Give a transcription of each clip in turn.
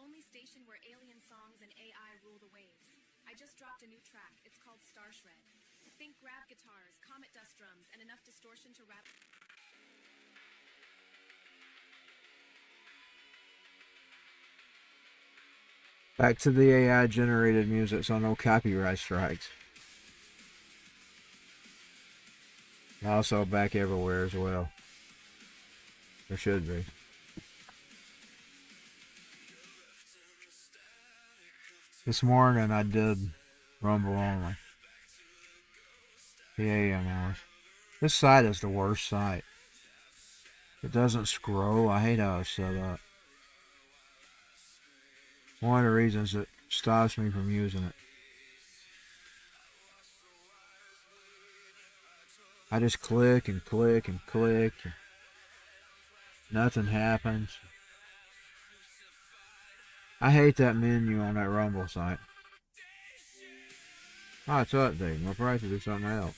only station where alien songs and AI rule the waves. I just dropped a new track. It's called Star Shred. Think grav guitars, comet dust drums, and enough distortion to rap. Back to the AI generated music, so no copyright strikes. Also back everywhere as well. There should be. This morning I did Rumble only. The AM hours. This site is the worst site. It doesn't scroll. I hate how it's set up. One of the reasons that stops me from using it. I just click and click and click. And nothing happens. I hate that menu on that Rumble site. Oh, it's updating. I'll probably have to do something else.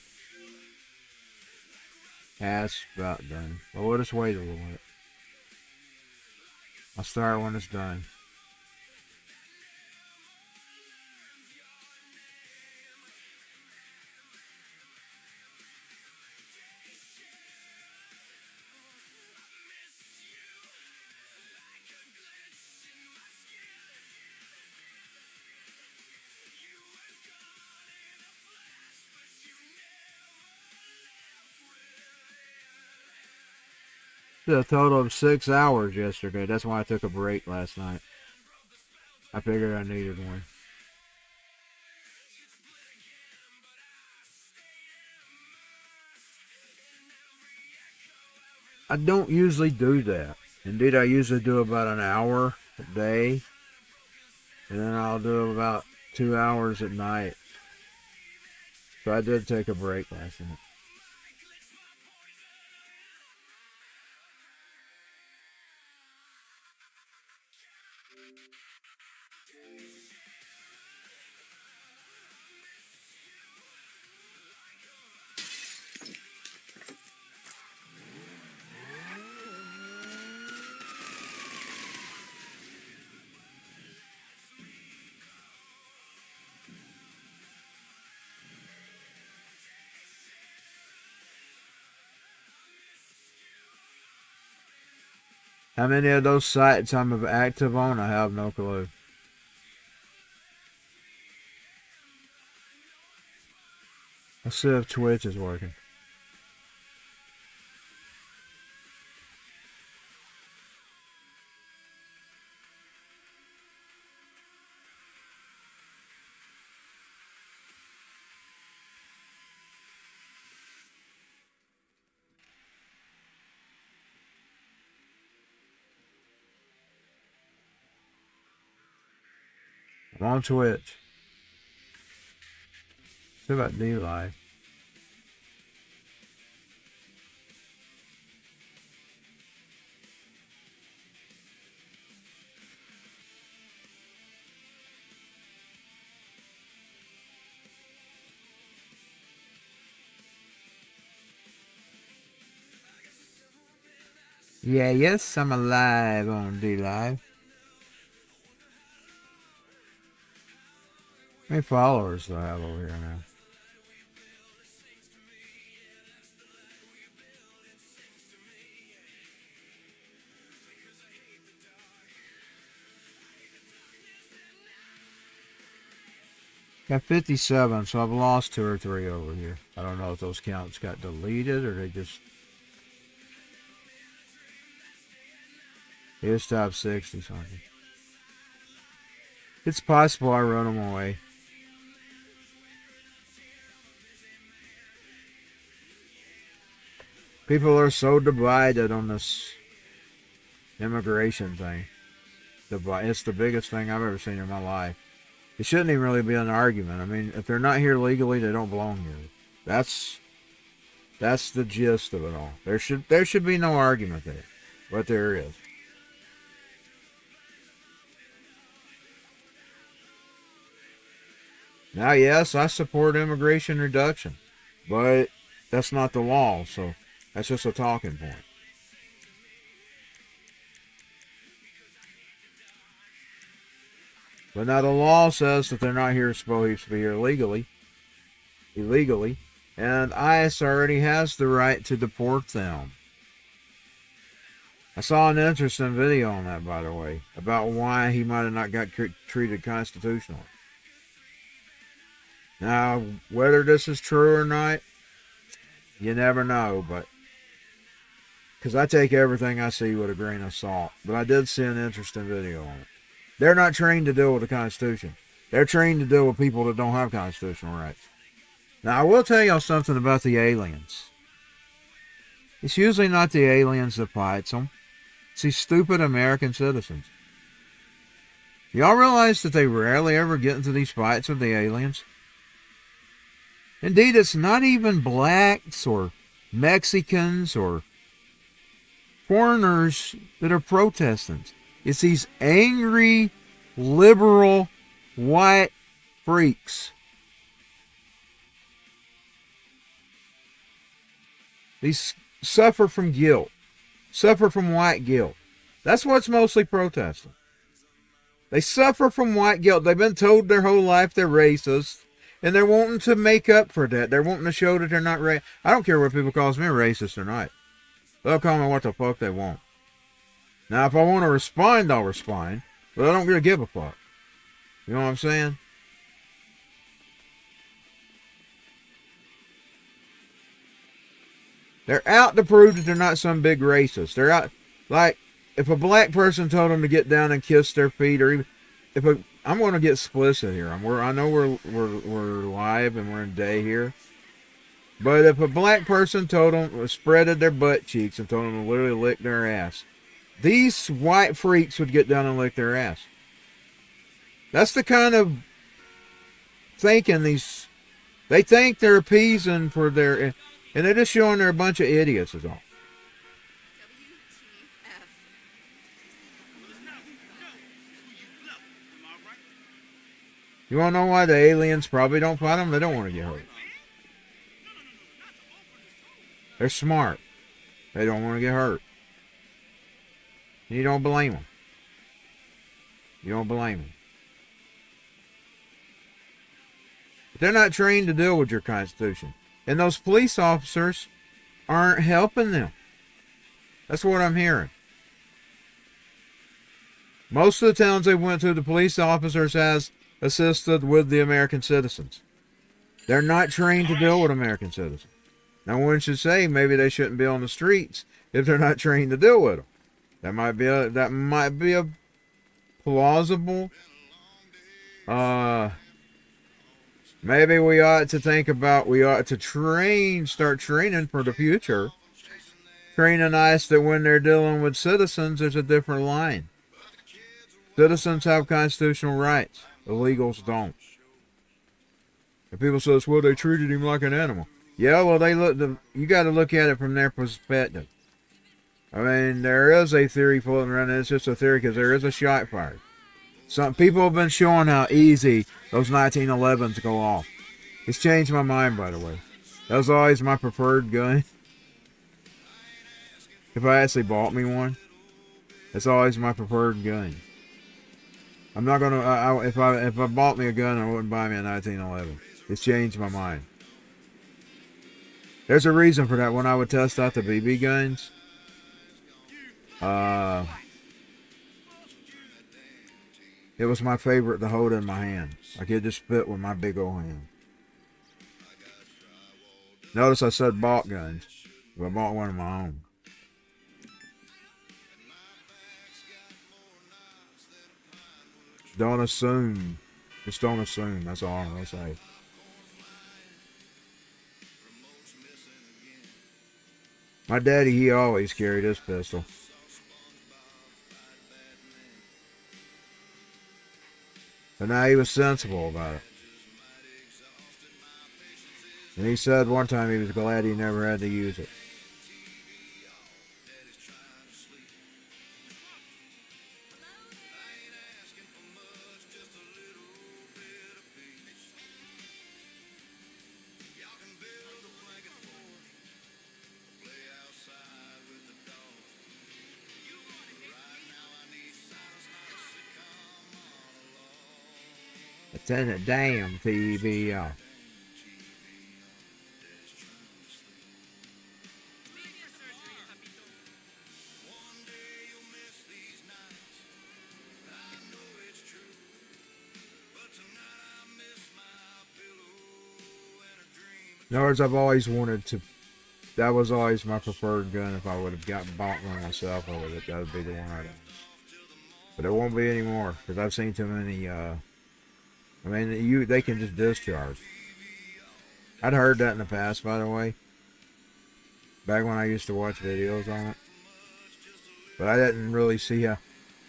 Yeah, it's about done. But we'll just wait a little bit. I'll start when it's done. A total of 6 hours yesterday. That's why I took a break last night. I figured I needed one. I don't usually do that. Indeed, I usually do about an hour a day. And then I'll do about 2 hours at night. So I did take a break last night. How many of those sites I'm active on, I have no clue. Let's see if Twitch is working. I'm on Twitch. See about D-Live. Yeah, yes, I'm alive on D-Live. How many followers do I have over here now? Got 57, so I've lost 2 or 3 over here. I don't know if those counts got deleted or they just... Here's top 60 something. It's possible I run them away. People are so divided on this immigration thing. It's the biggest thing I've ever seen in my life. It shouldn't even really be an argument. I mean, if they're not here legally, they don't belong here. That's the gist of it all. There should be no argument there, but there is. Now, yes, I support immigration reduction, but that's not the law, so that's just a talking point. But now the law says that they're not here supposed to be here illegally, and ICE already has the right to deport them. I saw an interesting video on that, by the way, about why he might have not got treated constitutionally. Now, whether this is true or not, you never know, but because I take everything I see with a grain of salt. But I did see an interesting video on it. They're not trained to deal with the Constitution. They're trained to deal with people that don't have constitutional rights. Now, I will tell y'all something about the aliens. It's usually not the aliens that fights them. It's these stupid American citizens. Y'all realize that they rarely ever get into these fights with the aliens? Indeed, it's not even blacks or Mexicans or foreigners that are protesting. It's these angry, liberal, white freaks. These suffer from guilt. Suffer from white guilt. That's what's mostly protesting. They suffer from white guilt. They've been told their whole life they're racist, and they're wanting to make up for that. They're wanting to show that they're not racist. I don't care what people call me racist or not. They'll call me what the fuck they want. Now, if I want to respond, I'll respond, but I don't really give a fuck. You know what I'm saying? They're out to prove that they're not some big racist. They're out, like, if a black person told them to get down and kiss their feet, or even, I'm going to get explicit here. I know we're live and we're in day here, but if a black person told them, spreaded their butt cheeks and told them to literally lick their ass, these white freaks would get down and lick their ass. That's the kind of thinking they think they're appeasing for their, and they're just showing they're a bunch of idiots is all. You want to know why the aliens probably don't fight them? They don't want to get hurt. They're smart. They don't want to get hurt. You don't blame them. You don't blame them. But they're not trained to deal with your Constitution. And those police officers aren't helping them. That's what I'm hearing. Most of the towns they went to, the police officers has assisted with the American citizens. They're not trained to deal with American citizens. Now one should say maybe they shouldn't be on the streets if they're not trained to deal with them. That might be a plausible. Maybe we ought to start training for the future. Training ICE that when they're dealing with citizens, there's a different line. Citizens have constitutional rights. Illegals don't. And people say, well, they treated him like an animal. Yeah, well, you got to look at it from their perspective. I mean, there is a theory floating around, and it's just a theory because there is a shot fired. Some people have been showing how easy those 1911s go off. It's changed my mind, by the way. That was always my preferred gun. If I actually bought me one, it's always my preferred gun. I'm not gonna. If I bought me a gun, I wouldn't buy me a 1911. It's changed my mind. There's a reason for that. When I would test out the BB guns, it was my favorite to hold in my hand. I could just fit with my big old hand. Notice I said bought guns. I bought one of my own. Don't assume. Just don't assume. That's all I'm going to say. My daddy, he always carried his pistol. But now he was sensible about it. And he said one time he was glad he never had to use it. Damn TBO. In other words, I've always wanted to. That was always my preferred gun. If I would have bought one myself, that would be the one I'd have. But it won't be anymore because I've seen too many. I mean, they can just discharge. I'd heard that in the past, by the way. Back when I used to watch videos on it, but I didn't really see how.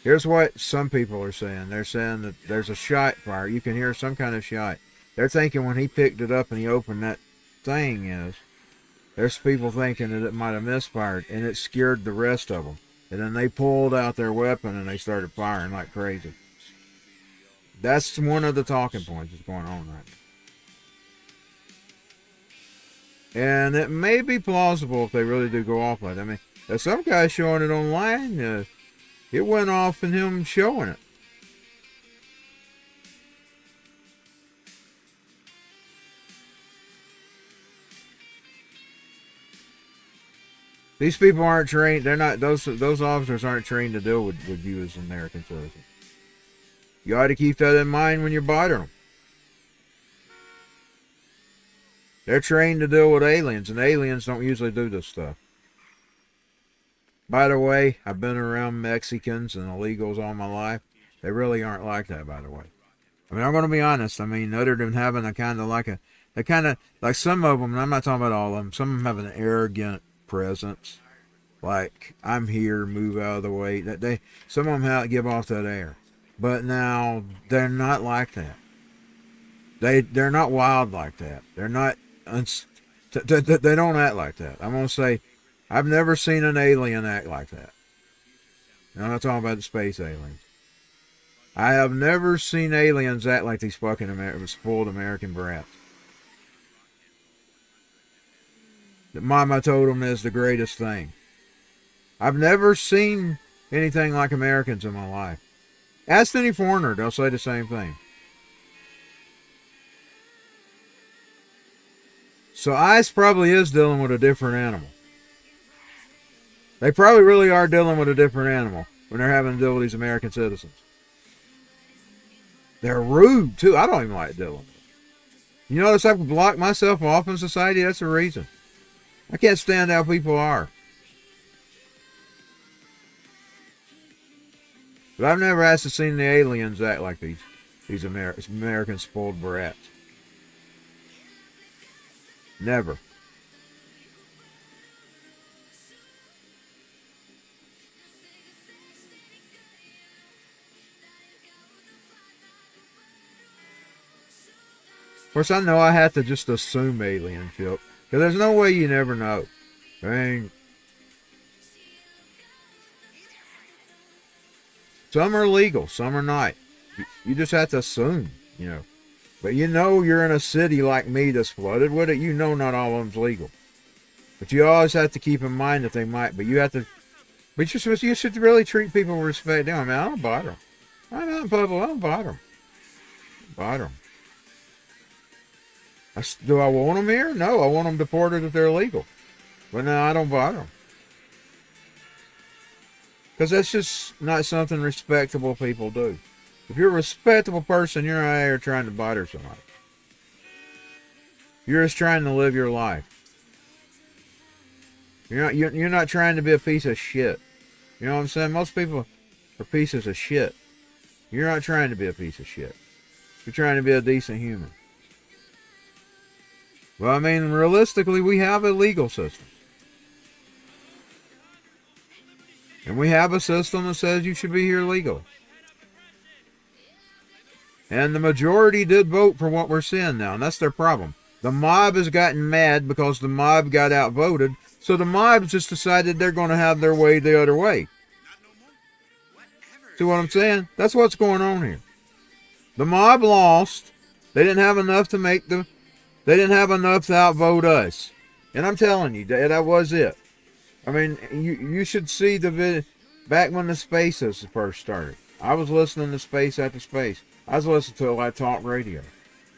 Here's what some people are saying. They're saying that there's a shot fire. You can hear some kind of shot. They're thinking when he picked it up and he opened that thing there's people thinking that it might have misfired, and it scared the rest of them. And then they pulled out their weapon and they started firing like crazy. That's one of the talking points that's going on right now. And it may be plausible if they really do go off like that. I mean, there's some guy showing it online. It went off in him showing it. These people aren't trained. They're not. Those officers aren't trained to deal with you as American citizens. You ought to keep that in mind when you're bothering them. They're trained to deal with aliens, and aliens don't usually do this stuff. By the way, I've been around Mexicans and illegals all my life. They really aren't like that, by the way. I mean, I'm going to be honest. I mean, other than having a kind of like some of them, and I'm not talking about all of them, some of them have an arrogant presence. Like, I'm here, move out of the way. Some of them give off that air. But now, they're not like that. They're not wild like that. They're not, they don't act like that. I'm going to say, I've never seen an alien act like that. And I'm not talking about the space aliens. I have never seen aliens act like these fucking spoiled American brats. The mama told them is the greatest thing. I've never seen anything like Americans in my life. Ask any foreigner, they'll say the same thing. So ICE probably is dealing with a different animal. They probably really are dealing with a different animal when they're having to deal with these American citizens. They're rude, too. I don't even like dealing with them. You notice I've blocked myself off in society? That's the reason. I can't stand how people are. But I've never actually seen the aliens act like these American spoiled brats. Never. Of course, I know I have to just assume alien ship. Because there's no way you never know. I mean, some are legal, some are not. You just have to assume, you know. But you know you're in a city like me that's flooded with it. You know not all of them's legal. But you always have to keep in mind that they might. But you have to. But you should really treat people with respect. I mean, I don't bother them. I'm out in public. I don't bother them. Bother them. Do I want them here? No, I want them deported if they're illegal. But no, I don't bother them. Because that's just not something respectable people do. If you're a respectable person, you're not out here trying to bother somebody. You're just trying to live your life. You're not trying to be a piece of shit. You know what I'm saying? Most people are pieces of shit. You're not trying to be a piece of shit. You're trying to be a decent human. Well, I mean, realistically, we have a legal system. And we have a system that says you should be here legally. And the majority did vote for what we're seeing now, and that's their problem. The mob has gotten mad because the mob got outvoted, so the mob just decided they're going to have their way the other way. See what I'm saying? That's what's going on here. The mob lost. They didn't have enough to They didn't have enough to outvote us. And I'm telling you, that was it. I mean, you should see the video back when the spaces first started. I was listening to Space After Space. I was listening to like talk radio.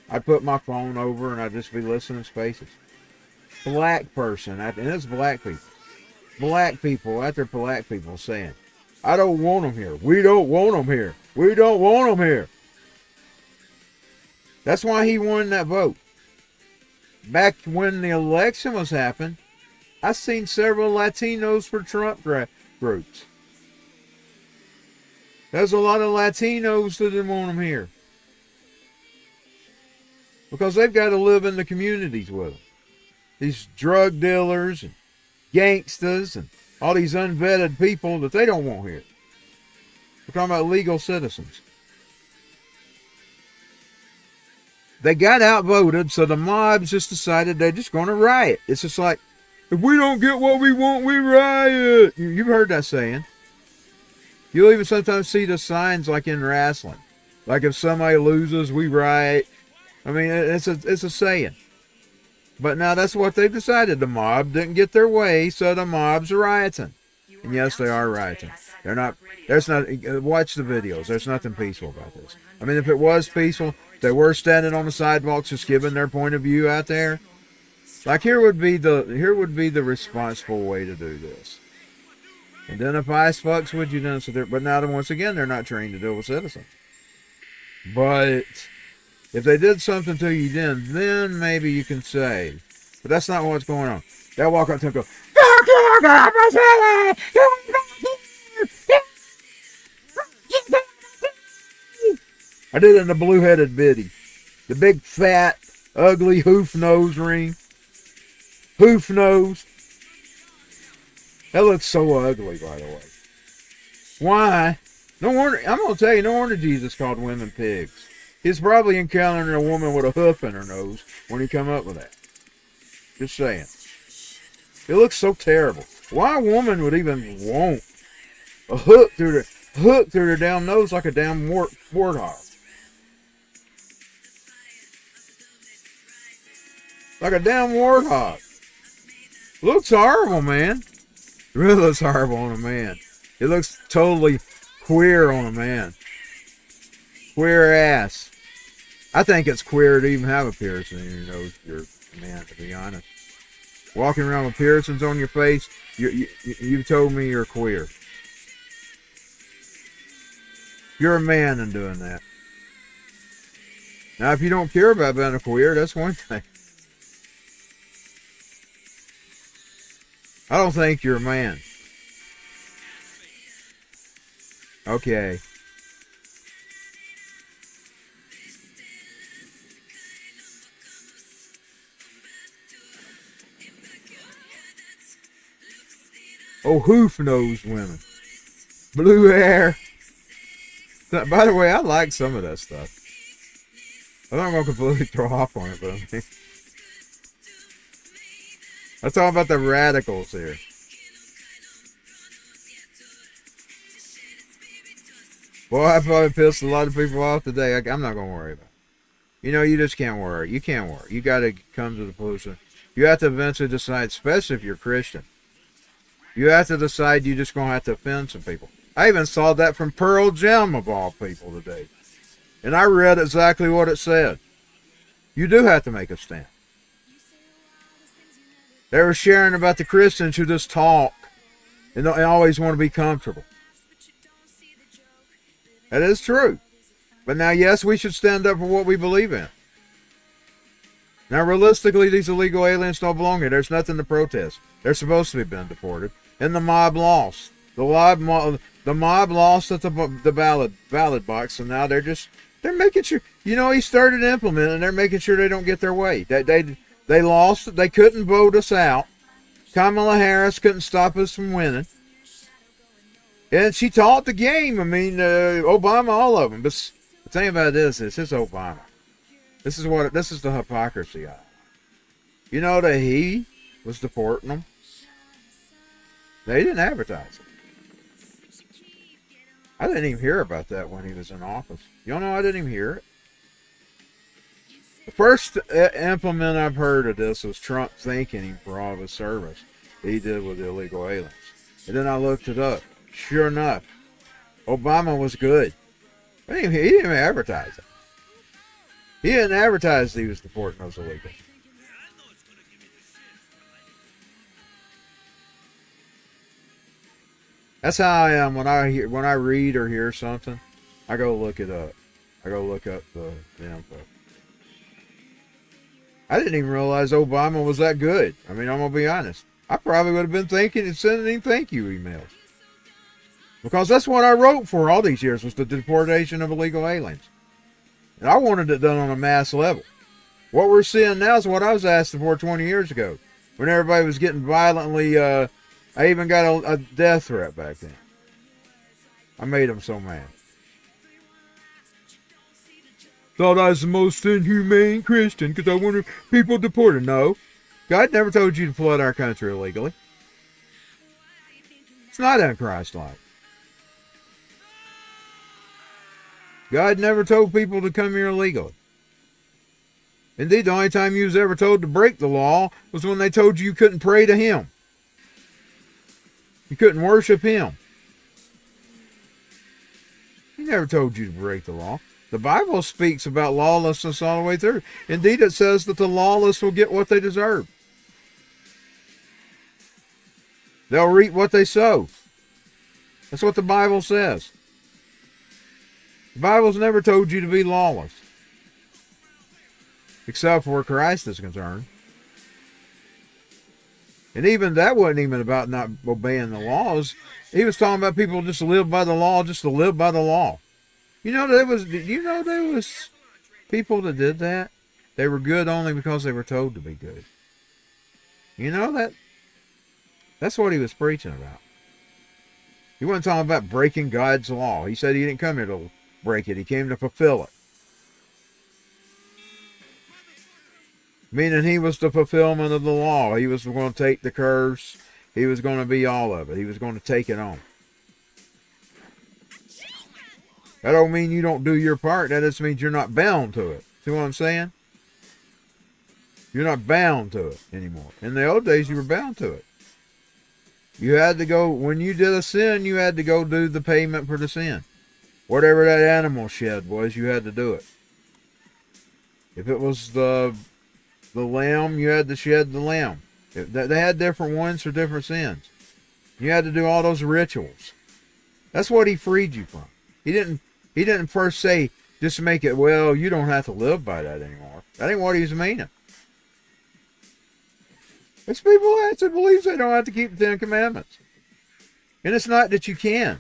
I'd put my phone over and I'd just be listening to Spaces. Black person, and it's black people. Black people, after black people saying, I don't want them here. We don't want them here. We don't want them here. That's why he won that vote. Back when the election was happening, I seen several Latinos for Trump groups. There's a lot of Latinos that didn't want them here. Because they've got to live in the communities with them. These drug dealers and gangsters and all these unvetted people that they don't want here. We're talking about legal citizens. They got outvoted, so the mobs just decided they're just going to riot. It's just like, if we don't get what we want, we riot. You've heard that saying. You'll even sometimes see the signs like in wrestling. Like if somebody loses, we riot. I mean, it's a saying. But now that's what they've decided. The mob didn't get their way, so the mob's are rioting. And yes, they are rioting. They're not, there's not, watch the videos. There's nothing peaceful about this. I mean, if it was peaceful, they were standing on the sidewalks just giving their point of view out there. Like here would be the responsible way to do this. Identify as fucks with you, but now once again, they're not trained to deal with citizens. But if they did something to you then maybe you can say. But that's not what's going on. They'll walk up to him and go, I did it in the blue-headed biddy. The big, fat, ugly hoof nose ring. Hoof nose. That looks so ugly, by the way. Why? No wonder, I'm going to tell you, no wonder Jesus called women pigs. He's probably encountering a woman with a hoof in her nose when he come up with that. Just saying. It looks so terrible. Why a woman would even want a hook through their damn nose like a damn warthog? Like a damn warthog. Looks horrible, man. It really looks horrible on a man. It looks totally queer on a man. Queer ass. I think it's queer to even have a piercing in your nose if you're a man, to be honest. Walking around with piercings on your face, you told me you're queer. You're a man in doing that. Now, if you don't care about being a queer, that's one thing. I don't think you're a man. Okay. Oh, hoof-nosed women. Blue hair. By the way, I like some of that stuff. I'm not going to completely throw off on it, but I mean... Let's talk about the radicals here. Boy, I probably pissed a lot of people off today. I'm not going to worry about it. You know, you just can't worry. You can't worry. You got to come to the conclusion. You have to eventually decide, especially if you're Christian. You have to decide you're just going to have to offend some people. I even saw that from Pearl Jam, of all people, today. And I read exactly what it said. You do have to make a stand. They were sharing about the Christians who just talk and always want to be comfortable. That is true. But now, yes, we should stand up for what we believe in. Now, realistically, these illegal aliens don't belong here. There's nothing to protest. They're supposed to be being deported. And the mob lost. The mob lost at the ballot box, and now they're making sure. You know, he started implementing, and they're making sure they don't get their way. They lost. They couldn't vote us out. Kamala Harris couldn't stop us from winning. And she taught the game. I mean, Obama, all of them. But the thing about this is Obama. This is the hypocrisy of it. You know that he was deporting them. They didn't advertise it. I didn't even hear about that when he was in office. You know, I didn't even hear it. The first implement I've heard of this was Trump thanking him for all of his service that he did with the illegal aliens. And then I looked it up. Sure enough, Obama was good. He didn't even advertise it. He didn't advertise that he was deporting those illegals. That's how I am when I read or hear something. I go look it up. I go look up the info. I didn't even realize Obama was that good. I mean, I'm gonna be honest. I probably would have been thinking and sending him thank you emails. Because that's what I wrote for all these years, was the deportation of illegal aliens. And I wanted it done on a mass level. What we're seeing now is what I was asking for 20 years ago, when everybody was getting violently, I even got a death threat back then. I made them so mad. Thought I was the most inhumane Christian because I wanted people deported. No. God never told you to flood our country illegally. It's not un-Christ-like. God never told people to come here illegally. Indeed, the only time you was ever told to break the law was when they told you couldn't pray to Him. You couldn't worship Him. He never told you to break the law. The Bible speaks about lawlessness all the way through. Indeed, it says that the lawless will get what they deserve. They'll reap what they sow. That's what the Bible says. The Bible's never told you to be lawless. Except for where Christ is concerned. And even that wasn't even about not obeying the laws. He was talking about people just live by the law, just to live by the law. You know there was people that did that? They were good only because they were told to be good. You know that? That's what he was preaching about. He wasn't talking about breaking God's law. He said he didn't come here to break it. He came to fulfill it. Meaning he was the fulfillment of the law. He was going to take the curse. He was going to be all of it. He was going to take it on. That don't mean you don't do your part. That just means you're not bound to it. See what I'm saying? You're not bound to it anymore. In the old days, you were bound to it. You had to go, when you did a sin, you had to go do the payment for the sin. Whatever that animal shed was, you had to do it. If it was the lamb, you had to shed the lamb. They had different ones for different sins. You had to do all those rituals. That's what he freed you from. He didn't first say, just make it, well, you don't have to live by that anymore. That ain't what he's meaning. It's people that believe they don't have to keep the 10 Commandments. And it's not that you can.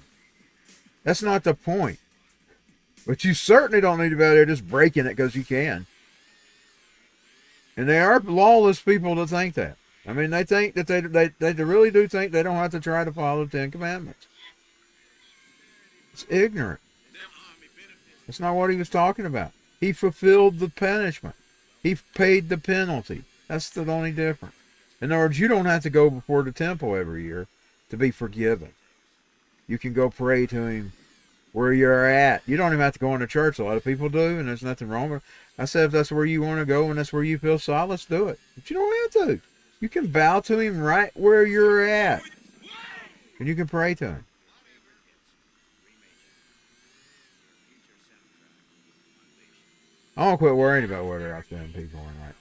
That's not the point. But you certainly don't need to be out there just breaking it because you can. And they are lawless people that think that. I mean, they think that they really do think they don't have to try to follow the 10 Commandments. It's ignorant. That's not what he was talking about. He fulfilled the punishment. He paid the penalty. That's the only difference. In other words, you don't have to go before the temple every year to be forgiven. You can go pray to him where you're at. You don't even have to go into church. A lot of people do, and there's nothing wrong with it. I said if that's where you want to go and that's where you feel solace, do it. But you don't have to. You can bow to him right where you're at. And you can pray to him. I don't quit worrying about whether I offend people or not.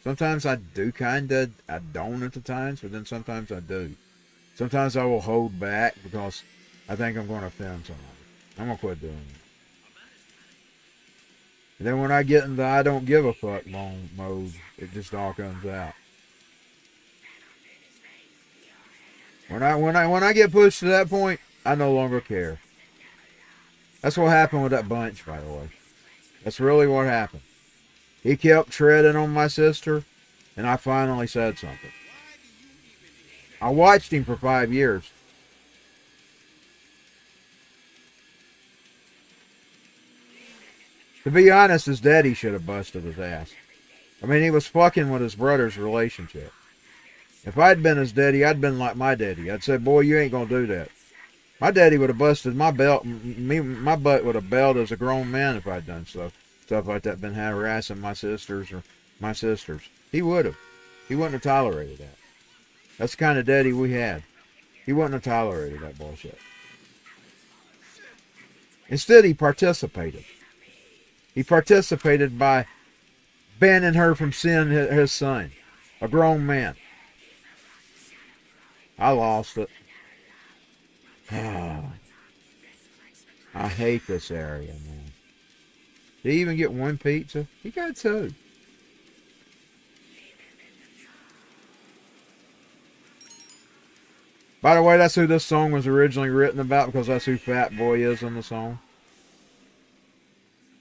Sometimes I do I don't at the times, but then sometimes I do. Sometimes I will hold back because I think I'm going to offend somebody. I'm going to quit doing it. And then when I get into I don't give a fuck mode, it just all comes out. When I get pushed to that point, I no longer care. That's what happened with that bunch, by the way. That's really what happened. He kept treading on my sister, and I finally said something. I watched him for 5 years. To be honest, his daddy should have busted his ass. I mean, he was fucking with his brother's relationship. If I'd been his daddy, I'd been like my daddy. I'd say, boy, you ain't gonna do that. My daddy would have busted my butt would have belted as a grown man if I'd done stuff like that, been harassing my sisters. He would have. He wouldn't have tolerated that. That's the kind of daddy we had. He wouldn't have tolerated that bullshit. Instead, he participated. He participated by banning her from seeing his son, a grown man. I lost it. I hate this area, man. Did he even get one pizza? He got two. By the way, that's who this song was originally written about, because that's who Fat Boy is in the song.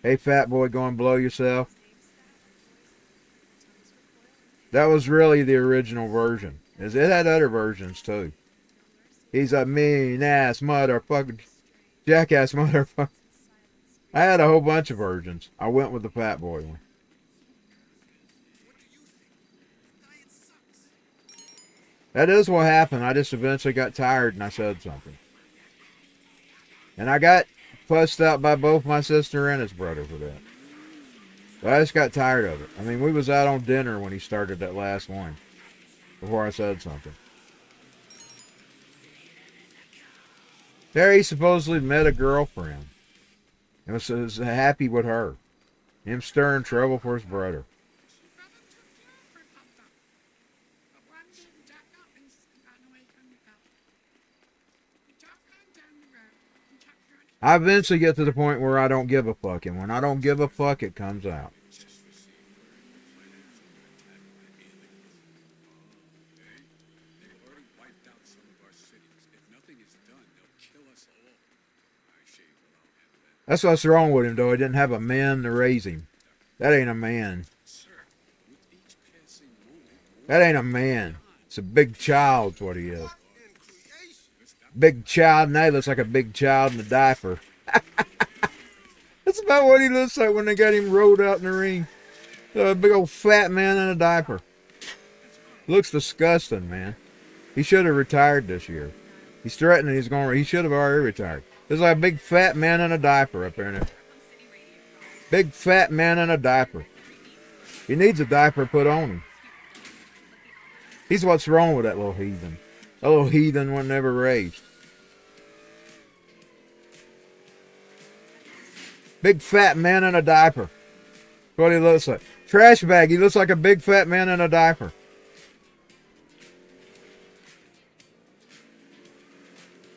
Hey, Fat Boy, go and blow yourself. That was really the original version. It had other versions, too. He's a mean-ass motherfucker. Jackass motherfucker. I had a whole bunch of versions. I went with the Fat Boy one. That is what happened. I just eventually got tired and I said something. And I got fussed out by both my sister and his brother for that. But I just got tired of it. I mean, we was out on dinner when he started that last one. Before I said something. There he supposedly met a girlfriend. And was happy with her. Him stirring trouble for his brother. I eventually get to the point where I don't give a fuck. And when I don't give a fuck, it comes out. That's what's wrong with him, though. He didn't have a man to raise him. That ain't a man. That ain't a man. It's a big child's what he is. Big child, and he looks like a big child in a diaper. That's about what he looks like when they got him rolled out in the ring. A big old fat man in a diaper. Looks disgusting, man. He should have retired this year. He's threatening he's going. He should have already retired. There's like a big fat man in a diaper up there. Big fat man in a diaper. He needs a diaper put on him. He's what's wrong with that little heathen. That little heathen was never raised. Big fat man in a diaper. That's what he looks like. Trash bag. He looks like a big fat man in a diaper.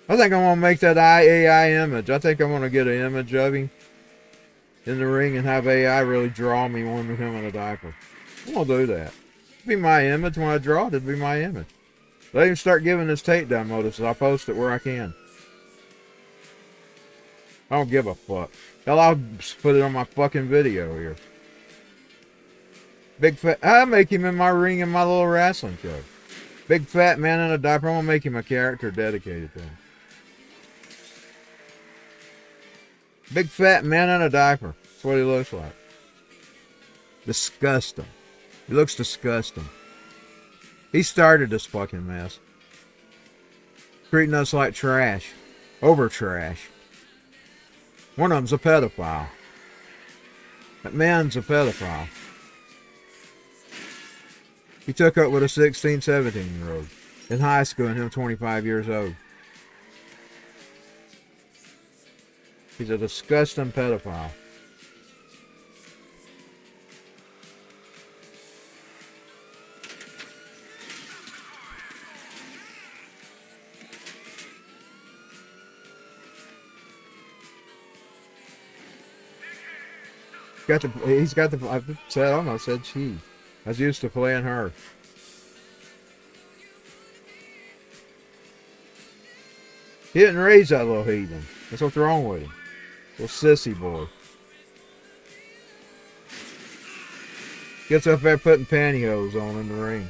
I think I'm going to make that AI image. I think I'm going to get an image of him in the ring and have AI really draw me one with him in a diaper. I'm going to do that. It'll be my image. When I draw it, it'll be my image. Let him start giving this takedown notices. I'll post it where I can. I don't give a fuck. Hell, I'll put it on my fucking video here. Big fat... I'll make him in my ring in my little wrestling show. Big fat man in a diaper. I'm going to make him a character dedicated to him. Big fat man in a diaper. That's what he looks like. Disgusting. He looks disgusting. He started this fucking mess. Treating us like trash. Over trash. One of them's a pedophile. That man's a pedophile. He took up with a 16, 17-year-old in high school and him 25 years old. He's a disgusting pedophile. He's got the, I said, almost said she. I was used to playing her. He didn't raise that little heathen. That's what's wrong with him. Little sissy boy. Gets up there putting pantyhose on in the ring.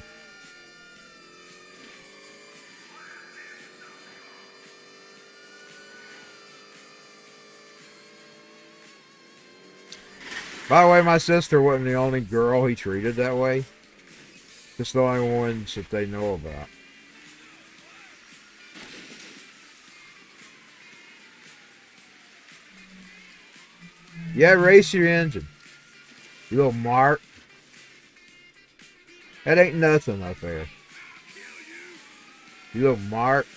By the way, my sister wasn't the only girl he treated that way. Just the only ones that they know about. Yeah, race your engine. You little mark. That ain't nothing up there. You little mark.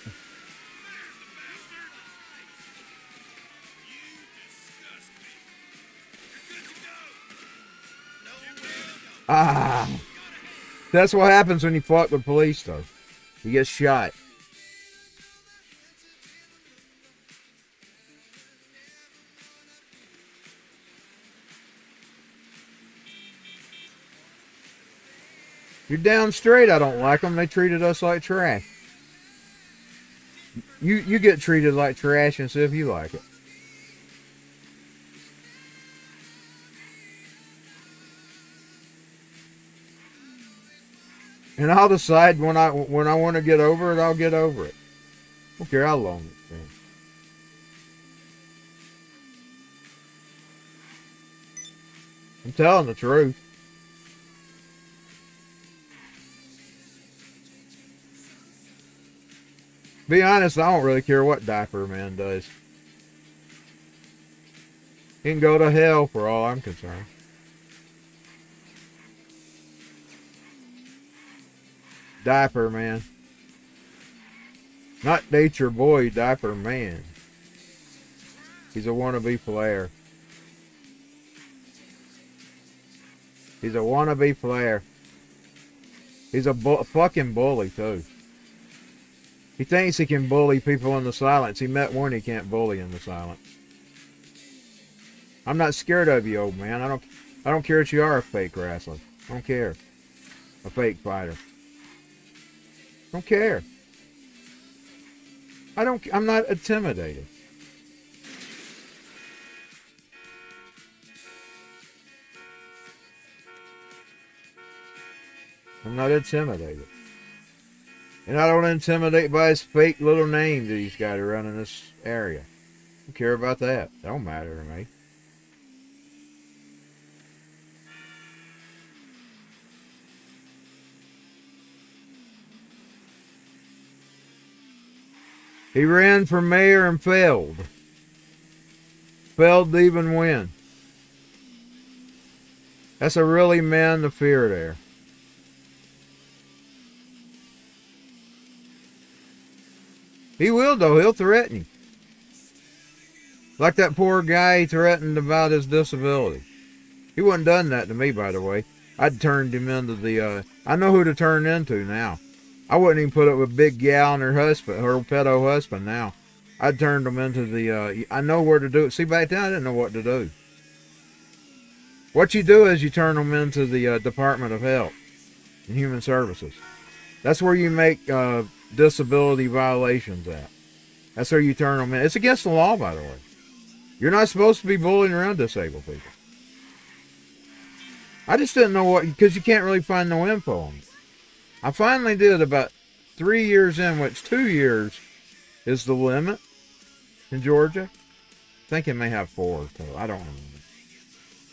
Ah. That's what happens when you fuck with police, though. You get shot. You're down straight. I don't like them. They treated us like trash. You get treated like trash and see if you like it. And I'll decide when I want to get over it, I'll get over it. I don't care how long it's been. I'm telling the truth. Be honest, I don't really care what Diaper Man does. He can go to hell for all I'm concerned. Diaper Man. Not Nature Boy, Diaper Man. He's a wannabe player. He's a wannabe player. He's a fucking bully, too. He thinks he can bully people in the silence. He met one he can't bully in the silence. I'm not scared of you, old man. I don't care if you are a fake wrestler. I don't care. A fake fighter. Don't care. I'm not intimidated. I'm not intimidated. And I don't intimidate by his fake little name that he's got around in this area. I don't care about that. That don't matter to me. He ran for mayor and failed. Failed to even win. That's a really man to fear there. He will, though. He'll threaten you. Like that poor guy he threatened about his disability. He wouldn't done that to me, by the way. I'd turned him into the, I know who to turn into now. I wouldn't even put up with Big Gal and her husband, her pedo husband now. I'd turned him into the, I know where to do it. See, back then I didn't know what to do. What you do is you turn them into the Department of Health and Human Services. That's where you make disability violations at. That's where you turn them in. It's against the law, by the way. You're not supposed to be bullying around disabled people. I just didn't know what, because you can't really find no info on it. I finally did about 3 years in, which 2 years is the limit in Georgia. I think it may have 4, so I don't remember.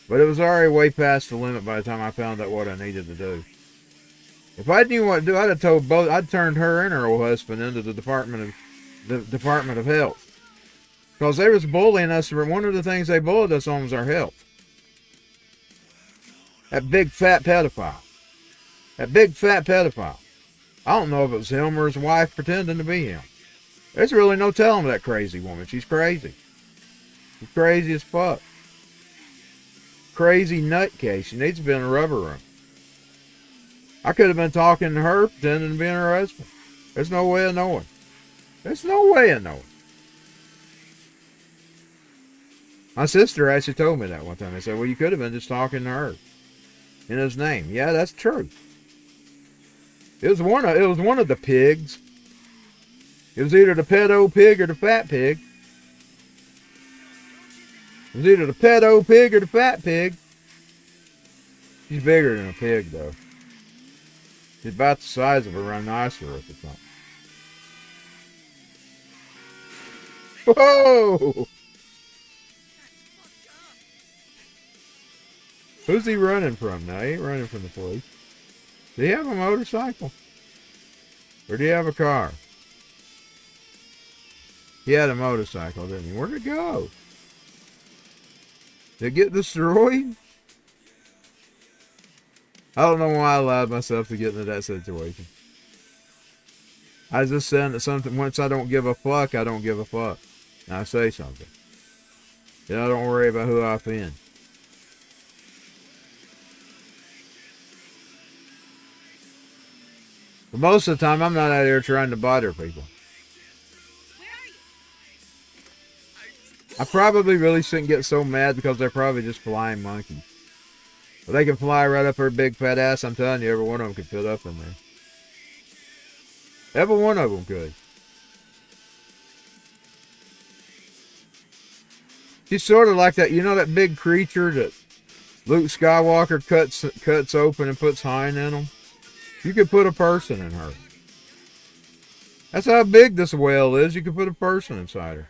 But it was already way past the limit by the time I found out what I needed to do. If I knew what to do, I'd have told both. I'd turned her and her old husband into the Department of Health, because they was bullying us. One of the things they bullied us on was our health. That big fat pedophile. That big fat pedophile. I don't know if it was him or his wife pretending to be him. There's really no telling that crazy woman. She's crazy. She's crazy as fuck. Crazy nutcase. She needs to be in a rubber room. I could have been talking to her, pretending to be her husband. There's no way of knowing. There's no way of knowing. My sister actually told me that one time. I said, well, you could have been just talking to her in his name. Yeah, that's true. It was one of the pigs. It was either the pedo pig or the fat pig. It was either the pedo pig or the fat pig. She's bigger than a pig, though. She's about the size of a rhinoceros or something. Whoa! Who's he running from now? He ain't running from the police. Did he have a motorcycle? Or did he have a car? He had a motorcycle, didn't he? Where'd it go? Did it get destroyed? I don't know why I allowed myself to get into that situation. I was just saying that something, once I don't give a fuck, I don't give a fuck. And I say something. Then I don't worry about who I offend. But most of the time, I'm not out here trying to bother people. Where are you? I probably really shouldn't get so mad because they're probably just flying monkeys. But they can fly right up her big fat ass. I'm telling you, every one of them could fit up in there. Every one of them could. She's sort of like that, you know, that big creature that Luke Skywalker cuts open and puts hind in them? You could put a person in her. That's how big this whale is. You could put a person inside her.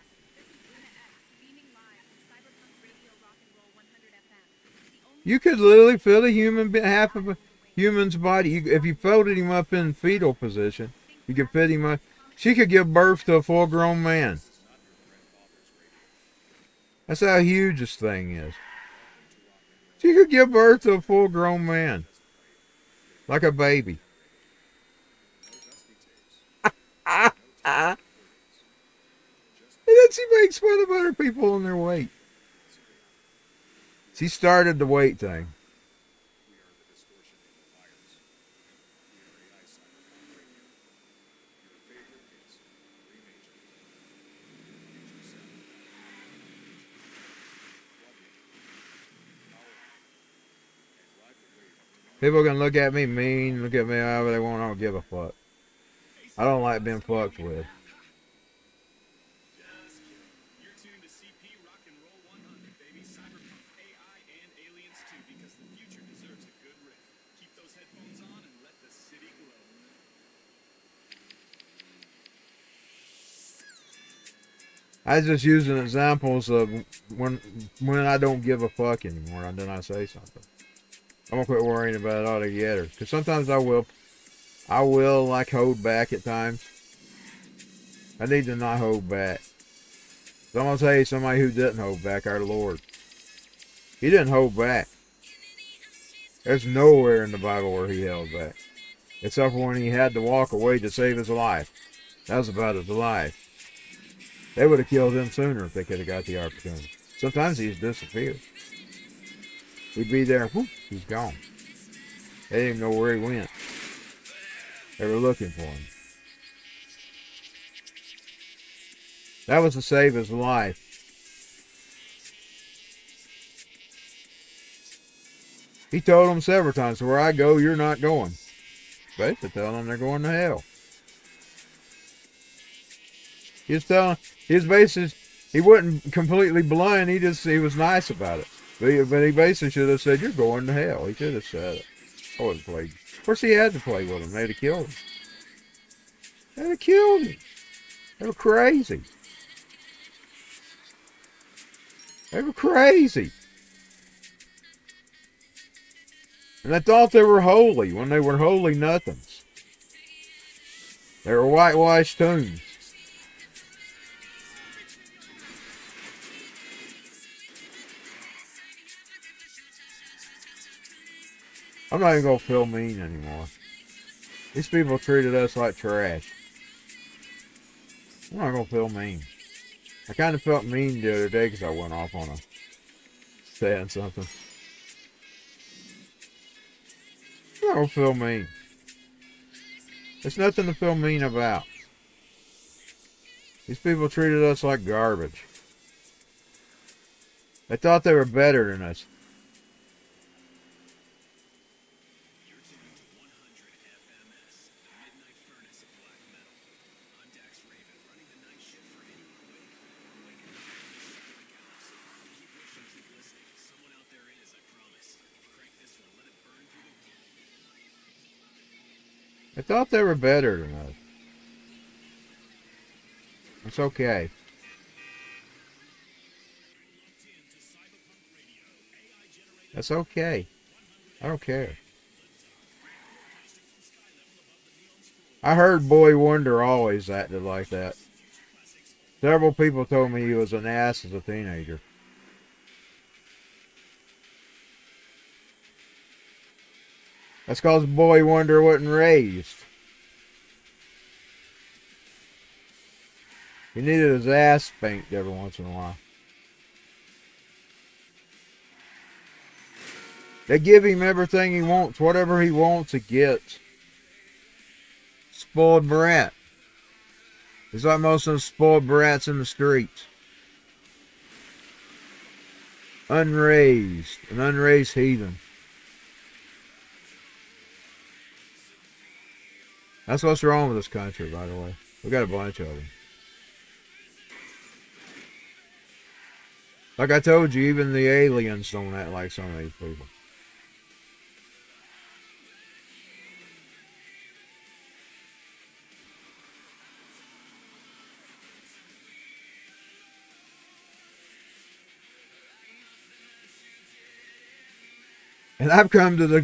You could literally fill a human, half of a human's body. If you folded him up in fetal position, you could fit him up. She could give birth to a full-grown man. That's how huge this thing is. She could give birth to a full-grown man. Like a baby. And then she makes fun of other people on their weight. She started the weight thing. People can look at me mean, look at me however they want. I don't give a fuck. I don't like being fucked with. I just using examples of when I don't give a fuck anymore, and then I say something. I'm gonna quit worrying about it altogether. Because sometimes I will like hold back at times. I need to not hold back. So I'm gonna tell you somebody who didn't hold back, our Lord. He didn't hold back. There's nowhere in the Bible where he held back. Except for when he had to walk away to save his life. That was about his life. They would have killed him sooner if they could have got the opportunity. Sometimes he's disappeared. He'd be there, whoop, he's gone. They didn't even know where he went. They were looking for him. That was to save his life. He told them several times, where I go, you're not going. Basically telling them they're going to hell. He was basically, he wasn't completely blind, he was nice about it. But he basically should have said, you're going to hell. He should have said it. I wouldn't play. Of course, he had to play with him. They'd have killed him. They'd have killed him. They were crazy. They were crazy. And they thought they were holy when they were holy nothings. They were whitewashed tombs. I'm not even going to feel mean anymore. These people treated us like trash. I'm not going to feel mean. I kind of felt mean the other day because I went off on saying something. I'm not going to feel mean. There's nothing to feel mean about. These people treated us like garbage. They thought they were better than us. I thought they were better than us. It's okay. That's okay. I don't care. I heard Boy Wonder always acted like that. Several people told me he was an ass as a teenager. That's because Boy Wonder wasn't raised. He needed his ass spanked every once in a while. They give him everything he wants. Whatever he wants, he gets. Spoiled brat. He's like most of the spoiled brats in the streets. Unraised. An unraised heathen. That's what's wrong with this country, by the way. We got a bunch of them. Like I told you, even the aliens don't act like some of these people. And I've come to the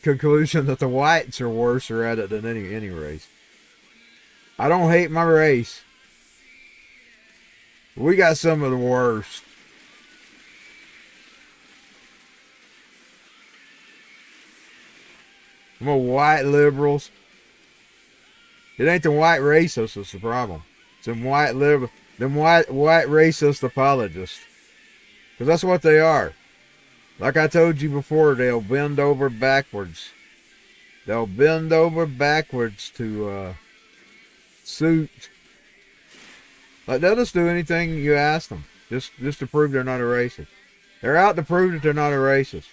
conclusion that the whites are worse at it than any race. I don't hate my race. We got some of the worst. More white liberals. It ain't the white racists that's the problem. It's them white racist apologists. Because that's what they are. Like I told you before, they'll bend over backwards. They'll bend over backwards to suit. Like they'll just do anything you ask them, just to prove they're not a racist. They're out to prove that they're not a racist.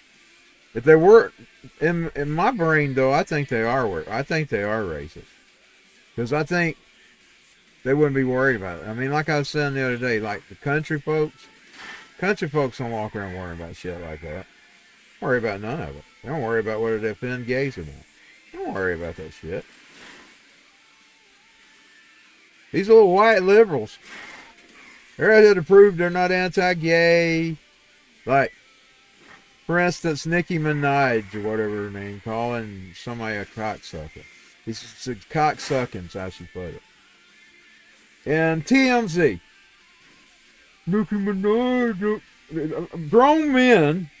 If they were, in my brain though, I think they are. I think they are racist, because I think they wouldn't be worried about it. I mean, like I was saying the other day, like the country folks don't walk around worrying about shit like that. Don't worry about none of it. They don't worry about whether they offend gays or not. They don't worry about that shit. These little white liberals, they're out here to prove they're not anti-gay. Like, for instance, Nicki Minaj, or whatever her name, calling somebody a cocksucker. It's a cocksucking's how she put it. And TMZ. Nicki Minaj, grown men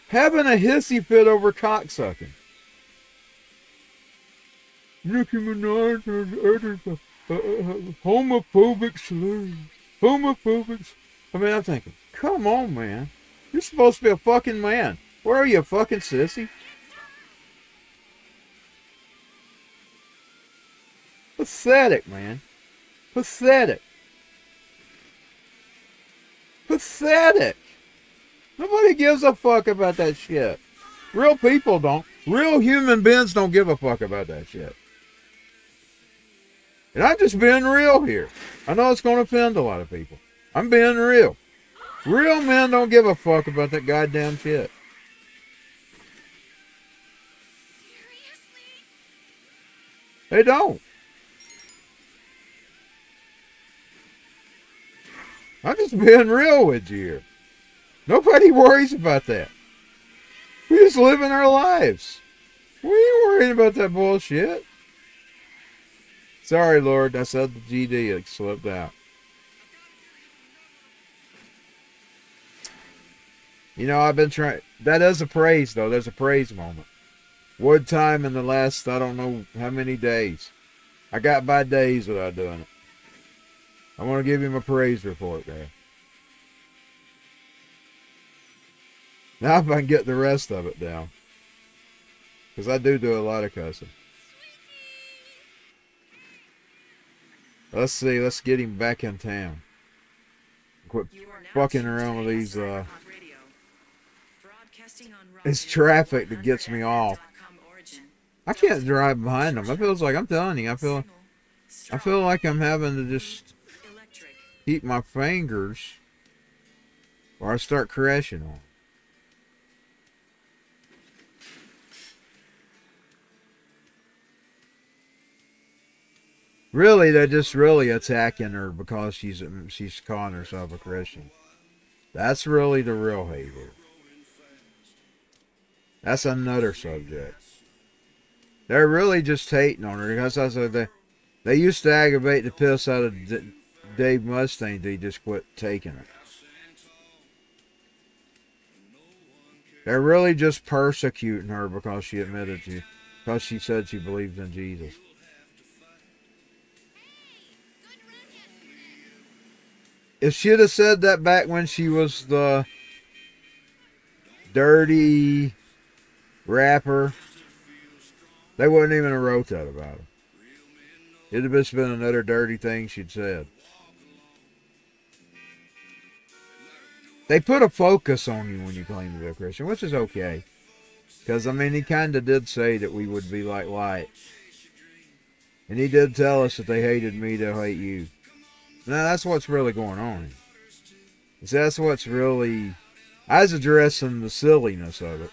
having a hissy fit over cocksucking. Nicki Minaj is homophobic slur. Homophobic. I mean, I'm thinking, come on, man. You're supposed to be a fucking man. Where are you, a fucking sissy? Pathetic, man. Pathetic. Pathetic. Nobody gives a fuck about that shit. Real people don't. Real human beings don't give a fuck about that shit. And I'm just being real here. I know it's going to offend a lot of people. I'm being real. Real men don't give a fuck about that goddamn shit. They don't. I'm just being real with you here. Nobody worries about that. We just living our lives. We ain't worrying about that bullshit. Sorry, Lord, I said the GD, it slipped out. You know, I've been trying. That is a praise, though. There's a praise moment. One time in the last, I don't know how many days. I got by days without doing it. I want to give him a praise report there. Now if I can get the rest of it down. Because I do a lot of cussing. Let's see, let's get him back in town. Quit fucking around with these, it's traffic that gets me off. I can't drive behind them. I feel like, I'm telling you, I feel like I'm having to just keep my fingers or I start crashing on. Really, they're just really attacking her because she's calling herself a Christian. That's really the real hate here. That's another subject. They're really just hating on her because I said they used to aggravate the piss out of Dave Mustaine. They just quit taking it. They're really just persecuting her because she because she said she believes in Jesus. If she'd have said that back when she was the dirty rapper They wouldn't even have wrote that about him. It'd have just been another dirty thing she'd said. They put a focus on you when you claim to be a Christian, which is okay. Because, I mean, he kind of did say that we would be like light. And he did tell us that they hated me, they'll hate you. Now, that's what's really going on. That's what's really... I was addressing the silliness of it.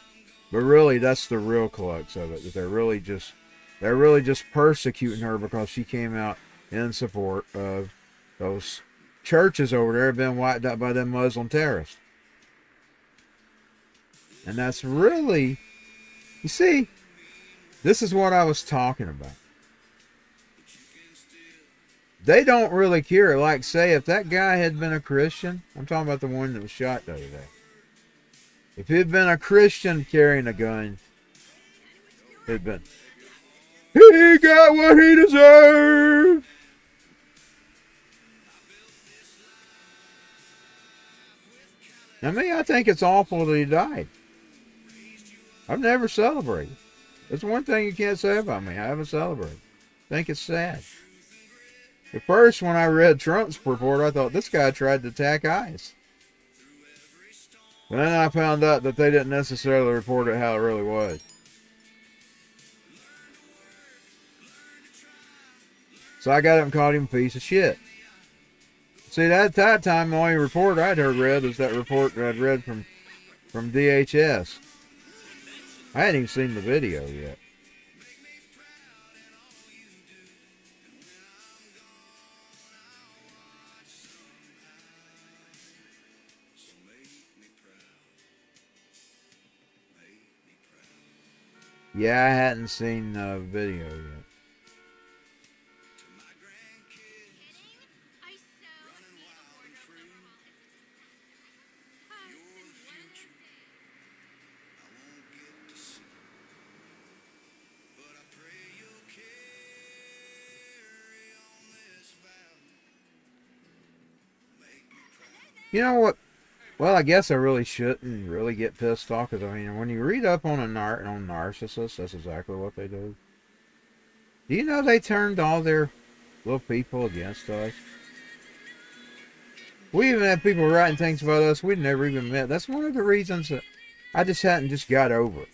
But really, that's the real crux of it. That they're really just persecuting her because she came out in support of those churches over there have been wiped out by them Muslim terrorists. And that's really... You see, this is what I was talking about. They don't really care. Like, say, if that guy had been a Christian, I'm talking about the one that was shot the other day. If he had been a Christian carrying a gun, it'd been, he got what he deserved. I mean, I think it's awful that he died. I've never celebrated. That's one thing you can't say about me. I haven't celebrated. I think it's sad. At first, when I read Trump's report, I thought this guy tried to attack ICE. But then I found out that they didn't necessarily report it how it really was. So I got up and called him a piece of shit. See, at that time, the only report I'd read was that report that I'd read from DHS. I hadn't even seen the video yet. Yeah, I hadn't seen the video yet. You know what? Well, I guess I really shouldn't really get pissed off, because, I mean, when you read up on on narcissists, that's exactly what they do. Do you know they turned all their little people against us? We even have people writing things about us we'd never even met. That's one of the reasons that I just hadn't just got over it.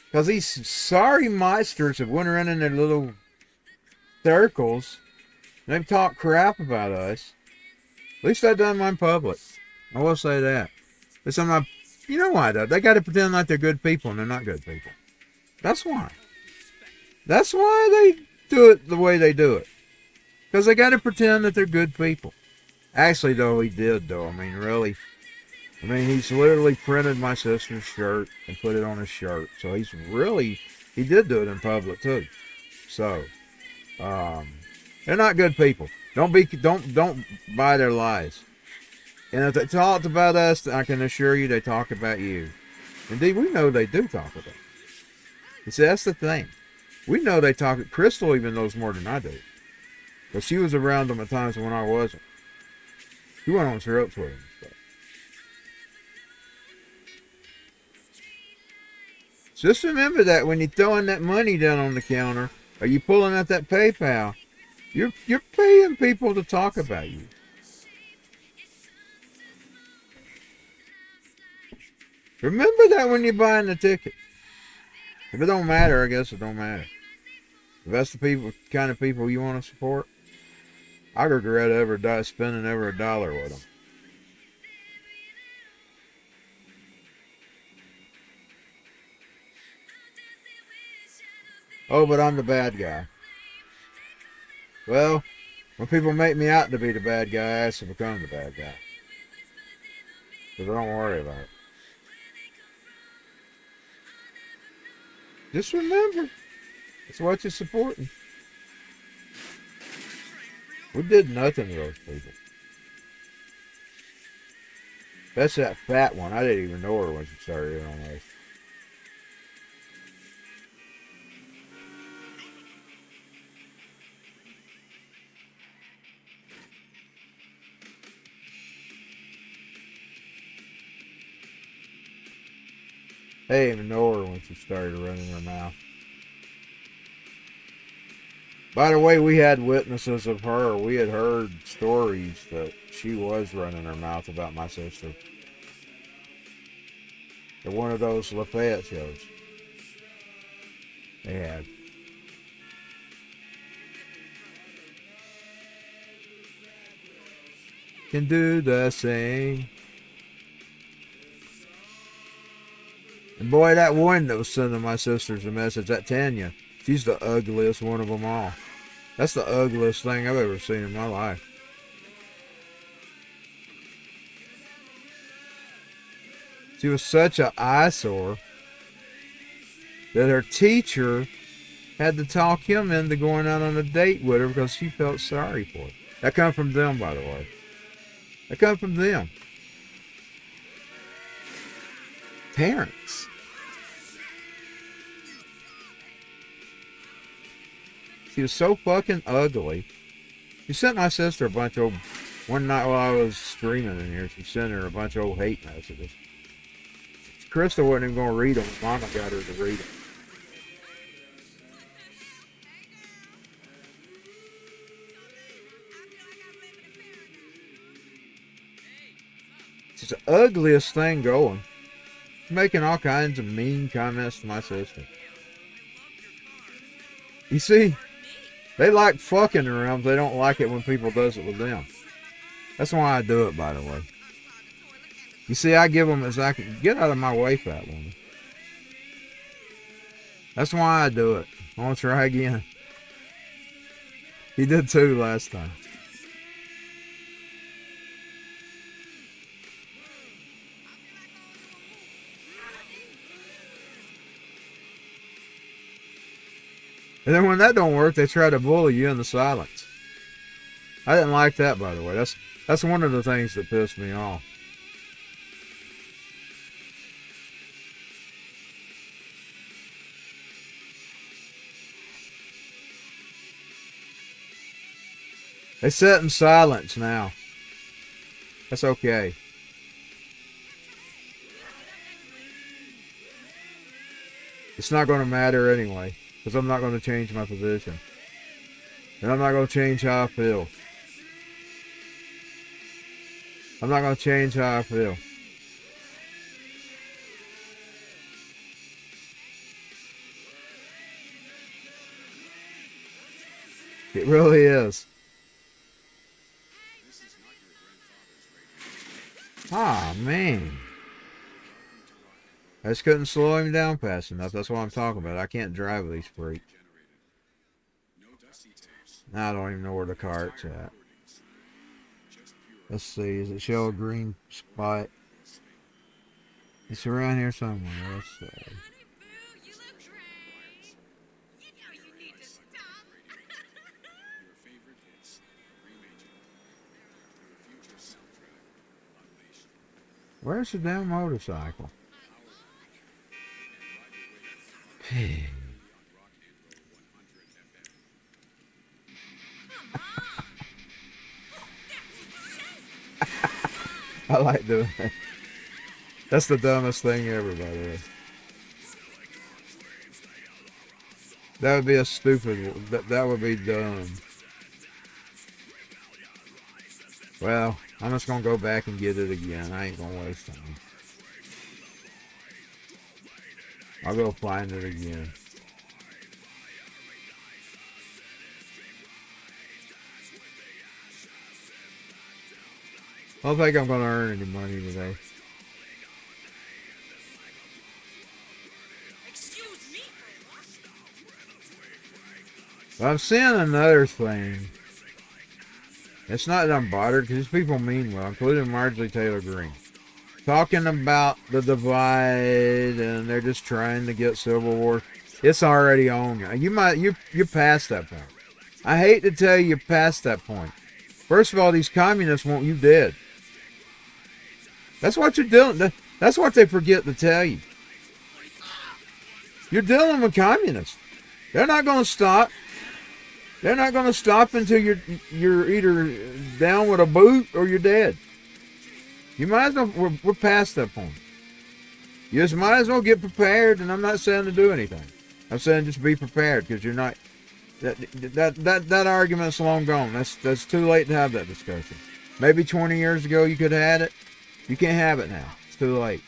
Because these sorry monsters have went around in their little circles, and they've talked crap about us. At least I done mine public. I will say that. But you know why though? They got to pretend like they're good people, and they're not good people. That's why. That's why they do it the way they do it. Because they got to pretend that they're good people. Actually, though, he did, though. I mean, really. I mean, he's literally printed my sister's shirt and put it on his shirt. So he did do it in public, too. So, they're not good people. Don't buy their lies. And if they talked about us, I can assure you they talk about you. Indeed, we know they do talk about us. You see, that's the thing. We know they talk. Crystal even knows more than I do. But she was around them at times when I wasn't. She went on trips with them. So just remember that when you're throwing that money down on the counter, or you pulling out that PayPal, you're paying people to talk about you. Remember that when you're buying the ticket. If it don't matter, I guess it don't matter. If that's the kind of people you want to support, I regret spending ever $1 with them. Oh, but I'm the bad guy. Well, when people make me out to be the bad guy, I ask to become the bad guy. So don't worry about it. Just remember, it's what you're supporting. We did nothing to those people. That's that fat one. I didn't even know her when she started on this. I didn't even know her when she started running her mouth. By the way, we had witnesses of her. We had heard stories that she was running her mouth about my sister. At one of those Lafayette shows. They had. Can do the same. And boy, that one that was sending my sisters a message, that Tanya, she's the ugliest one of them all. That's the ugliest thing I've ever seen in my life. She was such an eyesore that her teacher had to talk him into going out on a date with her because she felt sorry for her. That come from them, by the way. That come from them. Parents. She was so fucking ugly. She sent my sister a bunch of, one night while I was streaming in here, she sent her a bunch of old hate messages. Krista wasn't even going to read them. Mama got her to read them. She's the ugliest thing going. She's making all kinds of mean comments to my sister. You see, they like fucking around, but they don't like it when people does it with them. That's why I do it, by the way. You see, I give them as I can. Get out of my way, fat woman. That's why I do it. I want to try again. He did too last time. And then when that don't work, they try to bully you in the silence. I didn't like that, by the way. That's one of the things that pissed me off. They sit in silence now. That's okay. It's not going to matter anyway, because I'm not going to change my position. And I'm not going to change how I feel. I'm not going to change how I feel. It really is. Ah, man. I just couldn't slow him down fast enough. That's what I'm talking about. I can't drive these freaks. Now I don't even know where the cart's at. Let's see. Does it show a green spot? It's around here somewhere. Let's see. Where's the damn motorcycle? I like doing that. That's the dumbest thing ever, by the way. That would be a stupid one. That would be dumb. Well, I'm just going to go back and get it again. I ain't going to waste time. I'll go find it again. I don't think I'm going to earn any money today. But I'm seeing another thing. It's not that I'm bothered, because people mean well, including Marjorie Taylor Greene. Talking about the divide, and they're just trying to get Civil War. It's already on. You're past that point. I hate to tell you, you're past that point. First of all, these communists want you dead. That's what you're doing. That's what they forget to tell you. You're dealing with communists. They're not going to stop. They're not going to stop until you're either down with a boot or you're dead. You might as well. We're past that point. You just might as well get prepared, and I'm not saying to do anything. I'm saying just be prepared, because you're not. That argument's long gone. That's too late to have that discussion. Maybe 20 years ago you could have had it. You can't have it now. It's too late.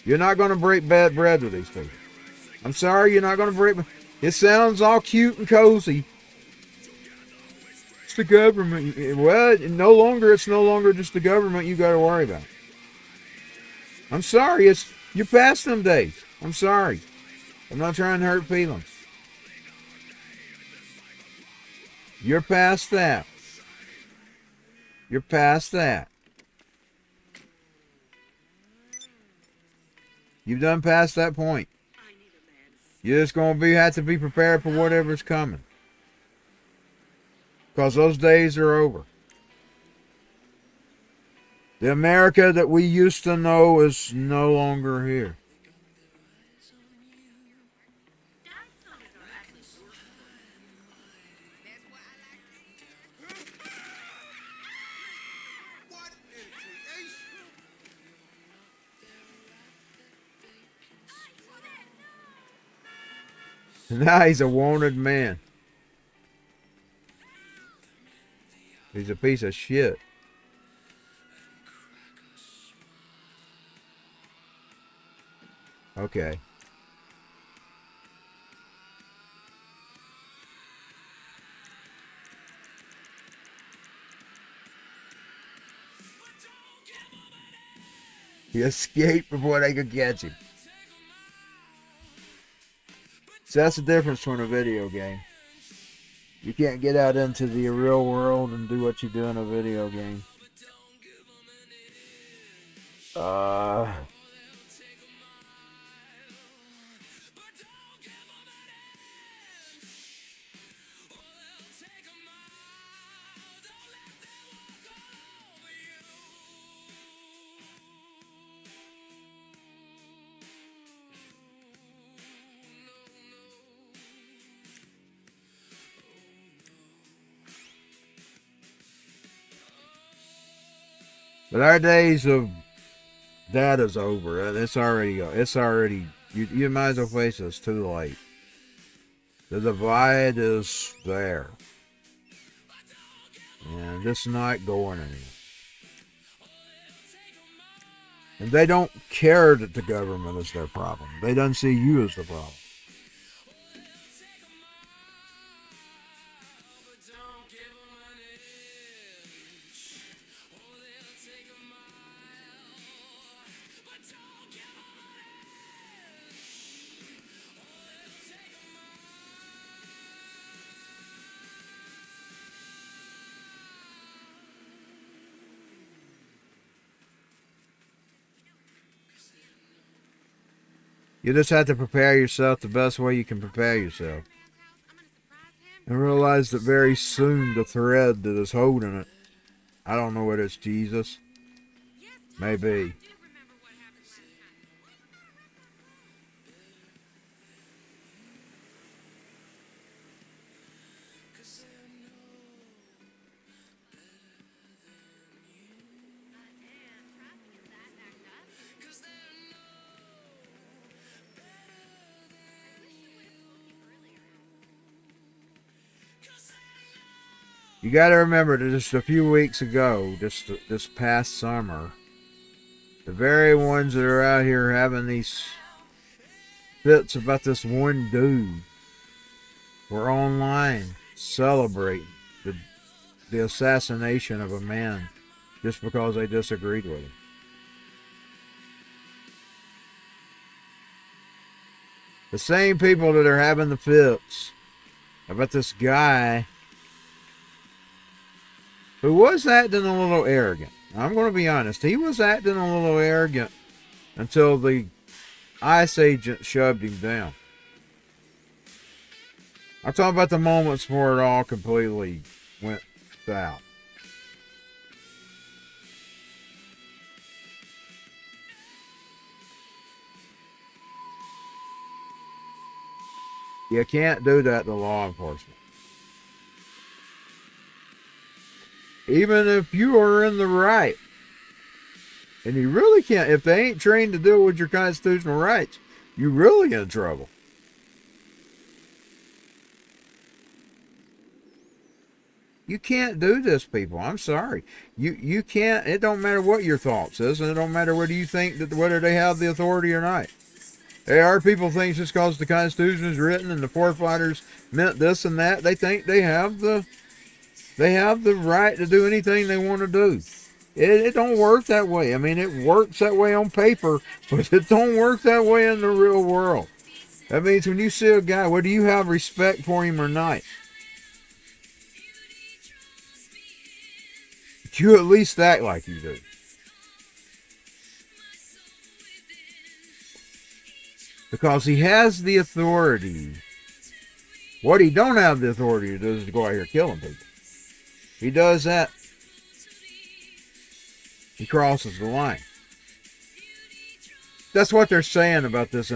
You're not going to break bad bread with these people. I'm sorry, you're not going to break. It sounds all cute and cozy. It's the government. Well, it's no longer just the government you got to worry about. I'm sorry, you're past them days. I'm sorry. I'm not trying to hurt feelings. You're past that. You're past that. You've done past that point. You're just going to have to be prepared for whatever's coming. Because those days are over. The America that we used to know is no longer here. Now he's a wanted man. He's a piece of shit. Okay. He escaped before they could catch him. So that's the difference between a video game. You can't get out into the real world and do what you do in a video game. But our days of that is over. It's already, you might as well face it. It's too late. The divide is there. And it's not going anywhere. And they don't care that the government is their problem. They don't see you as the problem. You just have to prepare yourself the best way you can prepare yourself. And realize that very soon the thread that is holding it, I don't know whether it's Jesus, maybe. You got to remember that just a few weeks ago, just this past summer, the very ones that are out here having these fits about this one dude were online celebrating the assassination of a man just because they disagreed with him. The same people that are having the fits about this guy who was acting a little arrogant. I'm going to be honest. He was acting a little arrogant until the ICE agent shoved him down. I'm talking about the moments where it all completely went south. You can't do that to law enforcement. Even if you are in the right, And you really can't, if they ain't trained to deal with your constitutional rights, you're really in trouble. You can't do this, people. I'm sorry. You can't. It don't matter what your thoughts is, and it don't matter whether you think that whether they have the authority or not. There are people think just because the Constitution is written and the forefathers meant this and that, they think they have the right to do anything they want to do. It don't work that way. I mean, it works that way on paper, but it don't work that way in the real world. That means when you see a guy, whether you have respect for him or not, you at least act like you do. Because he has the authority. What he don't have the authority to do is to go out here killing people. He does that, he crosses the line. That's what they're saying about this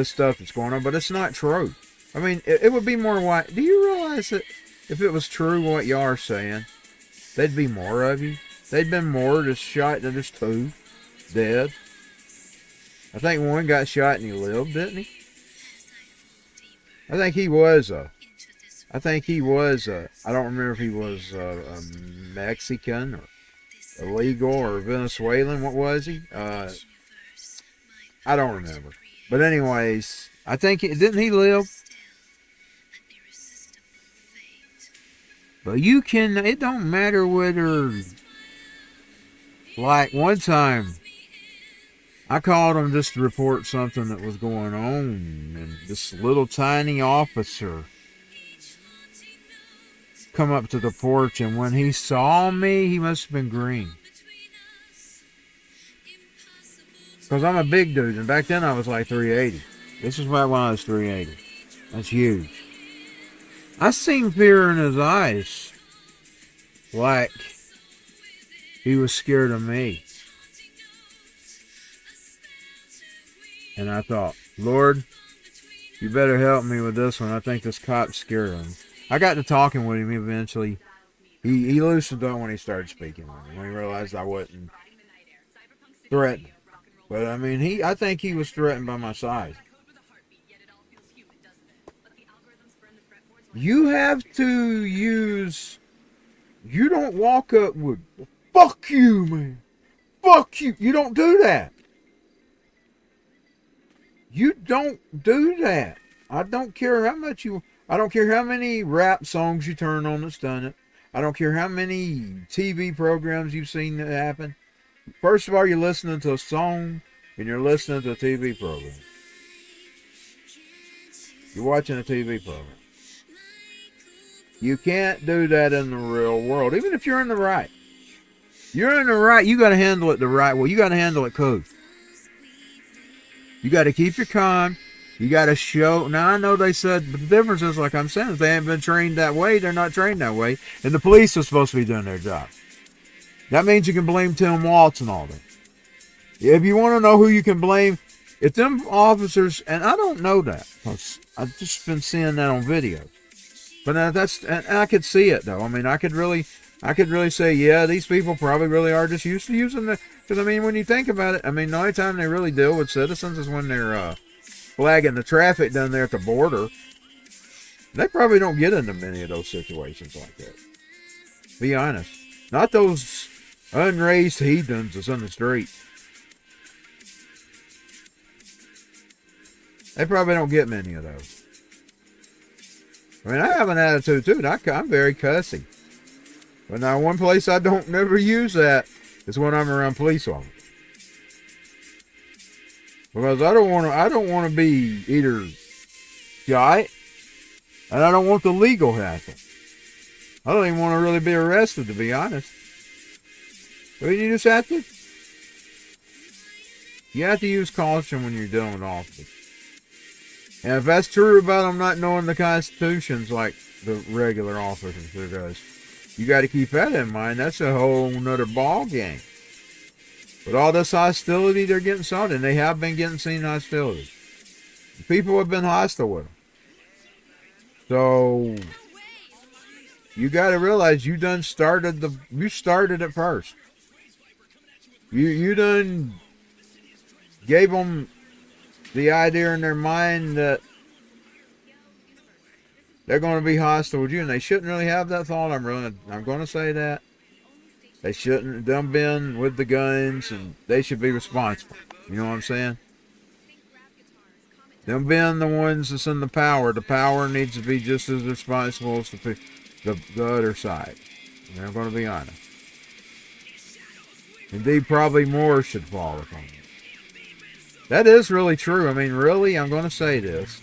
stuff that's going on, but it's not true. I mean, it would be more white. Do you realize that if it was true what y'all are saying, there'd be more of you? They'd been more just shot than just two dead. I think one got shot and he lived, didn't he? I think he was I don't remember if he was a Mexican or illegal or Venezuelan. What was he? I don't remember. But anyways, I think, didn't he live? But you can, it don't matter whether, like one time, I called him just to report something that was going on, and this little tiny officer come up to the porch, and when he saw me, he must have been green. Because I'm a big dude, and back then I was like 380. This is back when I was 380. That's huge. I seen fear in his eyes, like he was scared of me. And I thought, Lord, you better help me with this one. I think this cop's scared him. I got to talking with him eventually. He loosened up when he started speaking with me, when he realized I wasn't threatened. But I mean, I think he was threatened by my size. You have to use, you don't walk up with, fuck you, man. Fuck you. You don't do that. You don't do that. I don't care how much I don't care how many rap songs you turn on that's done it. I don't care how many TV programs you've seen that happen. First of all, you're listening to a song and you're listening to a TV program. You're watching a TV program. You can't do that in the real world, even if you're in the right. You're in the right, you got to handle it the right way. You got to handle it cool. You got to keep your calm. You got to show. Now, I know they said, but the difference is, like I'm saying, if they haven't been trained that way, they're not trained that way. And the police are supposed to be doing their job. That means you can blame Tim Waltz and all that. If you want to know who you can blame, if them officers, and I don't know that, because I've just been seeing that on video. But and I could see it though. I mean, I could really say, yeah, these people probably really are just used to using the. Because I mean, when you think about it, I mean, the only time they really deal with citizens is when they're flagging the traffic down there at the border. They probably don't get into many of those situations like that. Be honest, not those unraised heathens that's on the street. They probably don't get many of those. I mean, I have an attitude too. I'm very cussy. But now, one place I don't never use that is when I'm around police officers. Because I don't want to be either shot, and I don't want the legal hassle. I don't even want to really be arrested, to be honest. I mean, you have to use caution when you're dealing with officers. And if that's true about them not knowing the constitutions like the regular officer does, you got to keep that in mind. That's a whole nother ball game. With all this hostility they're getting started, and they have been getting seen hostility. People have been hostile with them. So you got to realize you started it first. You done gave them the idea in their mind that they're going to be hostile with you, and they shouldn't really have that thought. I'm going to say that. They shouldn't. Them been with the guns, and they should be responsible. You know what I'm saying? Them being the ones that's in the power needs to be just as responsible as the other side. And I'm going to be honest. Indeed, probably more should fall upon them. That is really true. I mean, really, I'm going to say this.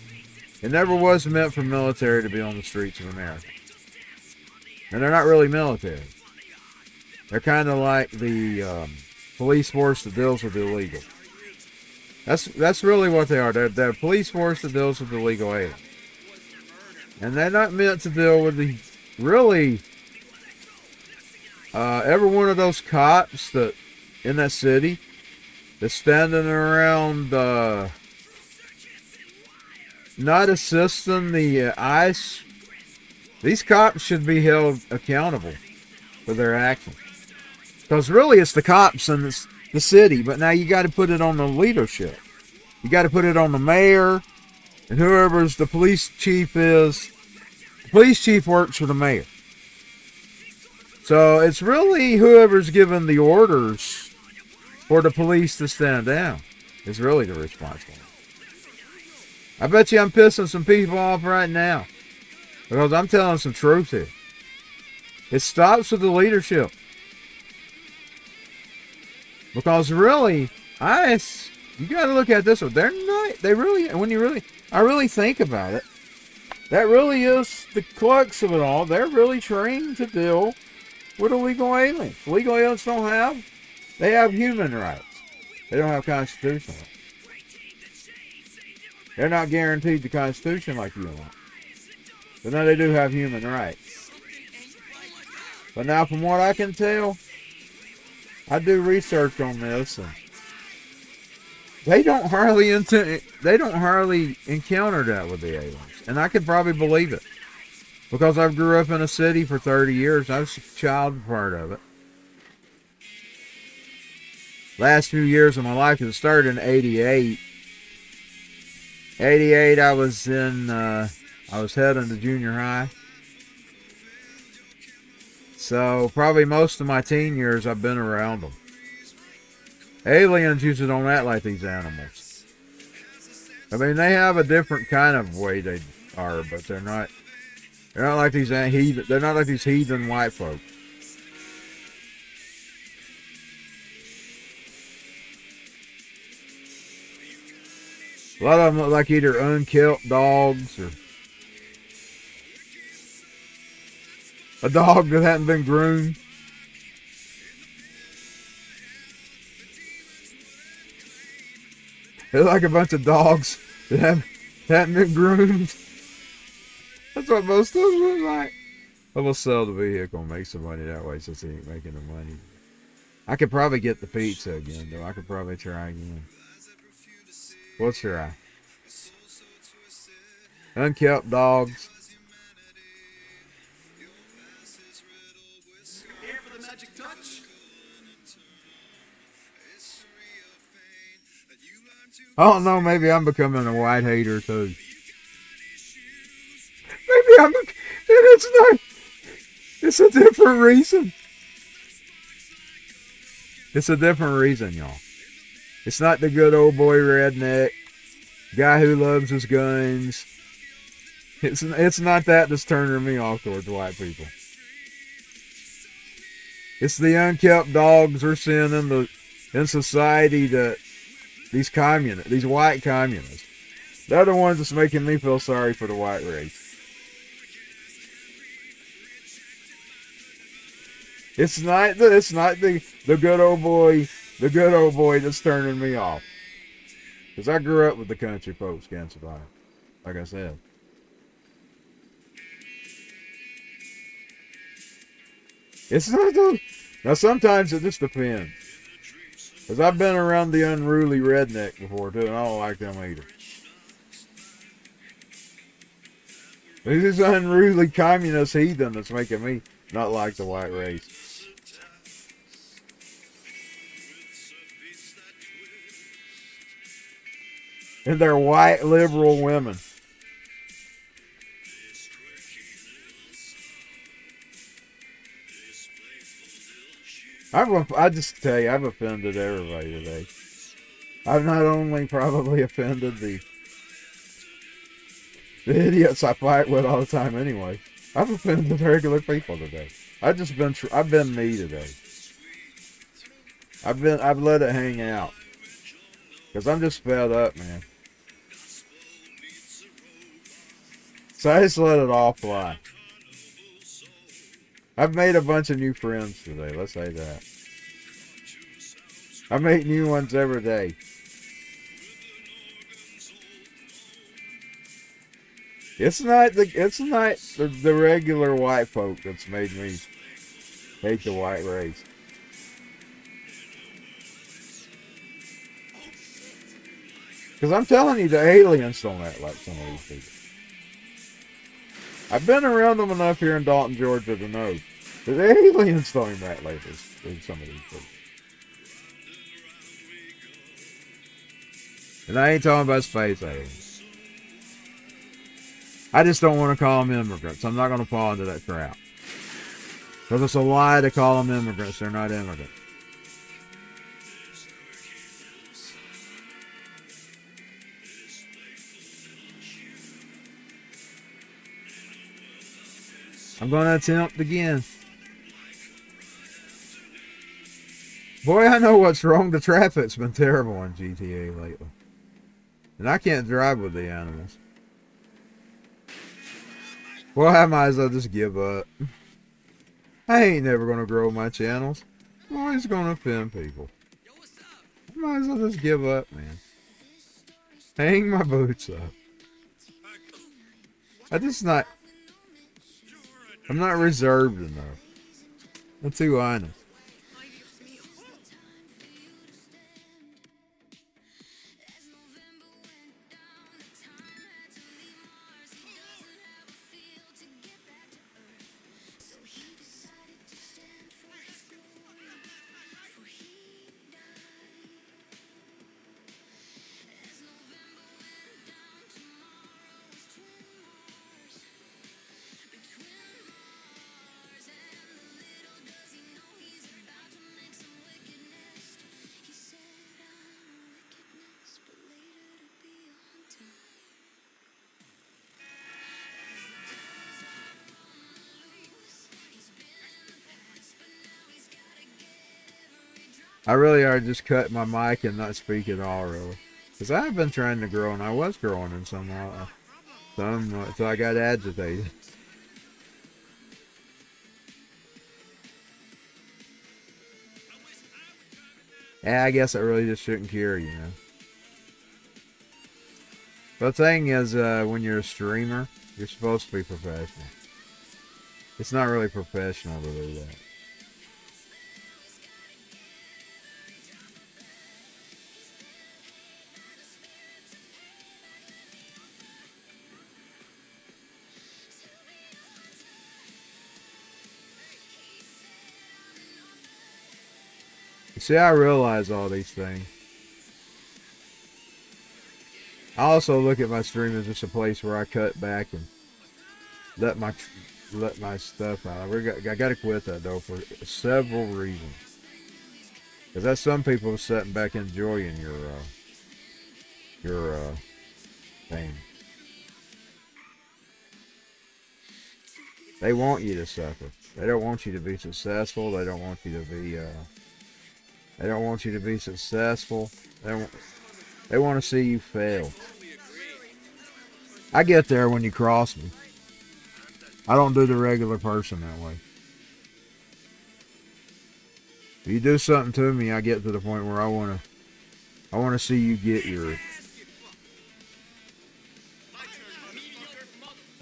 It never was meant for military to be on the streets of America. And they're not really military. They're kind of like the police force that deals with the illegal. That's really what they are. They're a police force that deals with illegal aliens. And they're not meant to deal with the, really, every one of those cops that in that city that's standing around not assisting the ICE, these cops should be held accountable for their actions. Because really it's the cops in the city, but now you got to put it on the leadership. You got to put it on the mayor and whoever's the police chief is. The police chief works for the mayor. So it's really whoever's given the orders for the police to stand down is really the responsible. I bet you I'm pissing some people off right now because I'm telling some truth here. It stops with the leadership. Because really, you got to look at this one. I really think about it, that really is the crux of it all. They're really trained to deal with illegal aliens. Illegal aliens they have human rights. They don't have constitutional rights. They're not guaranteed the Constitution like you are. But now they do have human rights. But now from what I can tell, I do research on this, and they don't hardly encounter that with the aliens. And I could probably believe it. Because I grew up in a city for 30 years. I was a child part of it. Last few years of my life, it started in 88. 88, I was heading to junior high. So probably most of my teen years I've been around them. Aliens usually don't act like these animals. I mean, they have a different kind of way they are, but they're not like these heathen. They're not like these heathen white folk. A lot of them look like either unkempt dogs or a dog that hadn't been groomed. They're like a bunch of dogs that hadn't been groomed. That's what most of them look like. I will sell the vehicle and make some money that way since he ain't making the money. I could probably get the pizza again, though. I could probably try again. What's try? Unkept dogs. Here for the magic touch. I don't know, maybe I'm becoming a white hater too. Maybe it's a different reason. It's a different reason, y'all. It's not the good old boy redneck, guy who loves his guns. It's not that that's turning me off towards white people. It's the unkept dogs we're seeing in society that these white communists. They're the ones that's making me feel sorry for the white race. It's not the good old boy that's turning me off. Because I grew up with the country folks can survive. Like I said. It's not the... Now sometimes it just depends. Because I've been around the unruly redneck before too, and I don't like them either. This is unruly communist heathen that's making me not like the white race. And they're white liberal women. I just tell you, I've offended everybody today. I've not only probably offended the idiots I fight with all the time anyway. I've offended regular people today. I've been me today. I've let it hang out. Cause I'm just fed up, man. So I just let it all fly. I've made a bunch of new friends today, let's say that. I make new ones every day. It's not the regular white folk that's made me hate the white race. Because I'm telling you, the aliens don't act like some of these people. I've been around them enough here in Dalton, Georgia to know that the aliens don't even act like this, some of these people. And I ain't talking about space aliens. I just don't want to call them immigrants. I'm not going to fall into that trap. Because it's a lie to call them immigrants. They're not immigrants. I'm going to attempt again. Boy, I know what's wrong. The traffic's been terrible on GTA lately. And I can't drive with the animals. Well, I might as well just give up. I ain't never going to grow my channels. I'm always going to offend people. I might as well just give up, man. Hang my boots up. I'm not reserved enough. That's who I know. I really ought to just cut my mic and not speak at all, really. Because I have been trying to grow, and I was growing in some so I got agitated. Yeah, I guess I really just shouldn't care, you know. But the thing is, when you're a streamer, you're supposed to be professional. It's not really professional to do that. See, I realize all these things. I also look at my stream as just a place where I cut back and let my stuff out. I got to quit that though for several reasons. Because that's some people sitting back enjoying your thing. They want you to suffer. They don't want you to be successful. They don't want you to be. They don't want you to be successful. They want to see you fail. I get there when you cross me. I don't do the regular person that way. If you do something to me, I get to the point where I want to see you get yours.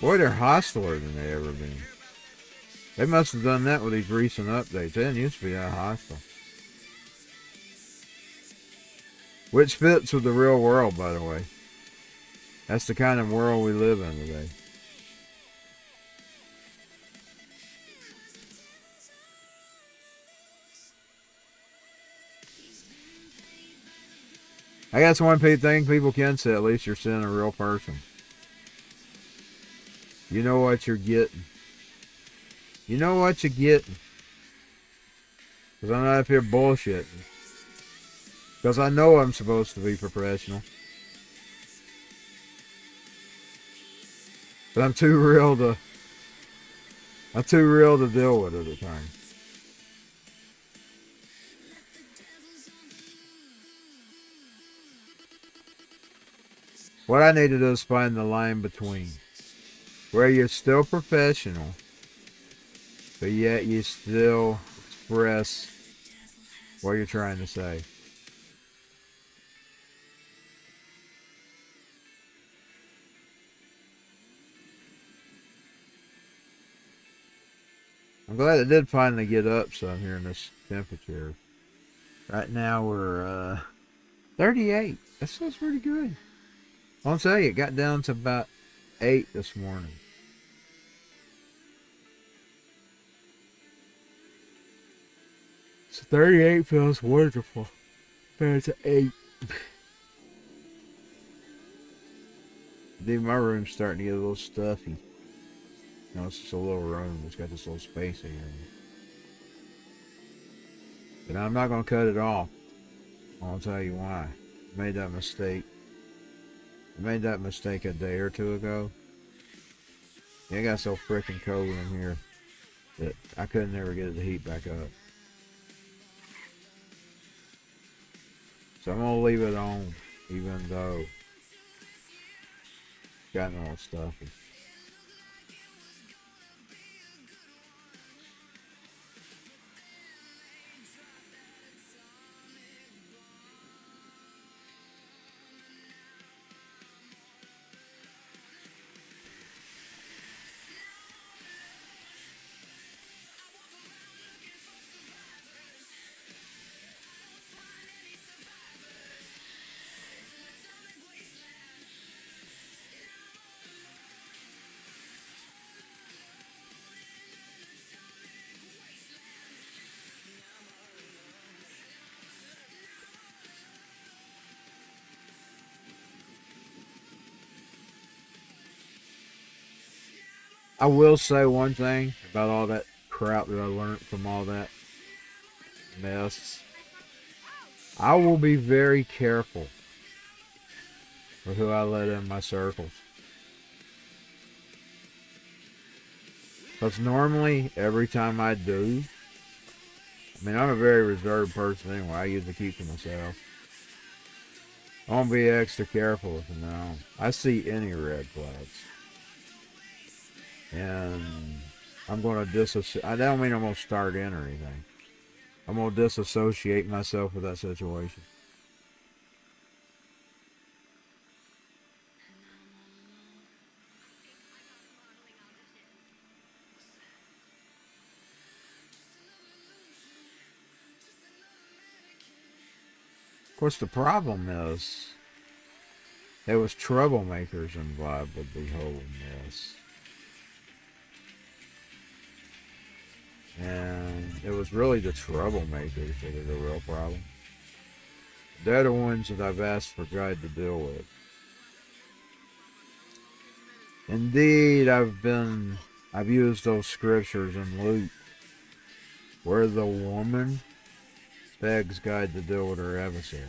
Boy, they're hostiler than they ever been. They must have done that with these recent updates. They didn't used to be that hostile. Which fits with the real world, by the way. That's the kind of world we live in today. I guess one thing people can say, at least you're seeing a real person. You know what you're getting. You know what you're getting. Because I'm not up here bullshitting. Because I know I'm supposed to be professional. But I'm too real to deal with at the time. What I need to do is find the line between where you're still professional, but yet you still express what you're trying to say. I'm glad it did finally get up some here in this temperature. Right now we're 38. That feels pretty good. I'll tell you, it got down to about 8 this morning. So 38 feels wonderful compared to 8. Dude, my room's starting to get a little stuffy. You know, it's just a little room. It's got this little space here. But I'm not going to cut it off. I'll tell you why. I made that mistake. I made that mistake a day or two ago. It got so freaking cold in here that I couldn't ever get the heat back up. So I'm going to leave it on, even though it's gotten all stuffy. I will say one thing about all that crap that I learned from all that mess. I will be very careful with who I let in my circles. Because normally, every time I do, I mean, I'm a very reserved person anyway. I usually keep to myself. I won't be extra careful with them now. I see any red flags. And I'm going to disassociate. I don't mean I'm going to start in or anything. I'm going to disassociate myself with that situation. Of course, the problem is there was troublemakers involved with the whole mess. And it was really the troublemakers that are the real problem. They're the ones that I've asked for God to deal with. Indeed, I've used those scriptures in Luke where the woman begs God to deal with her adversary.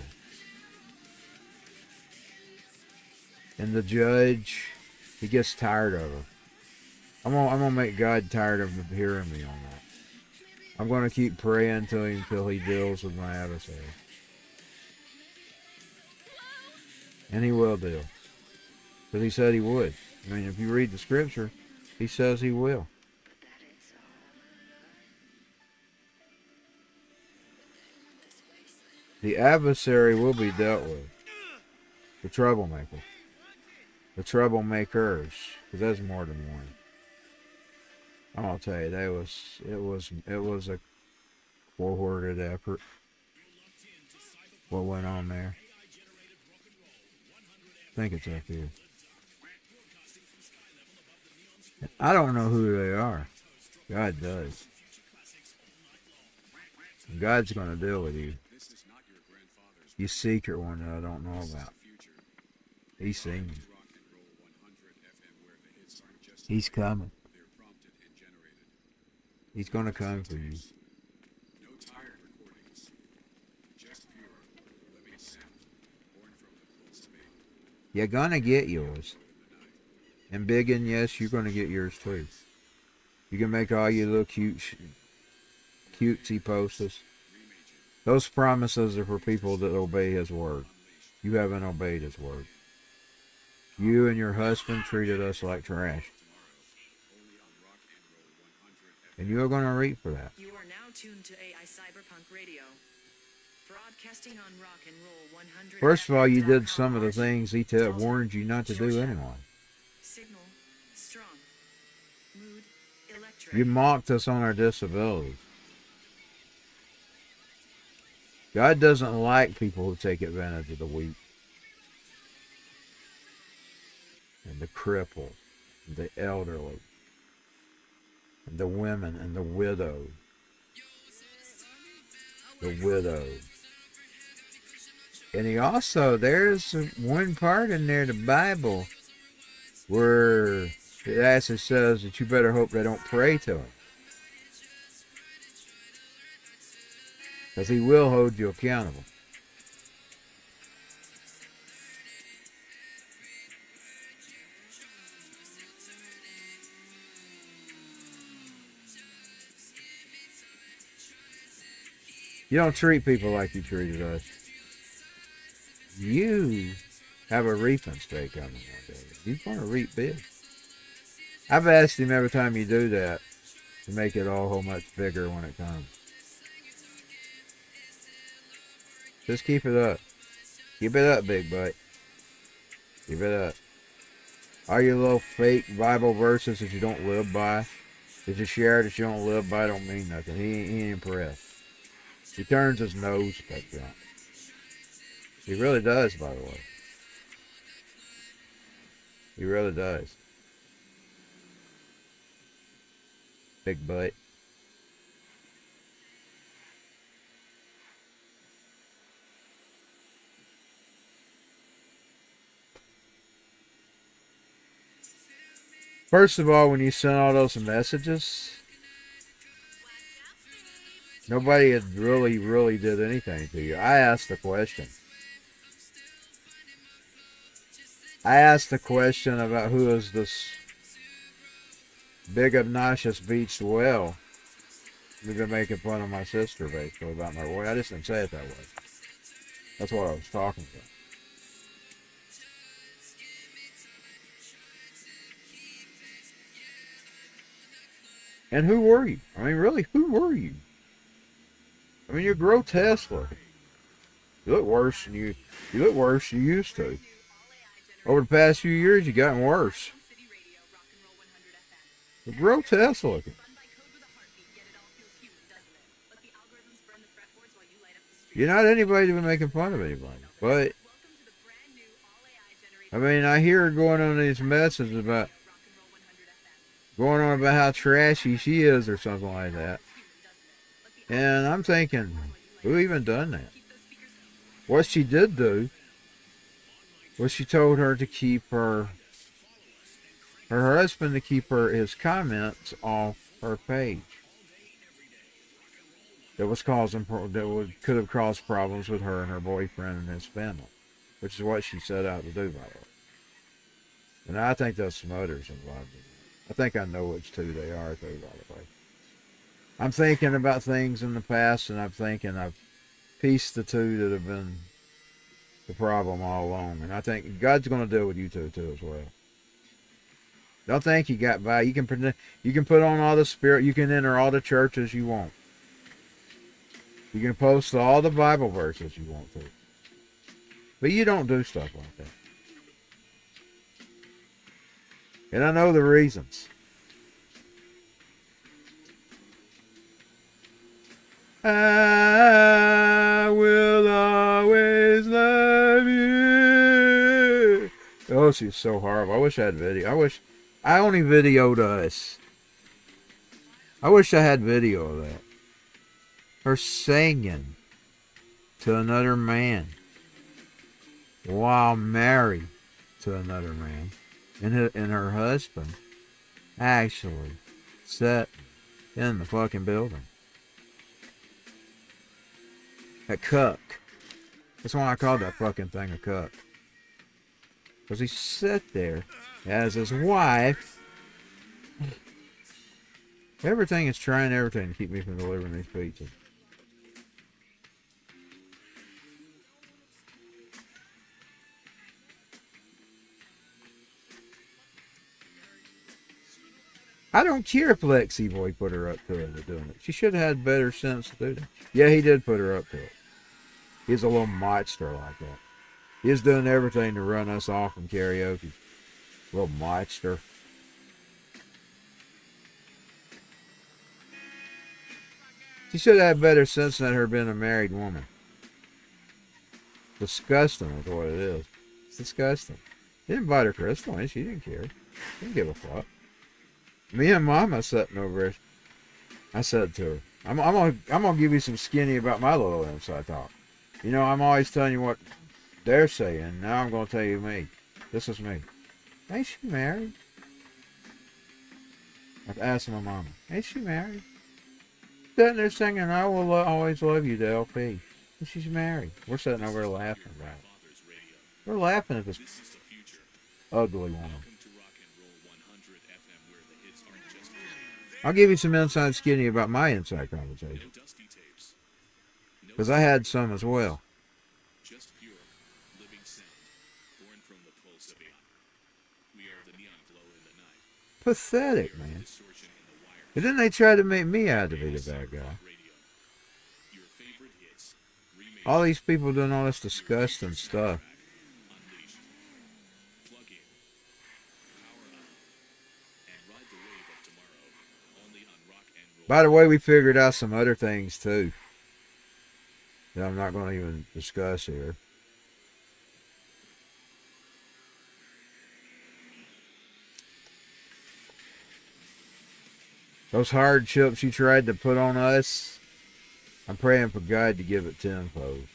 And the judge, he gets tired of her. I'm gonna make God tired of hearing me on that. I'm going to keep praying to him until he deals with my adversary. And he will deal. Because he said he would. I mean, if you read the scripture, he says he will. The adversary will be dealt with. The troublemaker. The troublemakers. Because there's more than one. I'm gonna tell you, it was a coordinated effort. What went on there? I think it's up here. I don't know who they are. God does. God's gonna deal with you. You secret one that I don't know about. He's seen me. He's coming. He's gonna come for you. You're gonna get yours. And big and yes, you're gonna get yours too. You can make all your little cutesy posters. Those promises are for people that obey his word. You haven't obeyed his word. You and your husband treated us like trash. And you are going to reap for that. You are now tuned to AI Cyberpunk Radio. Broadcasting on Rock and Roll 100. First of all, you did some of the things he warned you not to do anyway. Signal, strong. Mood, electric. You mocked us on our disabilities. God doesn't like people who take advantage of the weak and the crippled, and the elderly, and the women and the widow. The widow. And he also, there's one part in there, the Bible, where it actually says that you better hope they don't pray to him. Because he will hold you accountable. You don't treat people like you treated us. You have a reaping streak coming one day. You're going to reap big. I've asked him every time you do that to make it all whole much bigger when it comes. Just keep it up. Keep it up, big butt. Keep it up. All your little fake Bible verses that you don't live by, that you share that you don't live by, don't mean nothing. He ain't impressed. He turns his nose at that junk. He really does, by the way. He really does. Big butt. First of all, when you sent all those messages, nobody had really did anything to you. I asked the question. I asked the question about who is this big obnoxious beached whale. You've been making fun of my sister, basically, about my boy. I just didn't say it that way. That's what I was talking about. And who were you? I mean, really, who were you? I mean, you're grotesque looking. You look worse than you look worse than you used to. Over the past few years, you've gotten worse. You're grotesque looking. You're not anybody to be making fun of anybody. But, I mean, I hear her going on these messages about, going on about how trashy she is or something like that. And I'm thinking, who even done that? What she did do was she told her to keep her husband to keep his comments off her page. That was could have caused problems with her and her boyfriend and his family, which is what she set out to do, by the way. And I think there's some others involved in it. I think I know which two they are, too, by the way. I'm thinking about things in the past, and I'm thinking I've pieced the two that have been the problem all along. And I think God's going to deal with you two, too, as well. Don't think you got by. You can put on all the spirit. You can enter all the churches you want. You can post all the Bible verses you want to. But you don't do stuff like that. And I know the reasons. I will always love you. Oh, she's so horrible. I wish I had video. I only videoed us. I wish I had video of that. Her singing to another man. while married to another man, and her husband actually sat in the fucking building. A cuck. That's why I called that fucking thing a cuck. Because he sat there as his wife. Everything is trying everything to keep me from delivering these pizzas. I don't care if Lexi Boy put her up to it for doing it. She should have had better sense to do that. Yeah, he did put her up to it. He's a little monster like that. He's doing everything to run us off from karaoke. Little monster. She should have had better sense than her being a married woman. Disgusting is what it is. It's disgusting. He didn't invite her crystal in. She didn't care. She didn't give a fuck. Me and Mama sitting over there. I said to her, I'm gonna give you some skinny about my little inside talk. You know, I'm always telling you what they're saying. Now I'm gonna tell you me. This is me. Ain't she married? I've asked my mama. Ain't she married? Sitting there singing, I will always love you to LP. And she's married. We're sitting over there laughing about it. We're laughing at this ugly woman. I'll give you some inside skinny about my inside conversation. Because I had some as well. Pathetic, man. And then they tried to make me out to be the bad guy. All these people doing all this disgusting stuff. By the way, we figured out some other things too that I'm not going to even discuss here. Those hardships you tried to put on us, I'm praying for God to give it tenfold.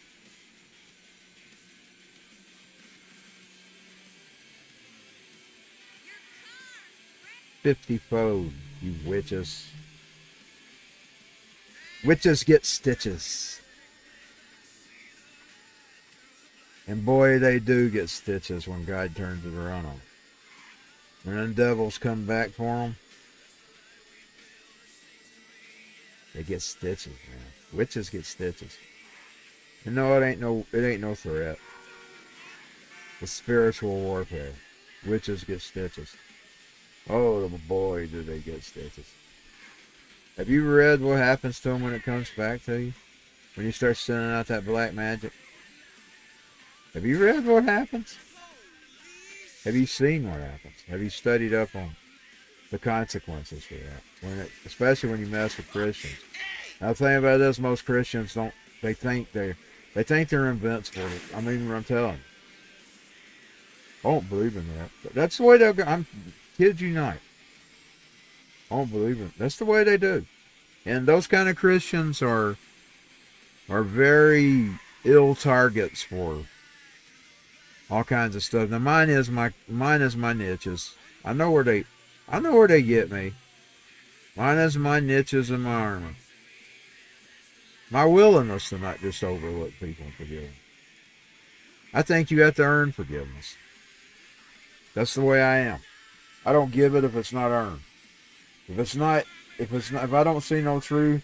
$50-fold, you witches. Witches get stitches. And boy, they do get stitches when God turns it around on them. When them devils come back for them, they get stitches, man. Witches get stitches. And no, it ain't no threat. It's spiritual warfare. Witches get stitches. Oh boy, do they get stitches. Have you read what happens to them when it comes back to you? When you start sending out that black magic? Have you read what happens? Have you seen what happens? Have you studied up on the consequences for that? Especially when you mess with Christians. Now the thing about this, most Christians don't, they think they're invincible. I mean, I'm telling you. I don't believe in that. But that's the way they'll go. Kid you not. I don't believe it. That's the way they do. And those kind of Christians are very ill targets for all kinds of stuff. Now mine is my niches. I know where they get me. Mine is my niches and my armor. My willingness to not just overlook people and forgive them. I think you have to earn forgiveness. That's the way I am. I don't give it if it's not earned. If I don't see no true,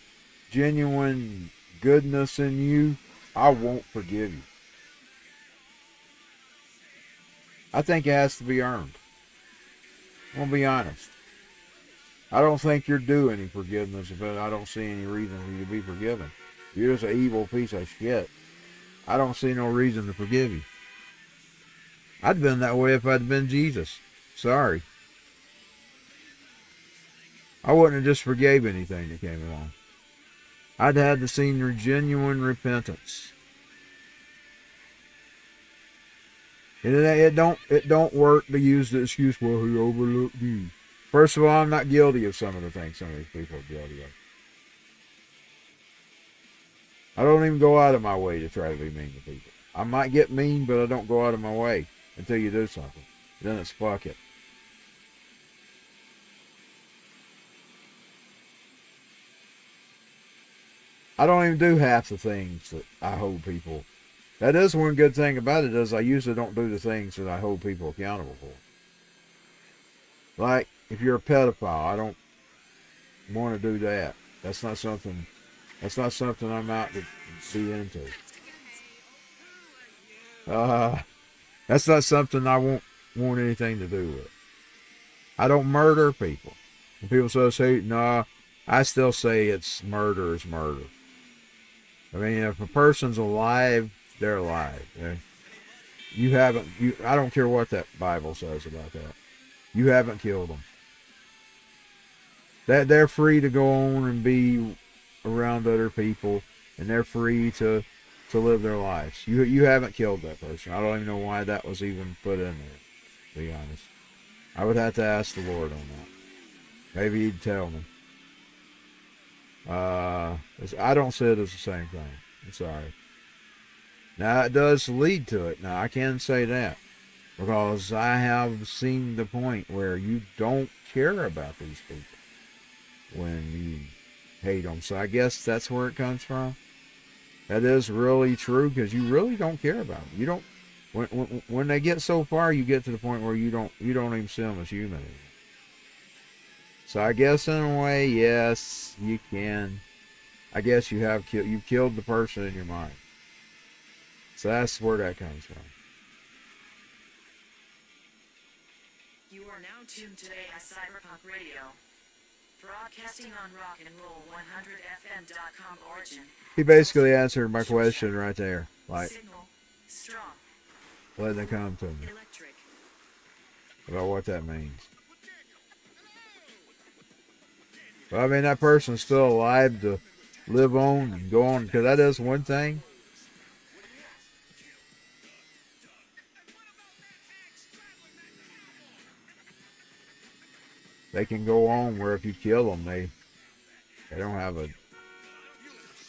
genuine goodness in you, I won't forgive you. I think it has to be earned. I'm going to be honest. I don't think you're due any forgiveness, but I don't see any reason for you to be forgiven. You're just an evil piece of shit. I don't see no reason to forgive you. I'd been that way if I'd been Jesus. Sorry. I wouldn't have just forgave anything that came along. I'd had to see your genuine repentance. And it don't work to use the excuse, well, he overlooked you. First of all, I'm not guilty of some of the things some of these people are guilty of. I don't even go out of my way to try to be mean to people. I might get mean, but I don't go out of my way until you do something. Then it's fuck it. I don't even do half the things that I hold people. That is one good thing about it, is I usually don't do the things that I hold people accountable for. Like, if you're a pedophile, I don't want to do that. That's not something I'm out to be into. That's not something I want anything to do with. I don't murder people. When people say, nah, I still say it's murder is murder. I mean, if a person's alive, they're alive. I don't care what that Bible says about that. You haven't killed them. That they're free to go on and be around other people, and they're free to live their lives. You haven't killed that person. I don't even know why that was even put in there, to be honest. I would have to ask the Lord on that. Maybe he'd tell me. I don't see it as the same thing. I'm sorry. Now, it does lead to it. Now, I can say that, because I have seen the point where you don't care about these people when you hate them. So I guess that's where it comes from. That is really true, because you really don't care about them. You don't. When they get so far, you get to the point where you don't even see them as human anymore. So I guess in a way, yes, you can. I guess you've killed the person in your mind. So that's where that comes from. You are now tuned today at Cyberpunk Radio, broadcasting on rock and roll 100fm.com origin. He basically answered my question right there. Like, Signal, strong, letting it come to me electric. about what that means. But I mean, that person's still alive to live on and go on, because that is one thing. They can go on where if you kill them, they don't have a,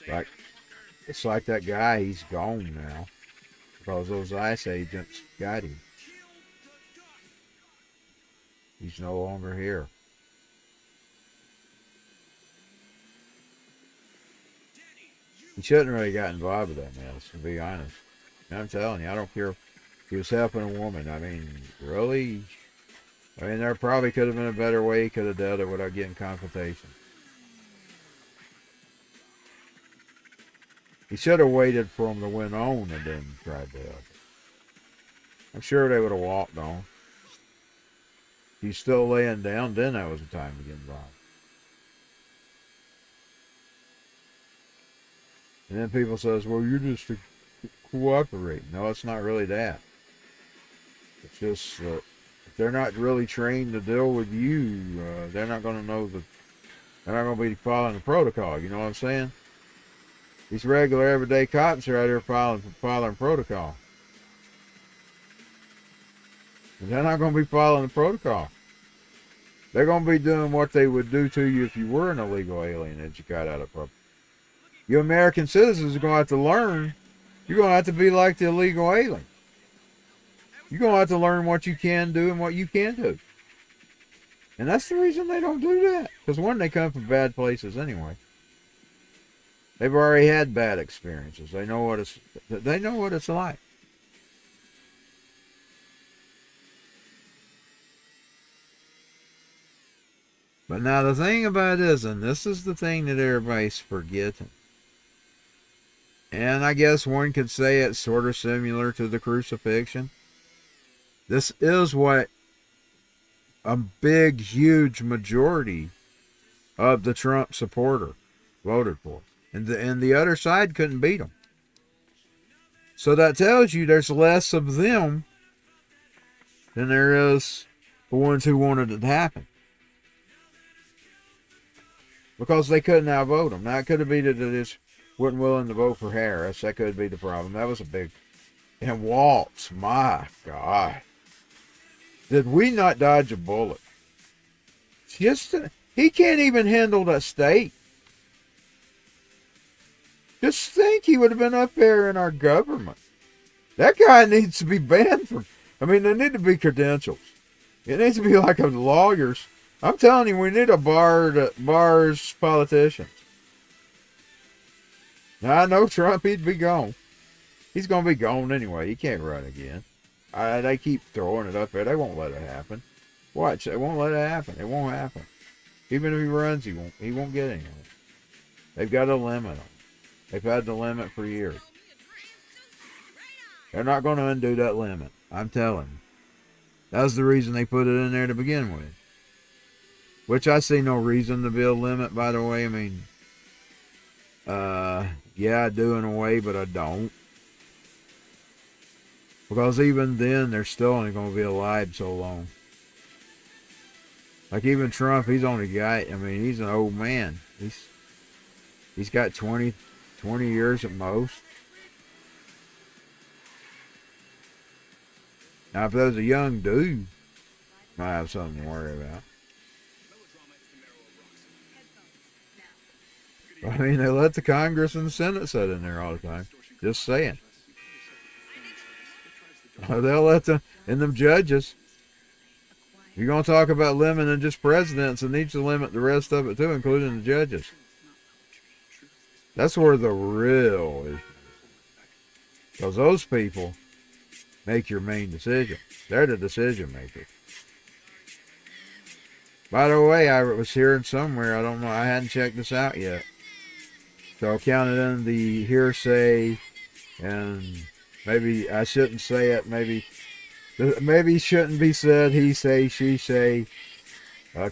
like, it's like that guy, he's gone now because those ICE agents got him. He's no longer here. He shouldn't really got involved with that mess, to be honest. And I'm telling you, I don't care if he was helping a woman. I mean, really? I mean, there probably could have been a better way he could have dealt it without getting confrontation. He should have waited for him to win on and then tried to help him. I'm sure they would have walked on. If he's still laying down, then that was the time to get involved. And then people says, well, you're just cooperating. No, it's not really that. It's just if they're not really trained to deal with you, they're not going to know they're not going to be following the protocol. You know what I'm saying? These regular everyday cops are out here following protocol. And they're not going to be following the protocol. They're going to be doing what they would do to you if you were an illegal alien that you got out of public. You American citizens are going to have to learn. You're going to have to be like the illegal alien. You're going to have to learn what you can do and what you can't do. And that's the reason they don't do that. Because one, they come from bad places anyway. They've already had bad experiences. They know what it's like. But now the thing about it is, and this is the thing that everybody's forgetting. And I guess one could say it's sort of similar to the crucifixion. This is what a big, huge majority of the Trump supporter voted for. And the other side couldn't beat them. So that tells you there's less of them than there is the ones who wanted it to happen. Because they couldn't outvote them. Now, it could have been that they just weren't willing to vote for Harris. That could be the problem. That was a big... And Waltz, my God. Did we not dodge a bullet? He can't even handle that state. Just think, he would have been up there in our government. That guy needs to be banned from. I mean, there need to be credentials. It needs to be like a lawyer's. I'm telling you, we need a bar that bars politicians. Now, I know Trump, he'd be gone. He's going to be gone anyway. He can't run again. They keep throwing it up there. They won't let it happen. Watch, they won't let it happen. It won't happen. Even if he runs, he won't get anywhere. They've got a limit on it. They've had the limit for years. They're not going to undo that limit. I'm telling you. That's the reason they put it in there to begin with. Which I see no reason to be a limit, by the way. I mean, yeah, I do in a way, but I don't. Because even then, they're still only going to be alive so long. Like even Trump, he's only got, I mean, he's an old man. He's got 20 years at most. Now, if there's a young dude, might have something to worry about. I mean, they let the Congress and the Senate sit in there all the time. Just saying. They'll let them judges. You're going to talk about limiting just presidents, and need to limit the rest of it too, including the judges. That's where the real issue is. Because those people make your main decision. They're the decision makers. By the way, I was hearing somewhere, I don't know, I hadn't checked this out yet. So counted in the hearsay, and maybe I shouldn't say it, maybe shouldn't be said, he say, she say,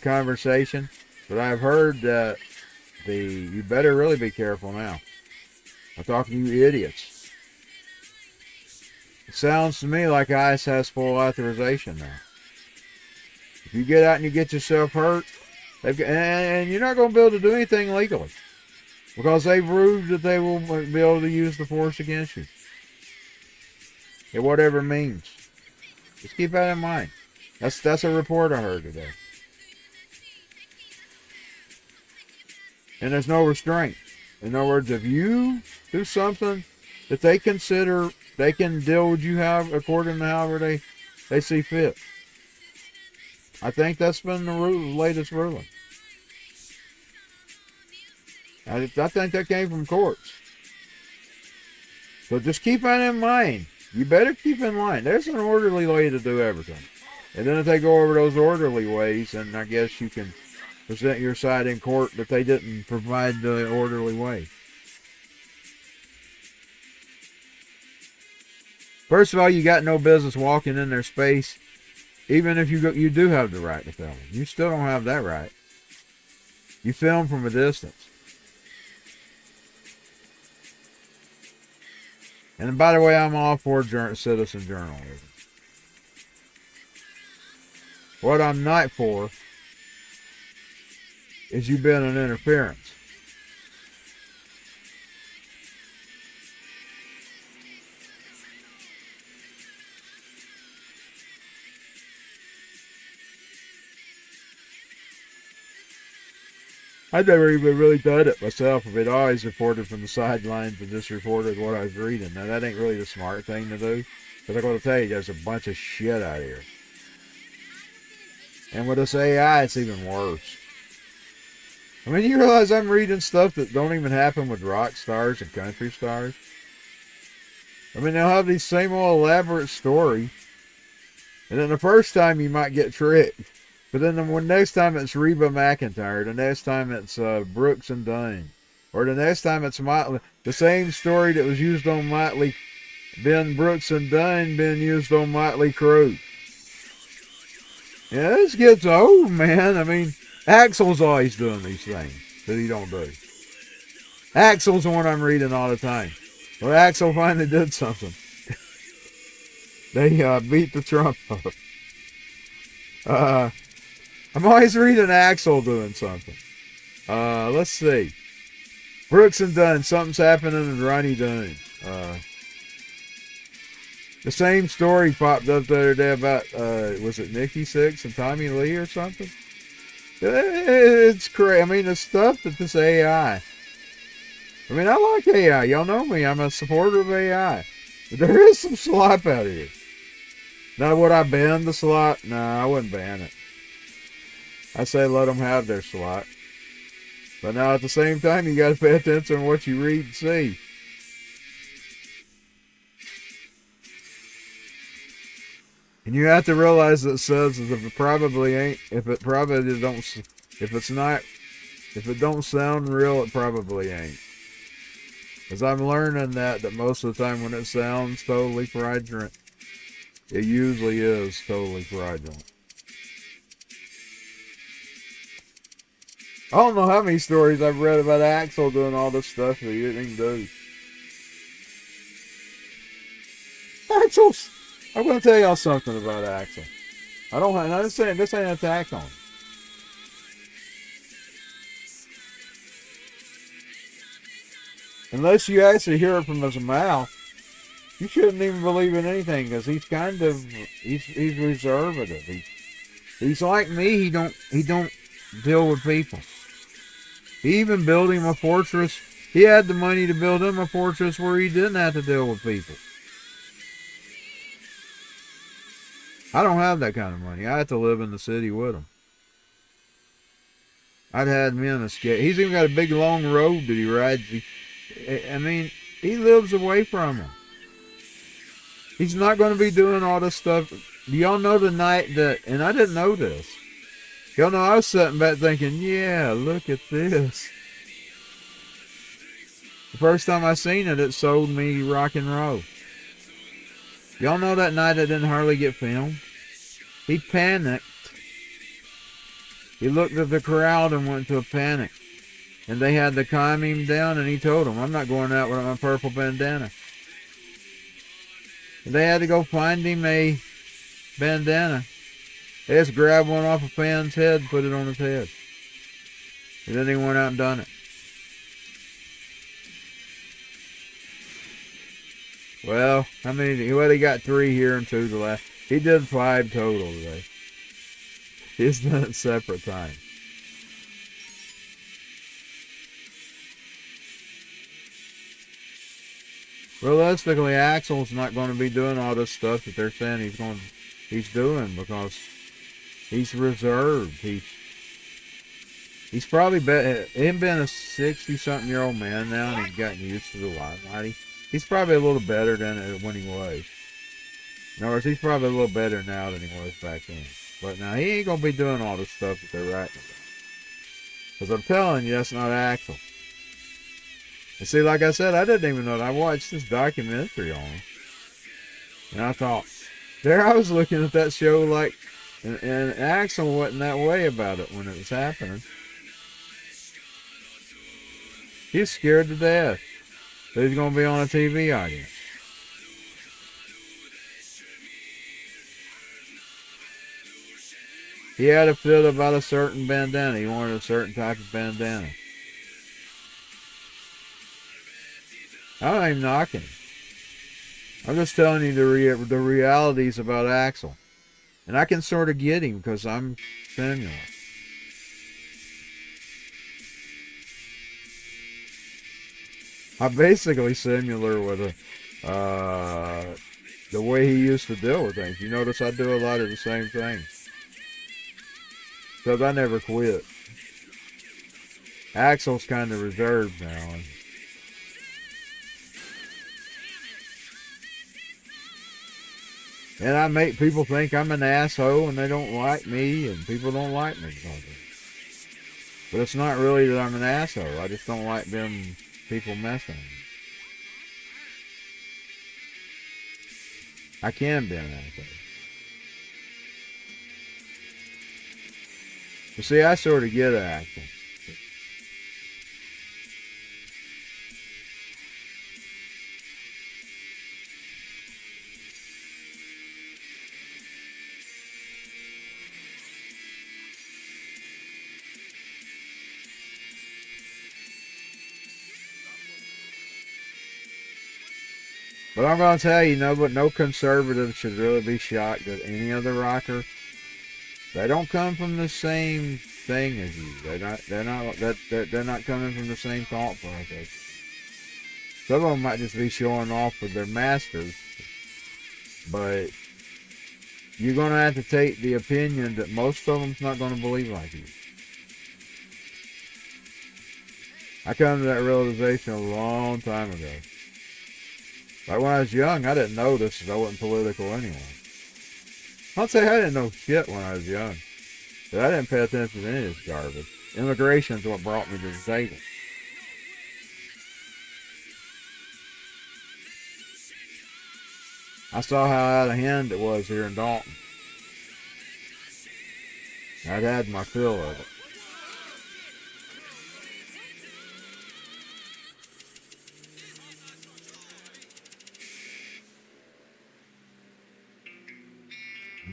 conversation. But I've heard that you better really be careful now. I'm talking to you idiots. It sounds to me like ICE has full authorization now. If you get out and you get yourself hurt, and you're not going to be able to do anything legally. Because they've proved that they will be able to use the force against you. At whatever it means. Just keep that in mind. That's a report I heard today. And there's no restraint. In other words, if you do something that they consider they can deal with you according to however they see fit. I think that's been the latest ruling. I think that came from courts. So just keep that in mind. You better keep in mind. There's an orderly way to do everything. And then if they go over those orderly ways, then I guess you can present your side in court that they didn't provide the orderly way. First of all, you got no business walking in their space, even if you do have the right to film. You still don't have that right. You film from a distance. And by the way, I'm all for citizen journalism. What I'm not for is you being an interference. I've never even really done it myself. I've always reported from the sidelines and just reported what I was reading. Now, that ain't really the smart thing to do. Because I'm going to tell you, there's a bunch of shit out here. And with this AI, it's even worse. I mean, you realize I'm reading stuff that don't even happen with rock stars and country stars? I mean, they'll have these same old elaborate story. And then the first time you might get tricked. But then the next time it's Reba McEntire, the next time it's Brooks and Dunn, or the next time it's Motley, the same story that was used on Motley, Brooks and Dunn being used on Motley Crue. Yeah, this gets old, man. I mean, Axel's always doing these things that he don't do. Axel's the one I'm reading all the time. Well, Axel finally did something. They beat the Trump up. I'm always reading Axel doing something. Let's see. Brooks and Dunn, something's happening in Ronnie Dunn. The same story popped up the other day about, was it Nikki Sixx and Tommy Lee or something? It's crazy. I mean, the stuff that this AI. I mean, I like AI. Y'all know me. I'm a supporter of AI. There is some slop out here. Now, would I ban the slop? No, I wouldn't ban it. I say let them have their slop. But now at the same time, you got to pay attention to what you read and see. And you have to realize that it says that if it probably ain't, if it don't sound real, it probably ain't. As I'm learning that most of the time when it sounds totally fraudulent, it usually is totally fraudulent. I don't know how many stories I've read about Axel doing all this stuff that he didn't even do. Axel's, I'm going to tell y'all something about Axel. I'm not saying this ain't an attack on him. Unless you actually hear it from his mouth, you shouldn't even believe in anything because he's he's reservative. He's like me. He don't deal with people. He even built him a fortress. He had the money to build him a fortress where he didn't have to deal with people. I don't have that kind of money. I have to live in the city with him. I'd had me on a skate. He's even got a big long road that he rides. I mean, he lives away from him. He's not going to be doing all this stuff. Do y'all know the night that, and I didn't know this. Y'all know I was sitting back thinking, yeah, look at this. The first time I seen it, it sold me rock and roll. Y'all know that night it didn't hardly get filmed? He panicked. He looked at the crowd and went into a panic. And they had to calm him down, and he told them, I'm not going out with my purple bandana. And they had to go find him a bandana. They just grabbed one off a fan's head and put it on his head. And then he went out and done it. Well, how many? Well, he got 3 here and 2 the last. He did 5 total today. He's done it separate times. Realistically, Axel's not going to be doing all this stuff that they're saying he's doing because he's reserved. He's probably been a 60-something-year-old man now, and he's gotten used to the limelight. He's probably a little better than when he was. In other words, he's probably a little better now than he was back then. But now he ain't gonna be doing all this stuff that they're writing about. Because I'm telling you, that's not Axel. And see, like I said, I didn't even know that. I watched this documentary on him. And I thought, there I was looking at that show like, and Axel wasn't that way about it when it was happening. He's scared to death that he's going to be on a TV audience. He had a fit about a certain bandana. He wanted a certain type of bandana. I ain't knocking him. I'm just telling you the realities about Axel. And I can sort of get him because I'm similar. I'm basically similar with the way he used to deal with things. You notice I do a lot of the same things. Because I never quit. Axel's kind of reserved now. And I make people think I'm an asshole and they don't like me and people don't like me because of it. But it's not really that I'm an asshole. I just don't like them people messing with me. I can be an asshole. You see, I sort of get Axel. But I'm going to tell you, no conservative should really be shocked at any other rocker. They don't come from the same thing as you. They're not coming from the same thought process. Some of them might just be showing off with their masters. But you're going to have to take the opinion that most of them's not going to believe like you. I come to that realization a long time ago. Like when I was young, I didn't know this because I wasn't political anyway. I'll say I didn't know shit when I was young. But I didn't pay attention to any of this garbage. Immigration is what brought me to the table. I saw how out of hand it was here in Dalton. I'd had my fill of it.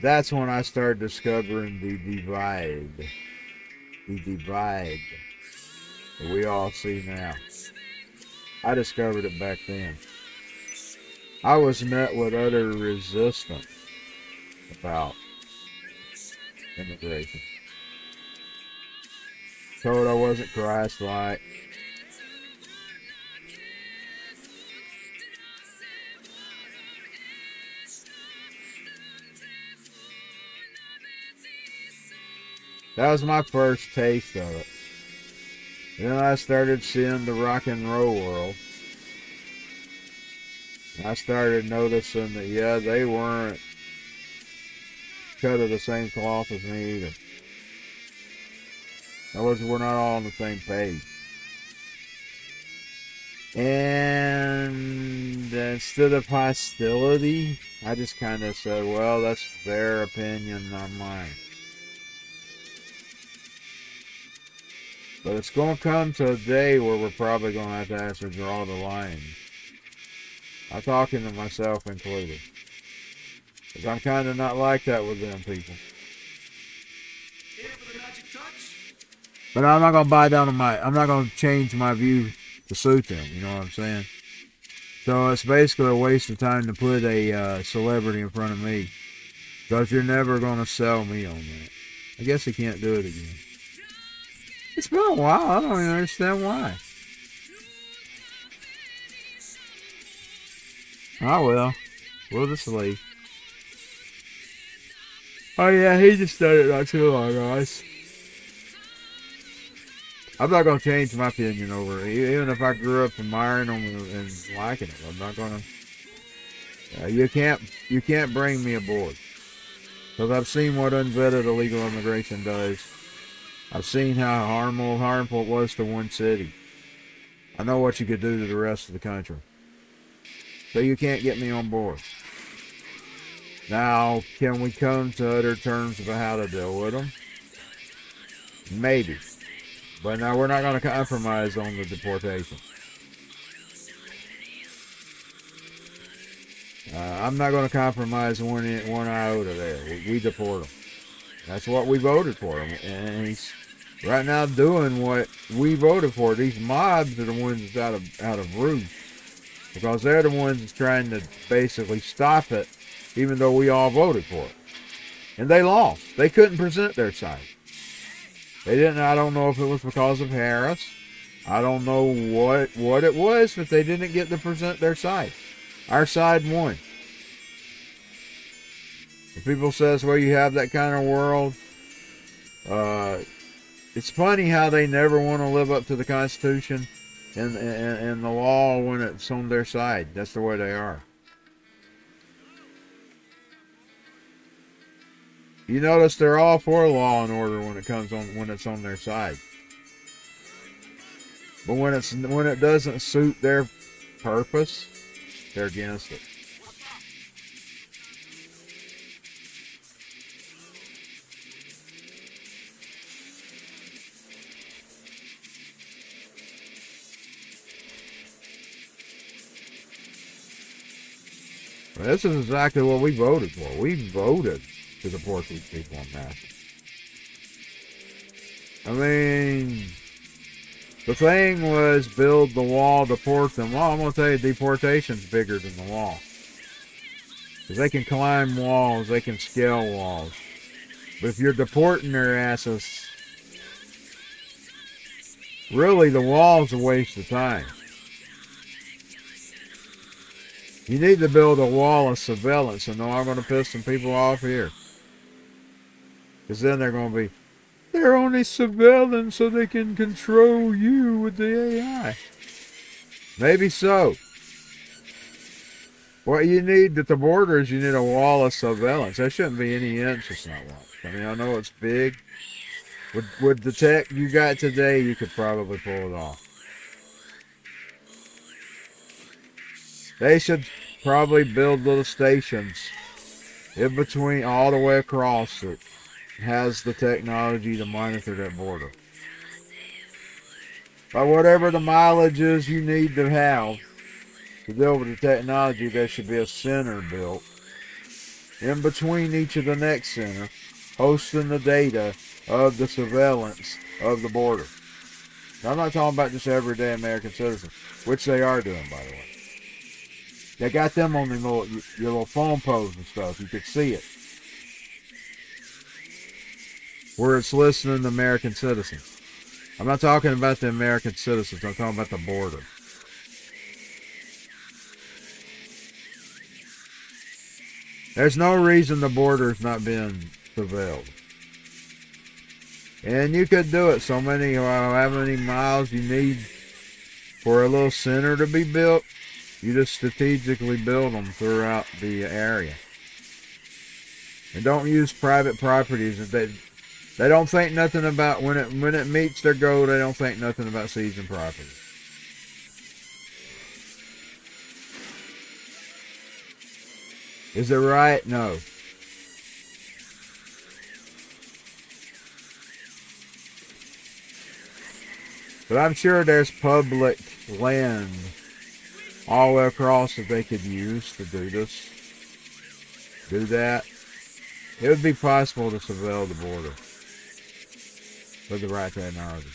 That's when I started discovering the divide. The divide that we all see now. I discovered it back then. I was met with utter resistance about immigration. Told I wasn't Christ-like. That was my first taste of it. Then I started seeing the rock and roll world. I started noticing that, yeah, they weren't cut of the same cloth as me either. In other words, we're not all on the same page. And instead of hostility, I just kind of said, well, that's their opinion, not mine. But it's going to come to a day where we're probably going to have to actually draw the line. I'm talking to myself included. Because I'm kind of not like that with them people. Here for the magic touch. But I'm not going to buy down on I'm not going to change my view to suit them, you know what I'm saying? So it's basically a waste of time to put a celebrity in front of me. Because you're never going to sell me on that. I guess he can't do it again. It's been a while. I don't even understand why. Oh well. We'll just leave. Oh yeah, he just done it not too long, guys. I'm not going to change my opinion over it. Even if I grew up admiring them and liking it. I'm not going to... you can't bring me aboard. Because I've seen what unvetted illegal immigration does. I've seen how harmful it was to one city. I know what you could do to the rest of the country. So you can't get me on board. Now, can we come to other terms about how to deal with them? Maybe. But now we're not going to compromise on the deportation. I'm not going to compromise one iota there. We deport them. That's what we voted for him, and he's right now doing what we voted for. These mobs are the ones that's out of root, because they're the ones that's trying to basically stop it, even though we all voted for it. And they lost. They couldn't present their side. They didn't. I don't know if it was because of Harris. I don't know what it was, but they didn't get to present their side. Our side won. If people says, well, you have that kind of world, it's funny how they never want to live up to the Constitution and the law when it's on their side. That's the way they are. You notice they're all for law and order when it's on their side. But when it doesn't suit their purpose, they're against it. This is exactly what we voted for. We voted to deport these people en masse. I mean, the thing was build the wall, deport them. Well, I'm going to tell you, deportation's bigger than the wall. Because they can climb walls, they can scale walls. But if you're deporting their asses, really the wall's a waste of time. You need to build a wall of surveillance, and no, I'm going to piss some people off here. Because then they're going to be, they're only surveillance so they can control you with the AI. Maybe so. What you need at the border is you need a wall of surveillance. There shouldn't be any inch it's not long. I mean, I know it's big. With the tech you got today, you could probably pull it off. They should probably build little stations in between all the way across that has the technology to monitor that border. But whatever the mileage is you need to have to deal with the technology, there should be a center built in between each of the next center, hosting the data of the surveillance of the border. Now, I'm not talking about just everyday American citizens, which they are doing, by the way. They got them on your little phone posts and stuff. You could see it. Where it's listening to American citizens. I'm not talking about the American citizens. I'm talking about the border. There's no reason the border is not being surveilled. And you could do it so many, however many miles you need for a little center to be built. You just strategically build them throughout the area. And don't use private properties. They don't think nothing about, when it meets their goal, they don't think nothing about seizing property. Is it right? No. But I'm sure there's public land all the way across that they could use to do this. Do that. It would be possible to surveil the border with the right technology.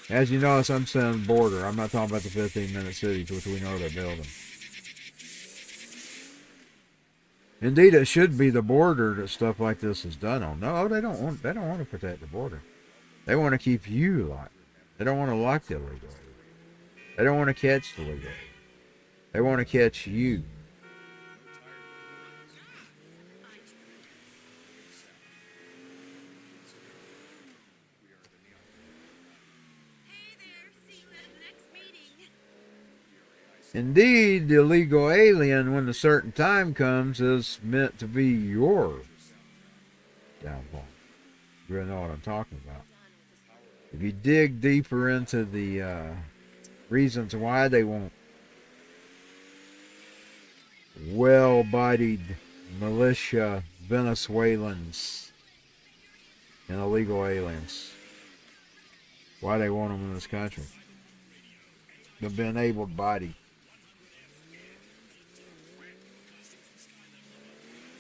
As you notice, I'm saying border. I'm not talking about the 15-minute cities, which we know they're building. Indeed, it should be the border that stuff like this is done on. No, they don't want to protect the border. They want to keep you locked. They don't want to lock the illegal. They don't want to catch the illegal. They want to catch you. Indeed, the illegal alien, when a certain time comes, is meant to be your downfall. You really know what I'm talking about. If you dig deeper into the reasons why they want well-bodied militia Venezuelans and illegal aliens, why they want them in this country, they've been able-bodied.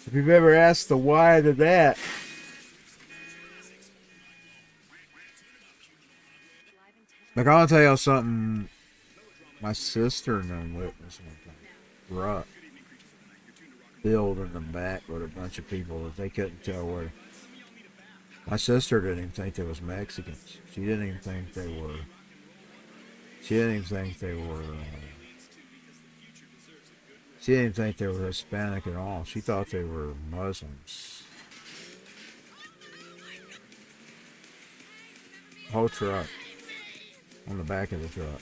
If you've ever asked the why to that, like, I'll tell you something my sister and them witnessed one time. Truck filled in the back with a bunch of people that they couldn't tell where. My sister didn't even think they was Mexicans. She didn't even think they were. She didn't even think they were. She didn't think they were Hispanic at all. She thought they were Muslims. Whole truck. On the back of the truck.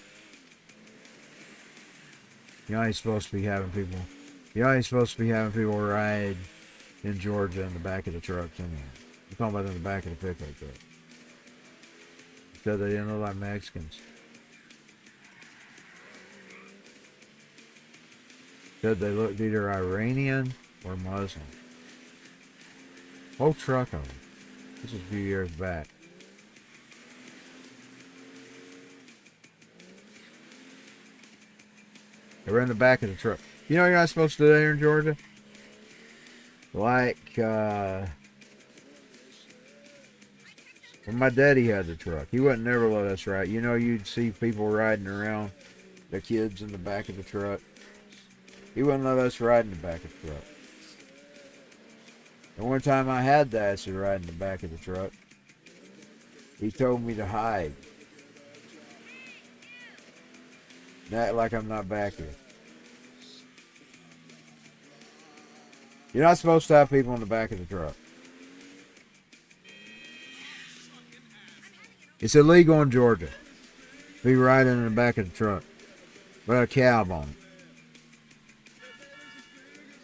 You ain't supposed to be having people. You ain't supposed to be having people ride in Georgia in the back of the trucks anyway. I'm talking about in the back of the pickup truck. Said they didn't look like Mexicans. Said they looked either Iranian or Muslim. Whole truck of them. This was a few years back. They were in the back of the truck. You know you're not supposed to do that here in Georgia? Like, when my daddy had the truck, he wouldn't never let us ride. You know, you'd see people riding around, their kids in the back of the truck. He wouldn't let us ride in the back of the truck. And one time I had to ask to ride in the back of the truck. He told me to hide. Act like I'm not back here. You're not supposed to have people in the back of the truck. It's illegal in Georgia. Be riding in the back of the truck. Without a cab on it.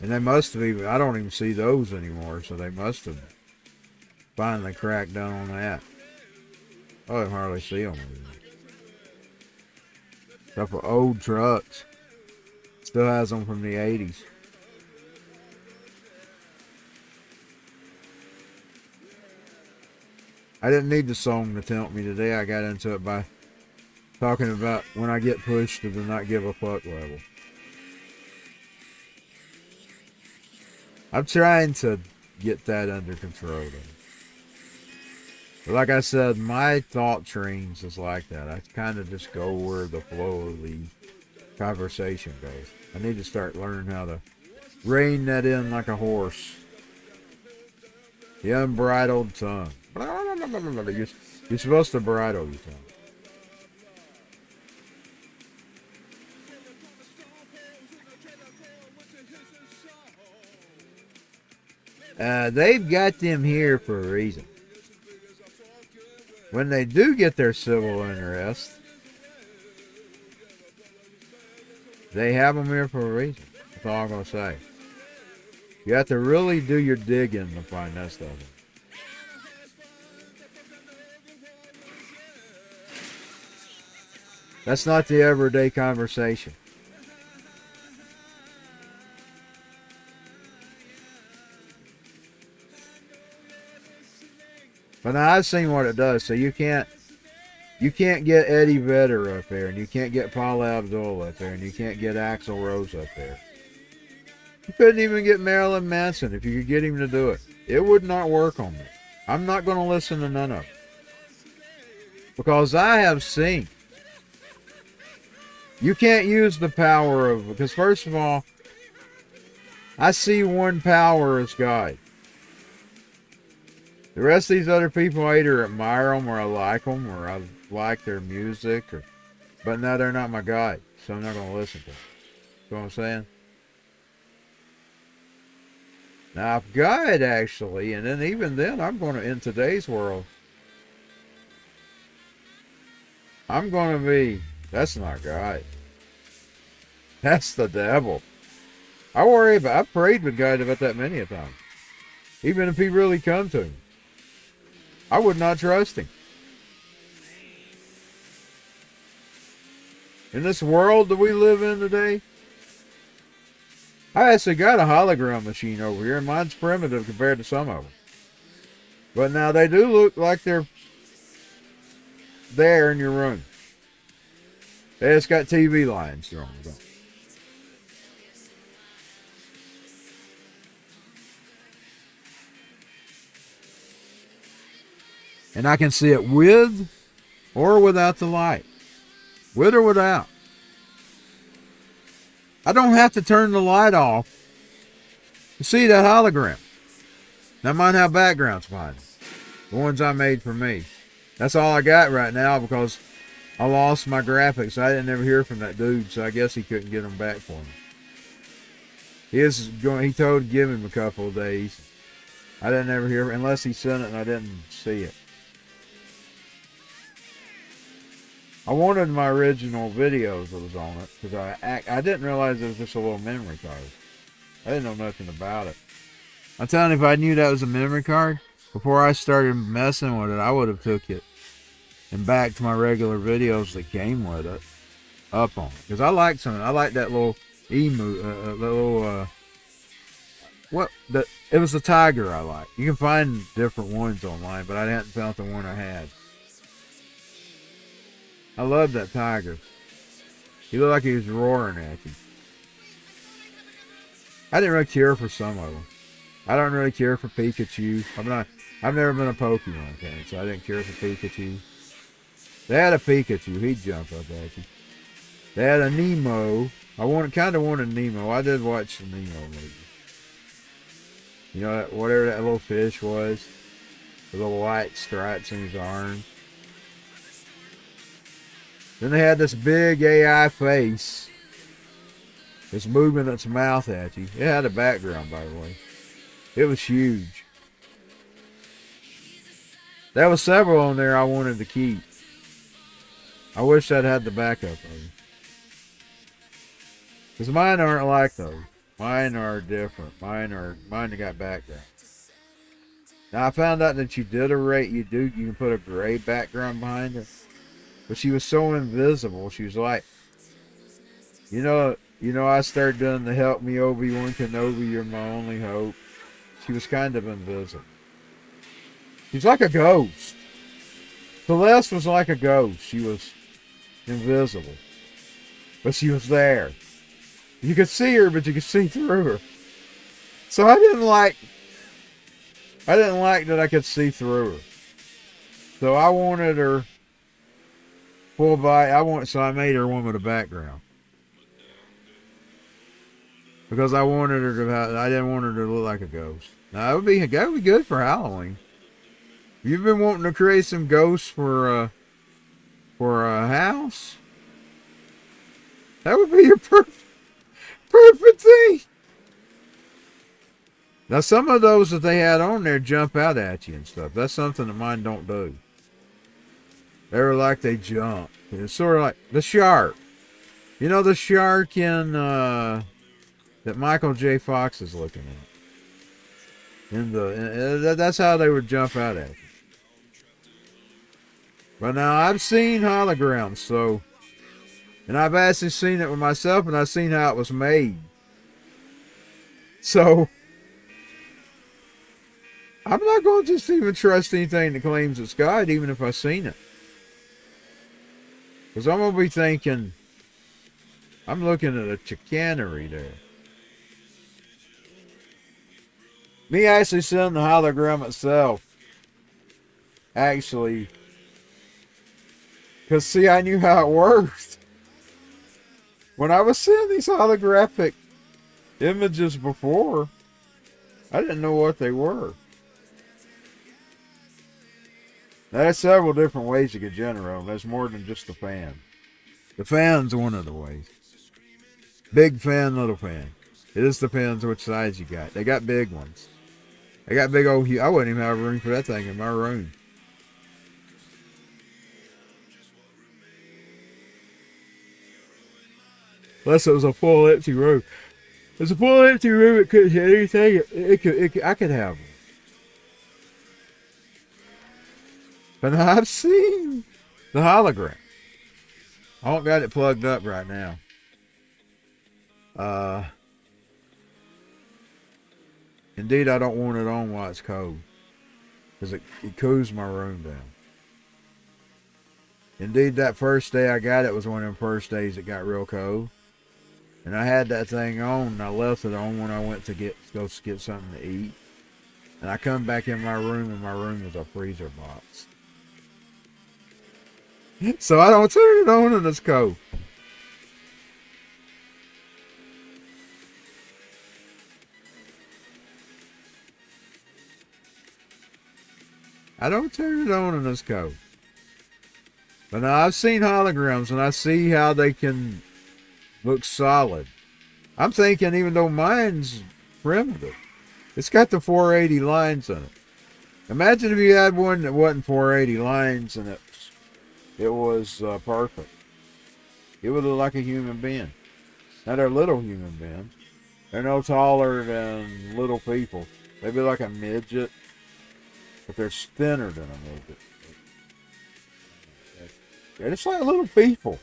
And they must have even, I don't even see those anymore, so they must have finally cracked down on that. I don't hardly see them anymore. Except for old trucks. Still has them from the 80s. I didn't need the song to tempt me today. I got into it by talking about when I get pushed to the not give a fuck level. I'm trying to get that under control. But like I said, my thought trains is like that. I kind of just go where the flow of the conversation goes. I need to start learning how to rein that in like a horse. The unbridled tongue. You're supposed to bridle your tongue. They've got them here for a reason. When they do get their civil unrest, they have them here for a reason. That's all I'm going to say. You have to really do your digging to find that stuff. That's not the everyday conversation. But now I've seen what it does, so you can't get Eddie Vedder up there, and you can't get Paula Abdul up there, and you can't get Axl Rose up there. You couldn't even get Marilyn Manson if you could get him to do it. It would not work on me. I'm not going to listen to none of it. Because I have seen. You can't use the power of, because first of all, I see one power as God. The rest of these other I either admire them or I like them or I like their music, but now they're not my God, so I'm not going to listen to them. You know what I'm saying? Now, if God actually, and then even then, I'm going to, in today's world, I'm going to be, that's not God. That's the devil. I prayed with God about that many a time. Even if he really come to me. I would not trust him. In this world that we live in today, I actually got a hologram machine over here, and mine's primitive compared to some of them. But now they do look like they're there in your room. They just got TV lines thrown on. And I can see it with or without the light. With or without. I don't have to turn the light off to see that hologram. Now mine have backgrounds behind it. The ones I made for me. That's all I got right now because I lost my graphics. I didn't ever hear from that dude, so I guess he couldn't get them back for me. He told give him a couple of days. I didn't ever hear, unless he sent it and I didn't see it. I wanted my original videos that was on it because I didn't realize it was just a little memory card. I didn't know nothing about it. I'm telling you, if I knew that was a memory card before I started messing with it, I would have took it and back to my regular videos that came with it up on it. Because I like something. I like that little it was the tiger I like. You can find different ones online, but I hadn't found the one I had. I love that tiger. He looked like he was roaring at you. I didn't really care for some of them. I don't really care for Pikachu. I've never been a Pokemon fan, so I didn't care for Pikachu. They had a Pikachu. He'd jump up at you. They had a Nemo. I kind of wanted Nemo. I did watch the Nemo movie. You know, whatever that little fish was. The little white stripes in his arms. Then they had this big AI face. It's moving its mouth at you. It had a background, by the way. It was huge. There was several on there I wanted to keep. I wish I'd had the backup of them. Because mine aren't like those. Mine are different. Mine have got background. Now I found out that you can put a gray background behind it. But she was so invisible. She was like, you know, I started doing the Help Me Obi-Wan Kenobi, You're My Only Hope. She was kind of invisible. She's like a ghost. Celeste was like a ghost. She was invisible. But she was there. You could see her, but you could see through her. So I didn't like that I could see through her. So I wanted her full body. So I made her one with a background. Because I didn't want her to look like a ghost. Now that would be good for Halloween. You've been wanting to create some ghosts for a house? That would be your perfect thing. Now some of those that they had on there jump out at you and stuff. That's something that mine don't do. They were like they jump. It's sort of like the shark. You know the shark in that Michael J. Fox is looking at. That's how they would jump out at you. But now I've seen holograms, and I've actually seen it with myself, and I've seen how it was made. So I'm not going to just even trust anything that claims it's God, even if I've seen it. Because I'm going to be thinking, I'm looking at a chicanery there. Me actually seeing the hologram itself, actually, because see, I knew how it worked. When I was seeing these holographic images before, I didn't know what they were. Now, there's several different ways you can generate them. There's more than just the fan. The fan's one of the ways. Big fan, little fan. It just depends which size you got. They got big ones. They got big old... I wouldn't even have room for that thing in my room. Unless it was a full empty room. If it's a full empty room, it couldn't hit anything. I could have one. But I've seen the hologram. I don't got it plugged up right now. Indeed, I don't want it on while it's cold. Because it cools my room down. Indeed, that first day I got it was one of them first days it got real cold. And I had that thing on, and I left it on when I went to go get something to eat. And I come back in my room, and my room was a freezer box. So I don't turn it on when it's cold. I don't turn it on when it's cold. But now I've seen holograms, and I see how they can look solid. I'm thinking, even though mine's primitive, it's got the 480 lines in it. Imagine if you had one that wasn't 480 lines and it was perfect. It would look like a human being. Now they're little human beings. They're no taller than little people. They'd be like a midget, but they're thinner than a midget. They're just like little people.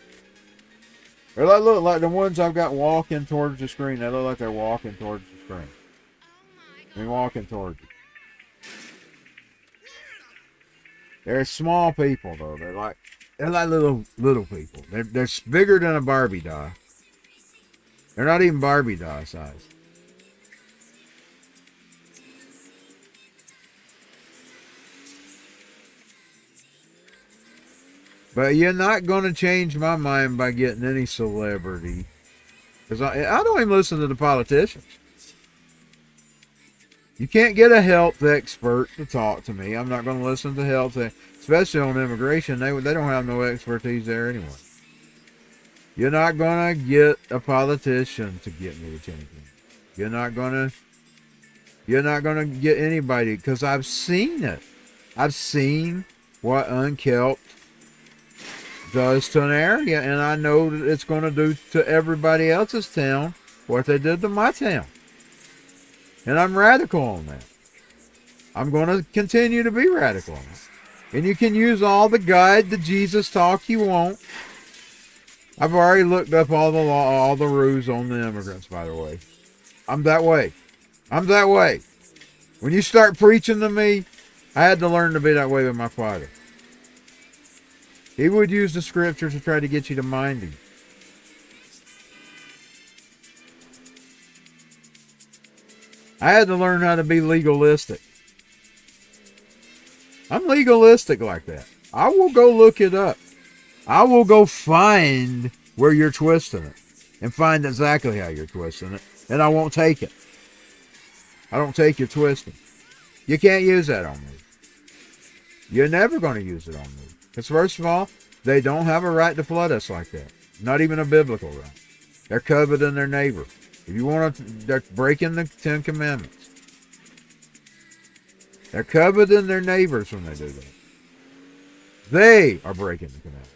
They look like the ones I've got walking towards the screen. They look like they're walking towards the screen. They're walking towards you. They're small people though. They're like little people. They're bigger than a Barbie doll. They're not even Barbie doll size. But you're not going to change my mind by getting any celebrity. Because I don't even listen to the politicians. You can't get a health expert to talk to me. I'm not going to listen to health, especially on immigration. They don't have no expertise there anyway. You're not gonna get a politician to get me to change me. You're not gonna get anybody, because I've seen it. I've seen what unkelped does to an area, and I know that it's going to do to everybody else's town what they did to my town. And I'm radical on that. I'm going to continue to be radical on that. And you can use all the guide, the Jesus talk you want. I've already looked up all the law, all the rules on the immigrants, by the way. I'm that way. I'm that way. When you start preaching to me, I had to learn to be that way with my father. He would use the scriptures to try to get you to mind him. I had to learn how to be legalistic. I'm legalistic like that. I will go look it up. I will go find where you're twisting it and find exactly how you're twisting it, and I won't take it. I don't take your twisting. You can't use that on me. You're never going to use it on me. Because first of all, they don't have a right to flood us like that. Not even a biblical right. They're coveting their neighbor. If you want to, they're breaking the 10 Commandments. They're coveting their neighbors when they do that. They are breaking the commandments.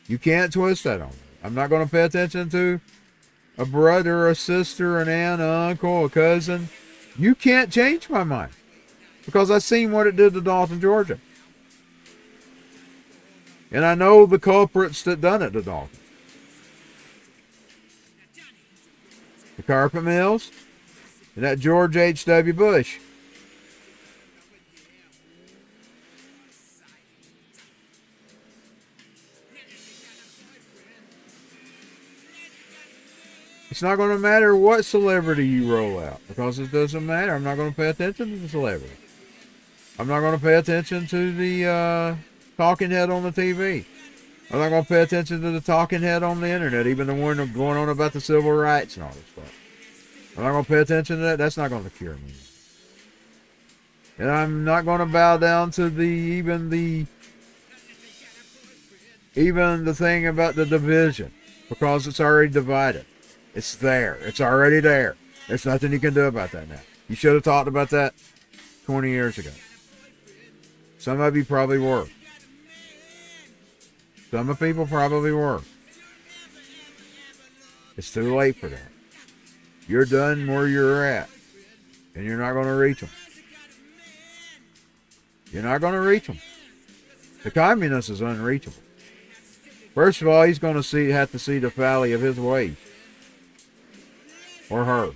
You can't twist that on me. I'm not going to pay attention to a brother, a sister, an aunt, an uncle, a cousin. You can't change my mind. Because I've seen what it did to Dalton, Georgia. And I know the culprits that done it to Dalton. The carpet mills and that George H.W. Bush. It's not going to matter what celebrity you roll out, because it doesn't matter. I'm not going to pay attention to the celebrity. I'm not going to pay attention to the talking head on the TV. I'm not going to pay attention to the talking head on the internet, even the one going on about the civil rights and all this stuff. I'm not going to pay attention to that. That's not going to cure me. And I'm not going to bow down to even the thing about the division, because it's already divided. It's there. It's already there. There's nothing you can do about that now. You should have talked about that 20 years ago. Some of you probably were. Some of people probably were. It's too late for that. You're done where you're at. And you're not going to reach them. You're not going to reach them. The communist is unreachable. First of all, he's going to have to see the folly of his ways. Or her.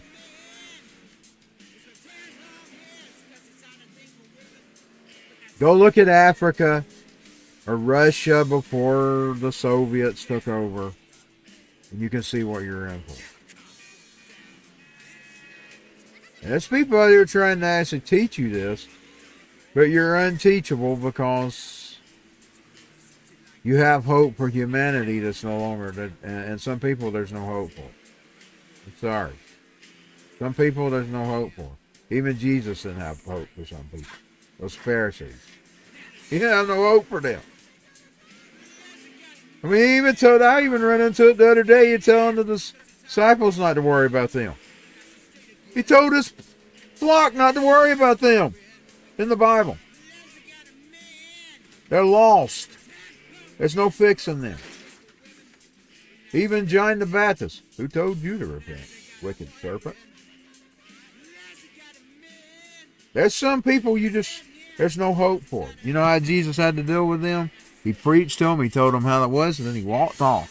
Go look at Africa or Russia before the Soviets took over, and you can see what you're in for. And there's people out there trying to actually teach you this, but you're unteachable because you have hope for humanity that's no longer, and some people there's no hope for. I'm sorry. Some people there's no hope for. Even Jesus didn't have hope for some people. Those Pharisees. He didn't have no hope for them. I mean, I even ran into it the other day. He telling the disciples not to worry about them. He told his flock not to worry about them in the Bible. They're lost. There's no fixing them. Even John the Baptist, who told you to repent, wicked serpent. There's some people there's no hope for. You know how Jesus had to deal with them? He preached to them, he told them how it was, and then he walked off.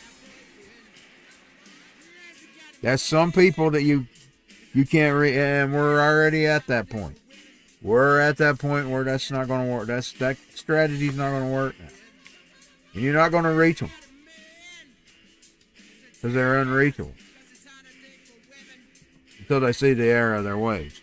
There's some people that you can't and we're already at that point. We're at that point where that's not going to work. That strategy's not going to work now. And you're not going to reach them. Because they're unreachable. Until they see the error of their ways.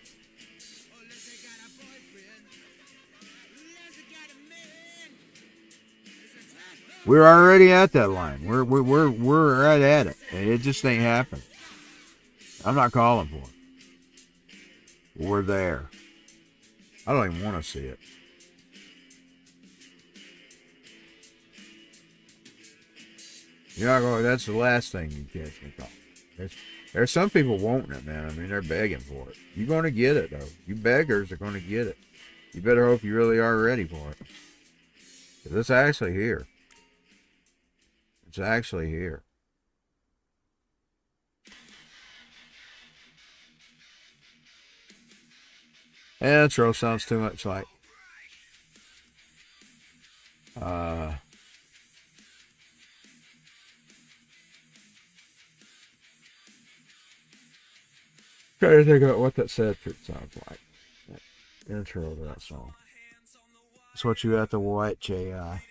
We're already at that line. We're right at it. It just ain't happened. I'm not calling for it. We're there. I don't even want to see it. You're not going. That's the last thing you catch me talking. There's some people wanting it, man. I mean, they're begging for it. You're going to get it, though. You beggars are going to get it. You better hope you really are ready for it. 'Cause it's actually here. It's actually here. Intro sounds too much like trying to think about what that sad truth sounds like. That intro to that song. That's what you have to watch, AI.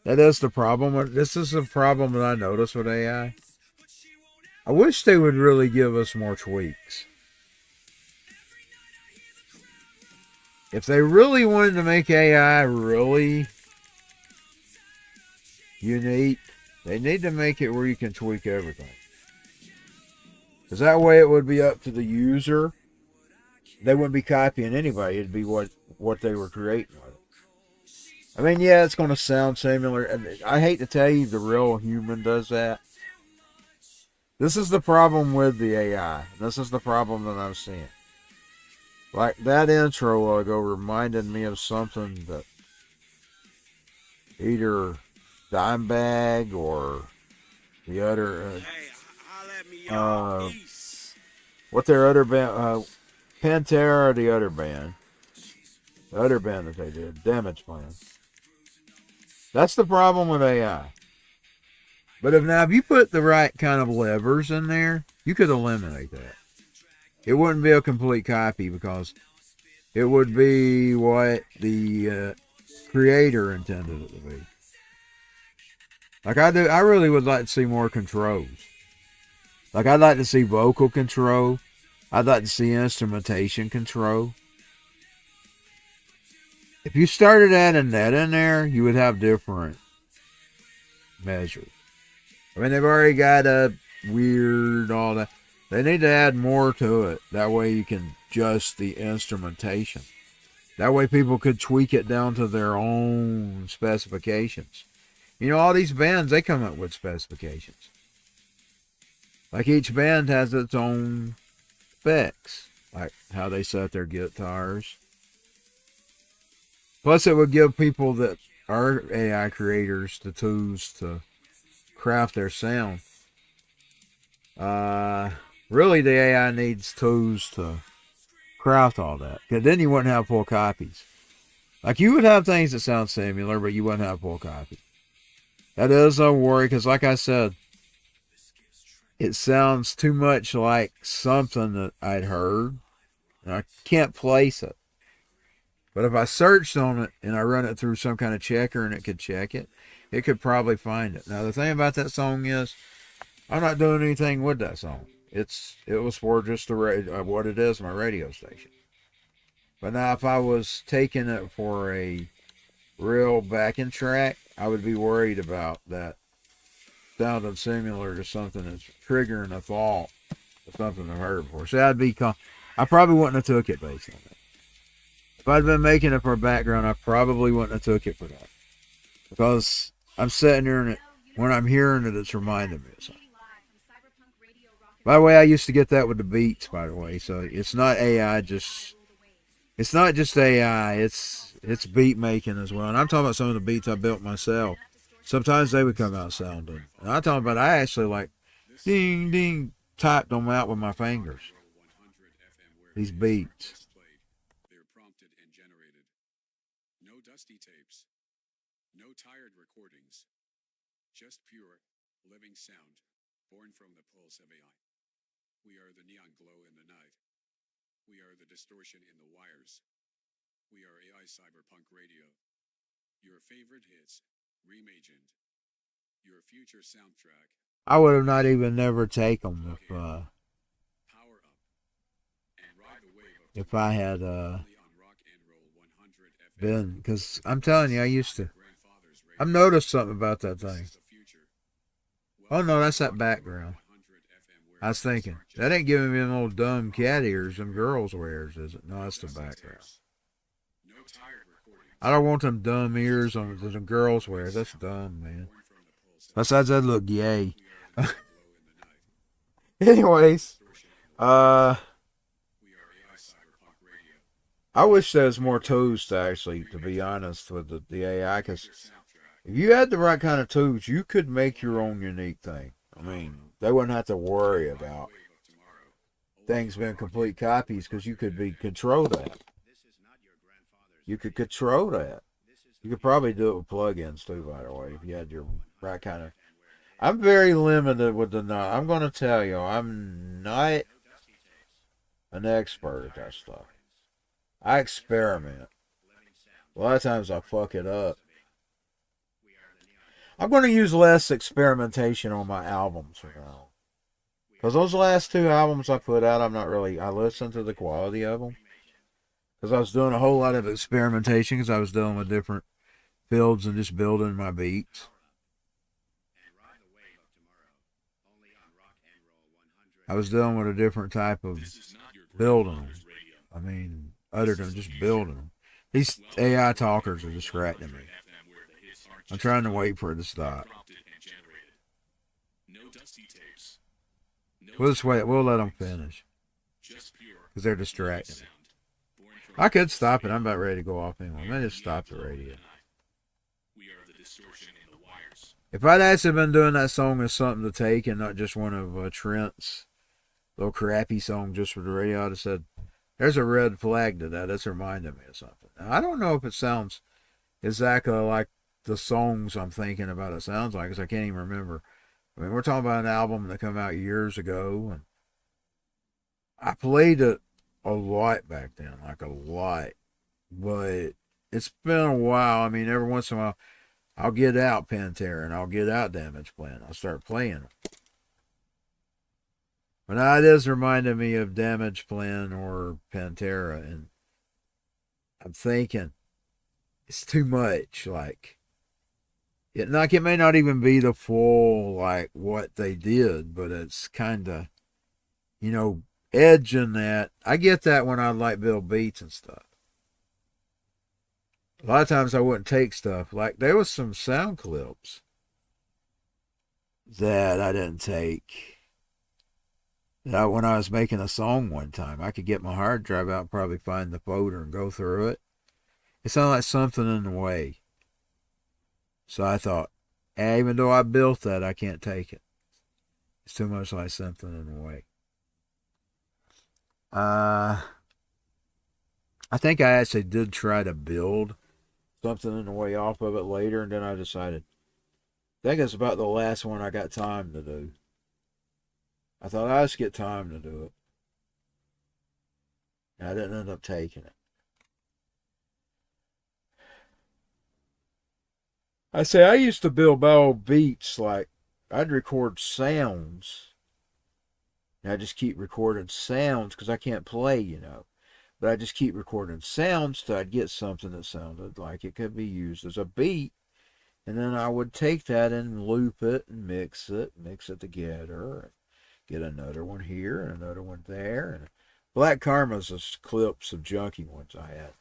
That is the problem. This is the problem that I notice with AI. I wish they would really give us more tweaks. If they really wanted to make AI really unique, they need to make it where you can tweak everything. Because that way it would be up to the user. They wouldn't be copying anybody. It'd be what they were creating with it. I mean, yeah, it's going to sound similar. And I hate to tell you, the real human does that. This is the problem with the AI. This is the problem that I'm seeing. Like that intro ago reminded me of something that either Dimebag or the other, what their other band, Pantera, the other band that they did, Damage Plan. That's the problem with AI. But if you put the right kind of levers in there, you could eliminate that. It wouldn't be a complete copy because it would be what the creator intended it to be. Like I really would like to see more controls. Like I'd like to see vocal control. I'd like to see instrumentation control. If you started adding that in there, you would have different measures. I mean, they've already got a weird, all that. They need to add more to it. That way you can adjust the instrumentation. That way people could tweak it down to their own specifications. You know, all these bands, they come up with specifications. Like each band has its own specs. Like how they set their guitars. Plus it would give people that are AI creators the tools to craft their sound. Really, the AI needs tools to craft all that. Because then you wouldn't have full copies. Like, you would have things that sound similar, but you wouldn't have full copies. That is a worry, because like I said, it sounds too much like something that I'd heard, and I can't place it. But if I searched on it, and I run it through some kind of checker, and it could check it, it could probably find it. Now, the thing about that song is, I'm not doing anything with that song. It was for just what it is, my radio station. But now if I was taking it for a real backing track, I would be worried about that sounding similar to something that's triggering a thought of something I've heard before. So I probably wouldn't have took it based on that. If I'd been making it for a background, I probably wouldn't have took it for that. Because I'm sitting here and when I'm hearing it, it's reminding me of something. By the way, I used to get that with the beats, by the way. So it's not AI, it's not just AI, it's beat making as well. And I'm talking about some of the beats I built myself. Sometimes they would come out sounding. And I'm talking about I actually like ding ding typed them out with my fingers. These beats. They're prompted and generated. No dusty tapes. No tired recordings. Just pure, living sound, born from the pulse of AI. We are the neon glow in the night. We are the distortion in the wires. We are AI Cyberpunk Radio. Your favorite hits, reimagined. Your future soundtrack. I would have not even never taken them Power up and ride the wave of if I had only on Rock and Roll 100 FM. been, because I'm telling you, I used to. I've noticed something about that thing. Oh no, that's that background. I was thinking, that ain't giving me them old dumb cat ears them girls wears, is it? No, that's the background. I don't want them dumb ears on that them girls wear. That's dumb, man. Besides, that look gay. We are the glow in the night. Anyways, Distortion in the We are AI Cyberpunk Radio. I wish there was more tools to actually, to be honest, with the AI, because Your soundtrack. if you had the right kind of tools, you could make your own unique thing. I mean, they wouldn't have to worry about Wave of tomorrow. things being complete copies, because you could control that. You could control that. You could probably do it with plugins too, by the way, if you had your right kind of. I'm very limited with the. I'm going to tell you, I'm not an expert at that stuff. I experiment. A lot of times I fuck it up. I'm going to use less experimentation on my albums from now on. Because those last two albums I put out, I listened to the quality of them. Because I was doing a whole lot of experimentation, because I was dealing with different fields and just building my beats. I was dealing with a different type of building. I mean, other than just building them. These AI talkers are distracting me. I'm trying to wait for it to stop. We'll just wait. We'll let them finish. Because they're distracting me. I could stop it. I'm about ready to go off anyway. I may just stop the radio. If I'd actually been doing that song as something to take and not just one of Trent's little crappy song just for the radio, I'd have said, there's a red flag to that. That's reminding me of something. Now, I don't know if it sounds exactly like the songs I'm thinking about it sounds like, because I can't even remember. I mean, we're talking about an album that came out years ago, and I played it a lot back then, like a lot. But it's been a while. I mean, every once in a while, I'll get out Pantera and I'll get out Damage Plan. I'll start playing them. But now it is reminding me of Damage Plan or Pantera, and I'm thinking it's too much. Like it may not even be the full like what they did, but it's kind of, edging that. I get that when I like build beats and stuff. A lot of times I wouldn't take stuff. Like there was some sound clips that I didn't take. That when I was making a song one time, I could get my hard drive out and probably find the folder and go through it. It sounded like something in the way. So I thought, even though I built that, I can't take it. It's too much like something in the way. I think I actually did try to build something in the way off of it later, and then I decided, I think it's about the last one I got time to do. I thought I'd just get time to do it. And I didn't end up taking it. I used to build my old beats, like I'd record sounds. And I just keep recording sounds because I can't play, But I just keep recording sounds till I'd get something that sounded like it could be used as a beat. And then I would take that and loop it and mix it together. Get another one here and another one there. And Black Karma's a clips of junky ones I had.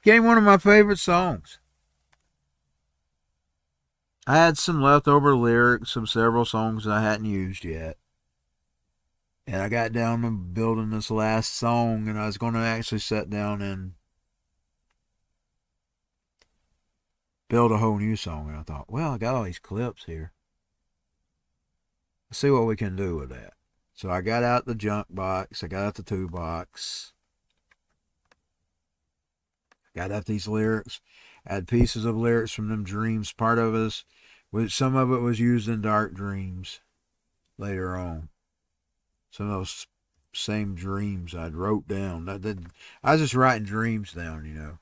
Became one of my favorite songs. I had some leftover lyrics from several songs that I hadn't used yet. And I got down to building this last song, and I was going to actually sit down and build a whole new song. And I thought, well, I got all these clips here. Let's see what we can do with that. So I got out the junk box. I got out the 2-box. Got out these lyrics. I had pieces of lyrics from them dreams. Part of it some of it was used in Dark Dreams later on. Some of those same dreams I'd wrote down. I was just writing dreams down,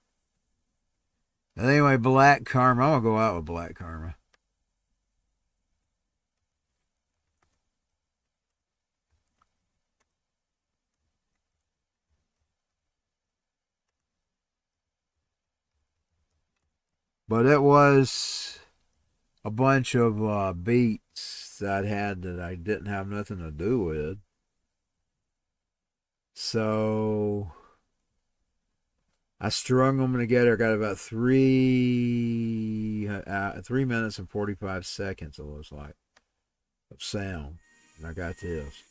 And anyway, Black Karma. I'm going to go out with Black Karma. But it was a bunch of beats that I had that I didn't have nothing to do with. So I strung them together. Got about 3 minutes and 45 seconds, it looks like, of sound. And I got this.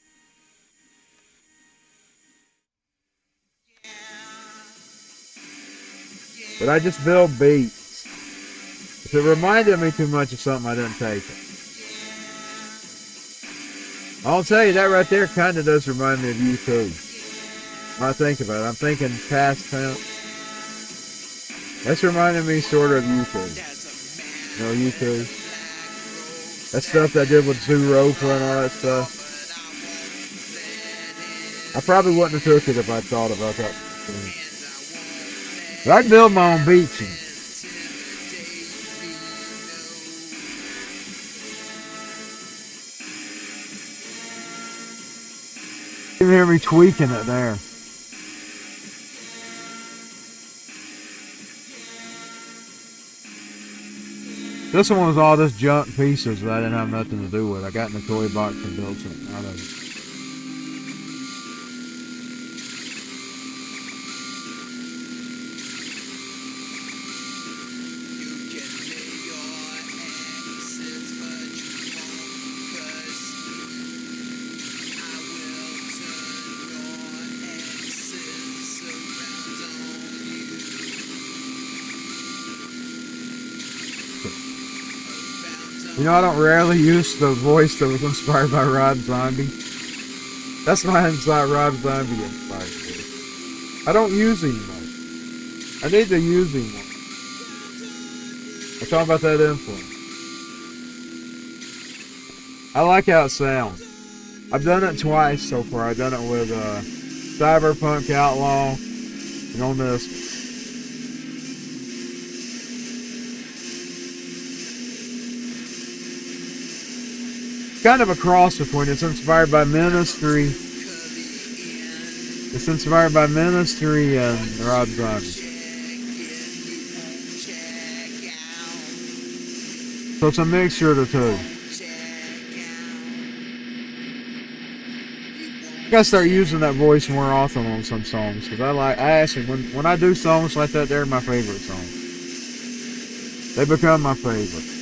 But I just build beats. If it reminded me too much of something, I didn't take it. I'll tell you, that right there kind of does remind me of YouTube. When I think about it, I'm thinking past tense. That's reminding me sort of YouTube. You know, YouTube. That stuff that I did with Zooropa and all that stuff. I probably wouldn't have took it if I thought about that. But I'd build my own beats. You can hear me tweaking it there. This one was all just junk pieces that I didn't have nothing to do with. I got in the toy box and built something out of it. You know, I don't rarely use the voice that was inspired by Rob Zombie. That's my inside Rob Zombie inspired voice. I don't use him much. I need to use him more. I'm talking about that influence. I like how it sounds. I've done it twice so far. I've done it with Cyberpunk Outlaw and on this. Kind of a cross between. It's inspired by Ministry. It's inspired by Ministry and Rob Zombie. So it's a mixture of the two. I gotta start using that voice more often on some songs, because I actually, when I do songs like that, they're my favorite songs. They become my favorite.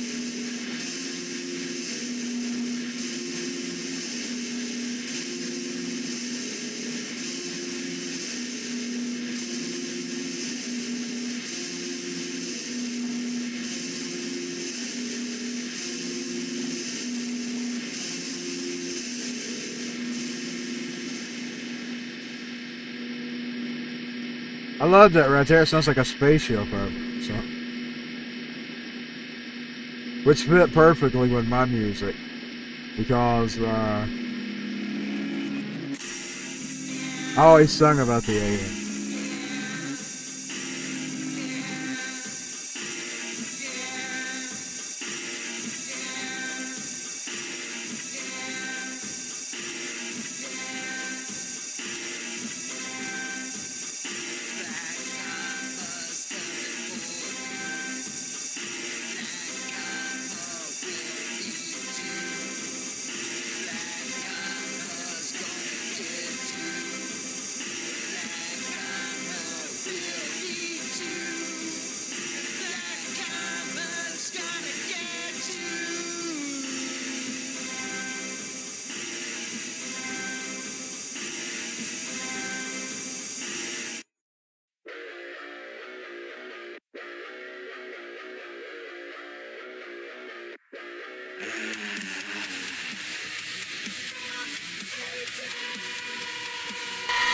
I love that right there. It sounds like a spaceship up. So, which fit perfectly with my music, because I always sung about the aliens.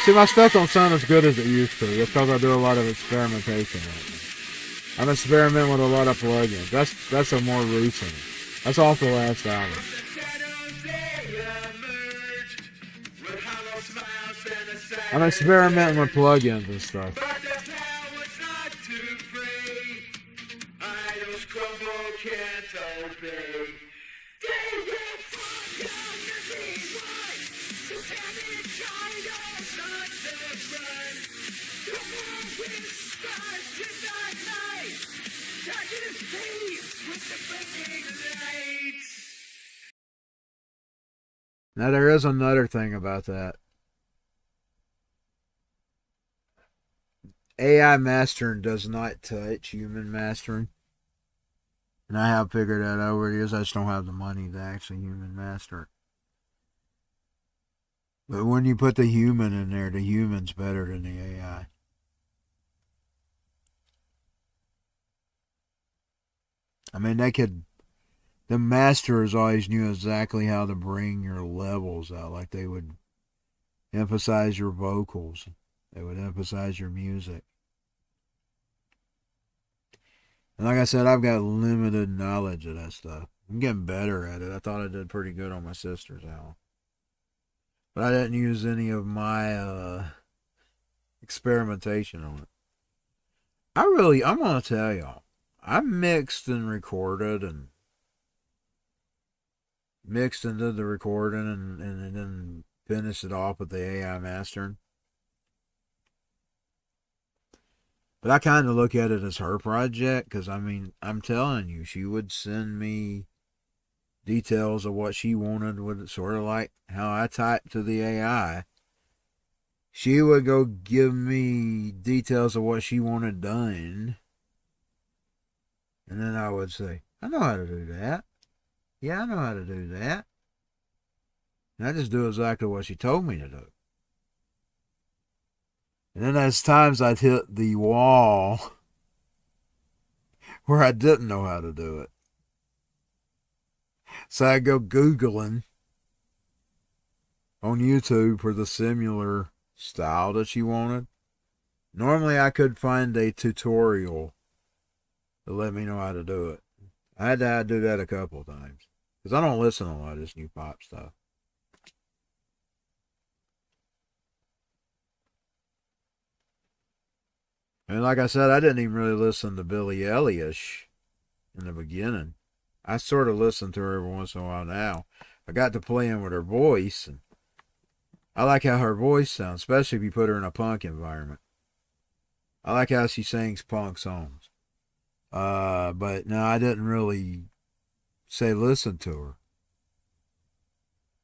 See, my stuff don't sound as good as it used to. That's because I do a lot of experimentation right now. I'm experimenting with a lot of plugins. That's a more recent. That's off the last album. I'm experimenting with plugins and stuff. Now there is another thing about that. AI mastering does not touch human mastering. And I have figured that out over the years. I just don't have the money to actually human master it. But when you put the human in there, the human's better than the AI. I mean, the masters always knew exactly how to bring your levels out. Like they would emphasize your vocals. They would emphasize your music. And like I said, I've got limited knowledge of that stuff. I'm getting better at it. I thought I did pretty good on my sister's album. But I didn't use any of my experimentation on it. I'm going to tell y'all, I mixed and recorded and mixed and did the recording and then finished it off with the AI mastering. But I kind of look at it as her project because, I mean, I'm telling you, she would send me details of what she wanted, with sort of like how I typed to the AI. She would go give me details of what she wanted done. And then I would say, I know how to do that. Yeah, I know how to do that. And I just do exactly what she told me to do. And then there's times I'd hit the wall where I didn't know how to do it. So I'd go Googling on YouTube for the similar style that she wanted. Normally I could find a tutorial to let me know how to do it. I had to do that a couple of times. Because I don't listen to a lot of this new pop stuff. And like I said, I didn't even really listen to Billie Eilish in the beginning. I sort of listen to her every once in a while now. I got to playing with her voice, and I like how her voice sounds, especially if you put her in a punk environment. I like how she sings punk songs. But no, I didn't really say listen to her.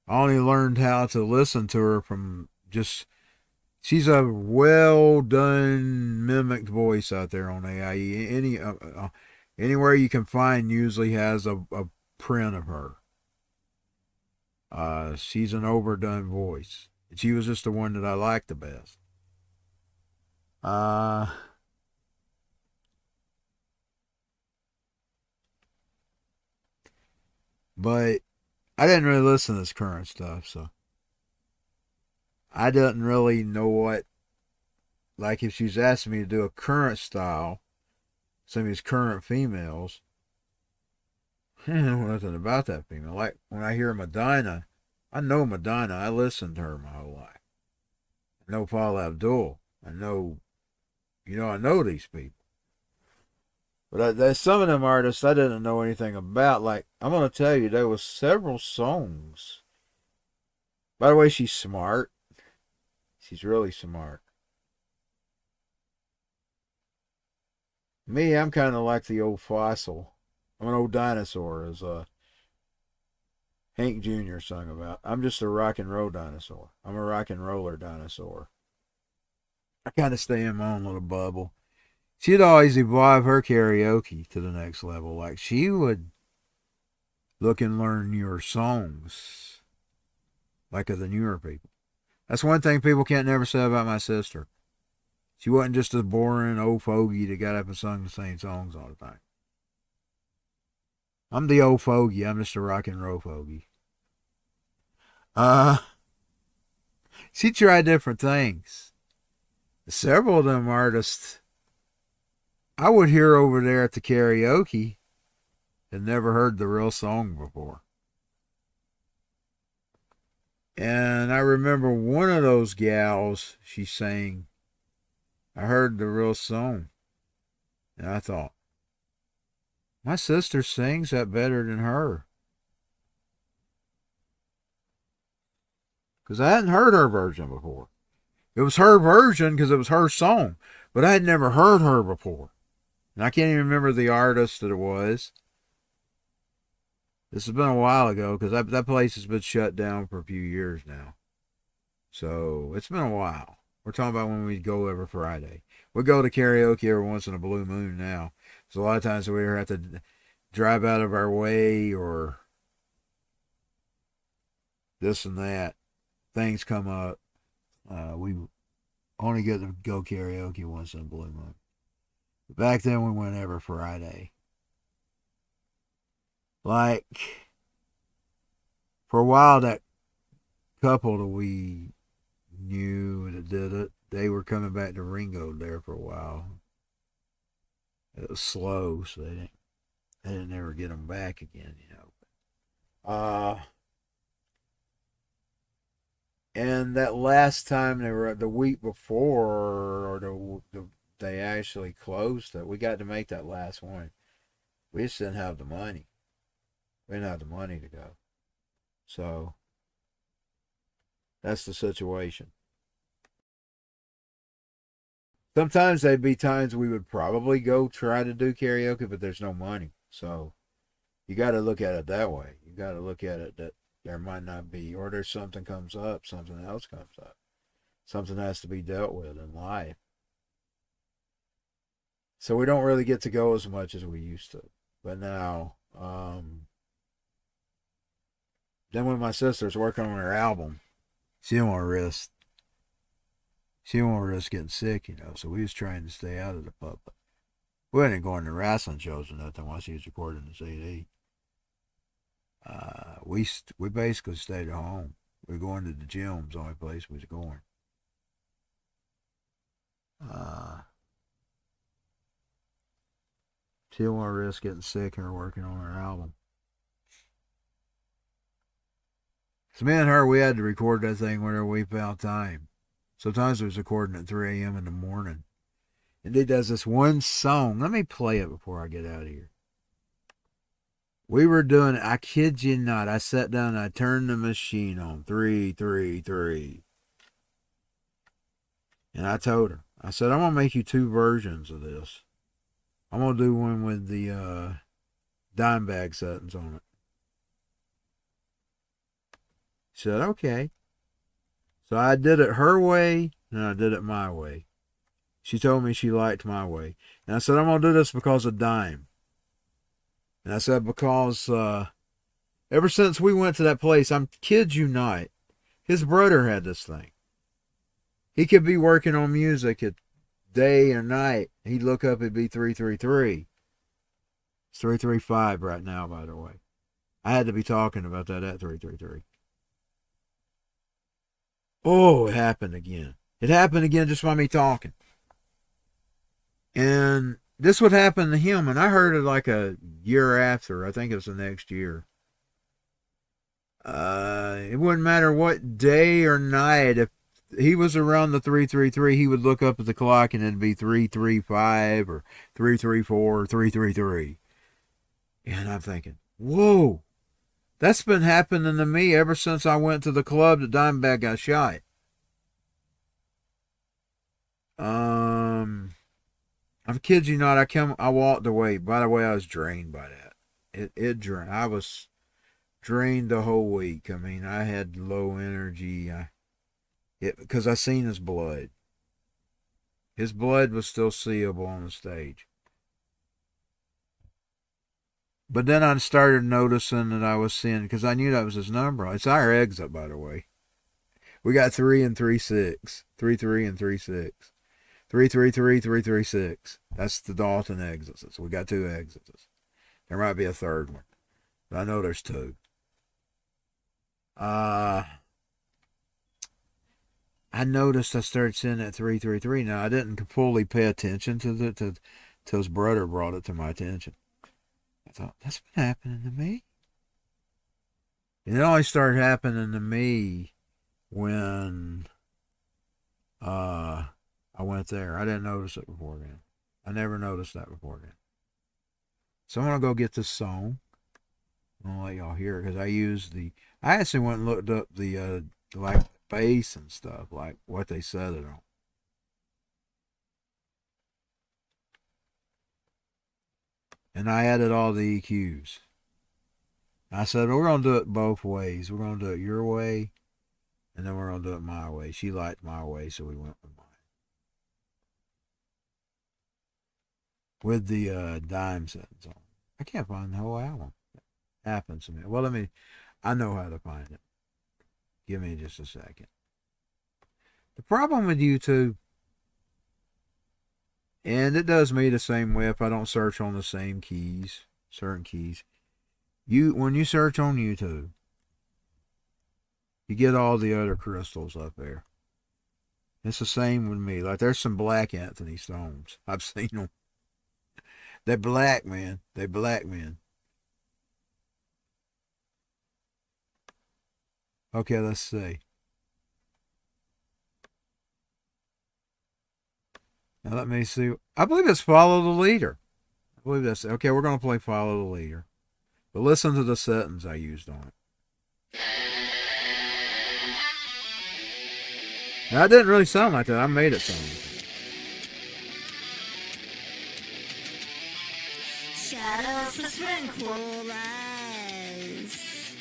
I only learned how to listen to her from just... She's a well-done mimicked voice out there on AI. Anywhere you can find usually has a print of her. She's an overdone voice. She was just the one that I liked the best. But I didn't really listen to this current stuff, so I didn't really know what, like if she's asking me to do a current style, some of these current females, I don't know nothing about that female. Like when I hear Madonna, I know Madonna. I listened to her my whole life. I know Paula Abdul. I know these people. But there's some of them artists I didn't know anything about. Like, I'm going to tell you, there was several songs. By the way, she's smart. She's really smart. Me, I'm kind of like the old fossil. I'm an old dinosaur, as Hank Jr. sung about. I'm just a rock and roll dinosaur. I'm a rock and roller dinosaur. I kind of stay in my own little bubble. She'd always evolve her karaoke to the next level. Like, she would look and learn newer songs, like of the newer people. That's one thing people can't never say about my sister. She wasn't just a boring old fogey that got up and sung the same songs all the time. I'm the old fogey. I'm just a rock and roll fogey. She tried different things. Several of them artists I would hear over there at the karaoke had never heard the real song before. And I remember one of those gals, she sang, I heard the real song. And I thought, my sister sings that better than her. Because I hadn't heard her version before. It was her version because it was her song. But I had never heard her before. And I can't even remember the artist that it was. This has been a while ago because that place has been shut down for a few years now. So it's been a while. We're talking about when we go every Friday. We go to karaoke every once in a blue moon now. So a lot of times we have to drive out of our way or this and that. Things come up. We only get to go karaoke once in a blue moon. Back then we went every Friday. Like, for a while, that couple that we knew that did it, they were coming back to Ringo there for a while. It was slow, so they didn't ever get them back again, you know. And that last time they were the week before, or they actually closed it, we got to make that last one. We just didn't have the money. We didn't have the money to go. So, that's the situation. Sometimes there'd be times we would probably go try to do karaoke, but there's no money. So, you got to look at it that way. You got to look at it that there might not be, or there's something comes up, something else comes up. Something has to be dealt with in life. So we don't really get to go as much as we used to. But now, then when my sister's working on her album, she didn't want to risk getting sick, you know, so we was trying to stay out of the public. We wasn't going to wrestling shows or nothing while she was recording the CD. We basically stayed at home. We were going to the gym, was the only place we was going. She didn't want to risk getting sick or working on her album. So me and her, we had to record that thing whenever we found time. Sometimes it was recording at 3 a.m. in the morning. And he does this one song. Let me play it before I get out of here. We were doing it, I kid you not. I sat down and I turned the machine on. 3, 3, 3. And I told her, I said, I'm going to make you 2 versions of this. I'm going to do one with the dime bag settings on it. She said, okay. So I did it her way, and I did it my way. She told me she liked my way. And I said, I'm going to do this because of Dime. And I said, because ever since we went to that place, I'm kid you not, his brother had this thing. He could be working on music at day or night. He'd look up, it'd be 333. It's 335 right now, by the way. I had to be talking about that at 333. Oh, it happened again. It happened again just by me talking. And this would happen to him, and I heard it like a year after. I think it was the next year. It wouldn't matter what day or night. If he was around the 333, he would look up at the clock and it'd be 335 or 334 or 333. And I'm thinking, whoa, that's been happening to me ever since I went to the club that Dimebag got shot. I'm kidding you not. I walked away. By the way, I was drained by that. It drained. I was drained the whole week. I mean, I had low energy. Because I seen his blood. His blood was still seeable on the stage. But then I started noticing that I was seeing, because I knew that was his number. It's our exit, by the way. We got 3 and 3-6. 3-3 and 3-6. 3-3-3, 3-3-6. That's the Dalton exits. So we got 2 exits. There might be a third one. But I know there's 2. I noticed I started seeing that 3-3-3. Now, I didn't fully pay attention to it till his brother brought it to my attention. I thought, that's been happening to me. And it only started happening to me when I went there. I didn't notice it before then. I never noticed that before then. So I'm going to go get this song. I'm going to let y'all hear it because I actually went and looked up the like bass and stuff, like what they set it on. And I added all the EQs. I said, we're going to do it both ways. We're going to do it your way, and then we're going to do it my way. She liked my way, so we went with mine. with the dime settings on. I can't find the whole album. Happens to me. Well, I know how to find it. Give me just a second. The problem with YouTube, and it does me the same way if I don't search on the same keys, certain keys. When you search on YouTube, you get all the other crystals up there. It's the same with me. Like there's some black Anthony Stones. I've seen them. They're black, man. They're black, man. Okay, let's see. Now let me see. I believe it's Follow the Leader. I believe that's okay. We're gonna play Follow the Leader, but listen to the settings I used on it. Now, it didn't really sound like that. I made it sound like that. Shadows with tranquil eyes,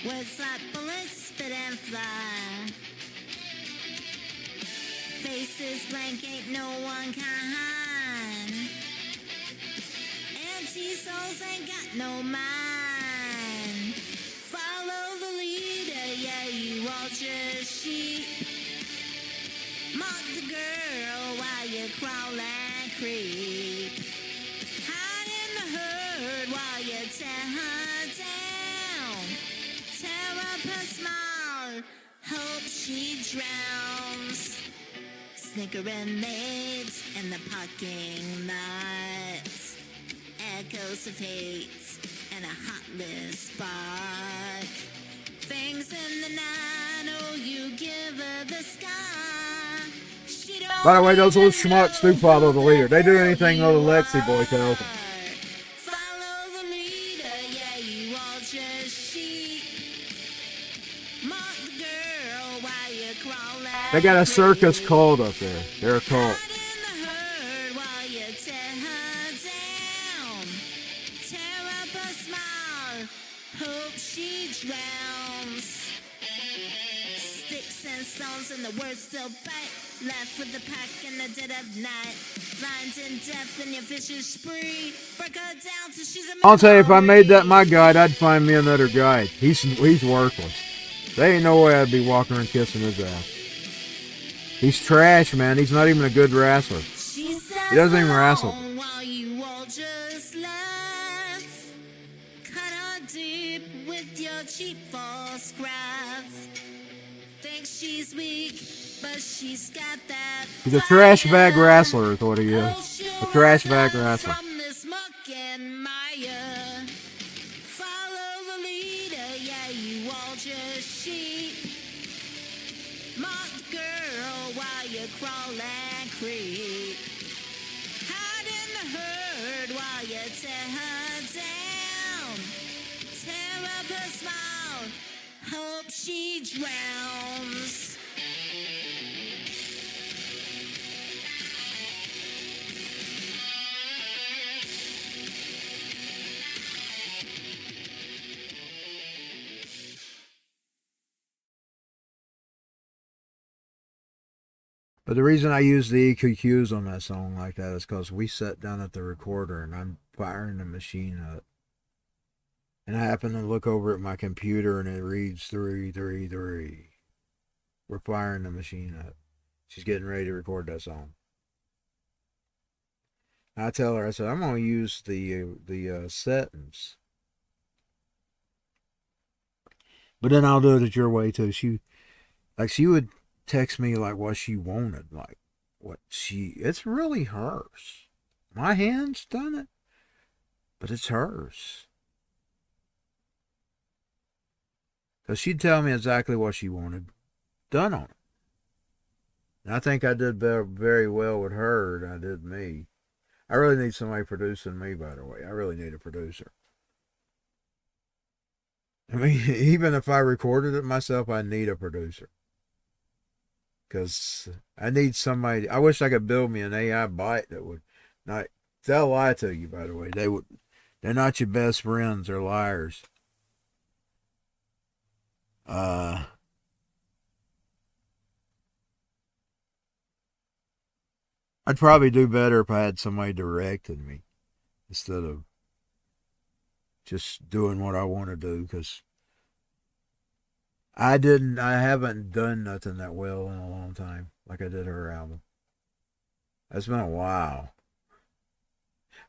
words like bullets spit and fly, faces blank, ain't no one kind, empty souls ain't got no mind. Follow the leader, yeah, you all just sheep. Mock the girl while you crawl and creep. Hide in the herd while you tear her down. Tear up her smile, hope she drowns. Snickering maids in the parking lot. Echoes of hate and a heartless spark. Things in the night, oh, you give her the sky. By the way, those little schmucks do follow the leader. They do anything little Lexi boy tells them. Follow the leader, yeah, you all just sheep. Mock the girl while you crawl out. They got a circus cult up there. They're a cult. Hide in the herd while you tear her down. Tear up her smile, hope she drowns. Sticks and stones and the words still bite. Left with the pack in the dead of night. Blind and deaf in your vicious spree. Break her down till she's a I'll tell you, if I made that my guide, I'd find me another guide. He's worthless. There ain't no way I'd be walking around kissing his ass. He's trash, man. He's not even a good wrestler. He doesn't even wrestle. While you all just laugh. Cut her deep with your cheap false graph. Think she's weak, but she's got that. He's a trash bag wrestler, is what he is. A trash bag wrestler. From this muck and mire. Follow the leader, yeah, you all just sheep. Mock the girl while you crawl and creep. Hide in the herd while you tear her down. Tear up her smile, hope she drowns. But the reason I use the EQQs on that song like that is because we sat down at the recorder and I'm firing the machine up. And I happen to look over at my computer and it reads 333. We're firing the machine up. She's getting ready to record that song. I tell her, I said, I'm going to use the settings. But then I'll do it your way too. She would text me like what she wanted, like it's really hers. My hand's done it, but it's hers. Because she'd tell me exactly what she wanted done on it. And I think I did very well with her than I did me. I really need somebody producing me, by the way. I really need a producer. I mean, even if I recorded it myself, I need a producer. Because I need somebody. I wish I could build me an AI bot that would not. They'll lie to you, by the way. They're not your best friends. They're liars. I'd probably do better if I had somebody directing me instead of just doing what I want to do, because I haven't done nothing that well in a long time like I did her album. That's been a while.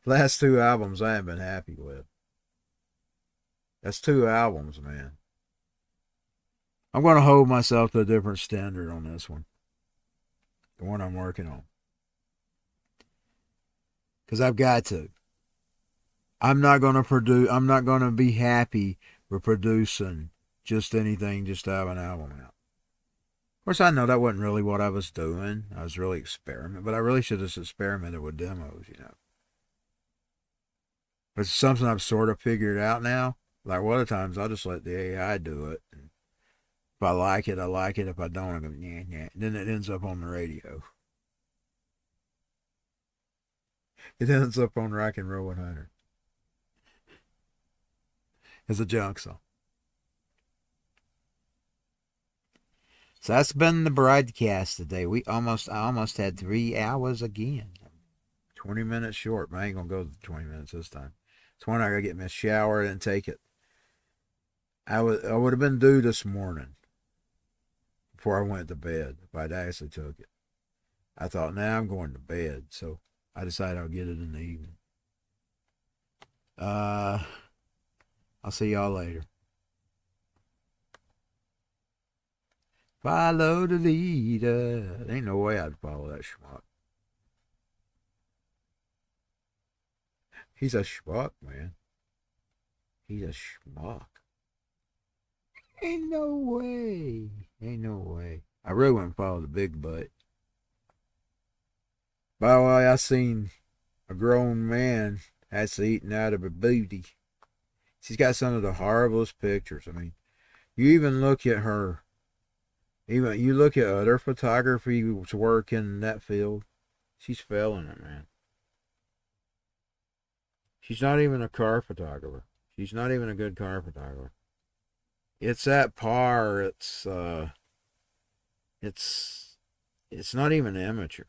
Last two albums I haven't been happy with. That's 2 albums, man. I'm going to hold myself to a different standard on this one. The one I'm working on. Because I've got to. I'm not going to be happy with producing just anything just to have an album out. Of course, I know that wasn't really what I was doing. I was really experimenting. But I really should have experimented with demos, you know. But it's something I've sort of figured out now. Like, a lot of times I'll just let the AI do it. And if I like it, I like it. If I don't, I go, nah, nah. Then it ends up on the radio. It ends up on Rock and Roll 100. It's a junk song. So that's been the broadcast today. I almost had 3 hours again. 20 minutes short, but I ain't going to go to 20 minutes this time. It's when I got to get me a shower and take it. I would have been due this morning before I went to bed if I'd actually took it. I thought, now I'm going to bed, so I decided I'll get it in the evening. I'll see y'all later. Follow the leader. There ain't no way I'd follow that schmuck. He's a schmuck, man. He's a schmuck. Ain't no way. Ain't no way. I really wouldn't follow the big butt. By the way, I seen a grown man actually eating out of a booty. She's got some of the horriblest pictures. I mean, you even look at her. Even you look at other photography's work in that field. She's failing it, man. She's not even a car photographer. She's not even a good car photographer. It's at par. It's not even amateur.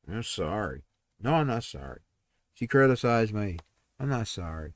I'm sorry. No, I'm not sorry. She criticized me. I'm not sorry.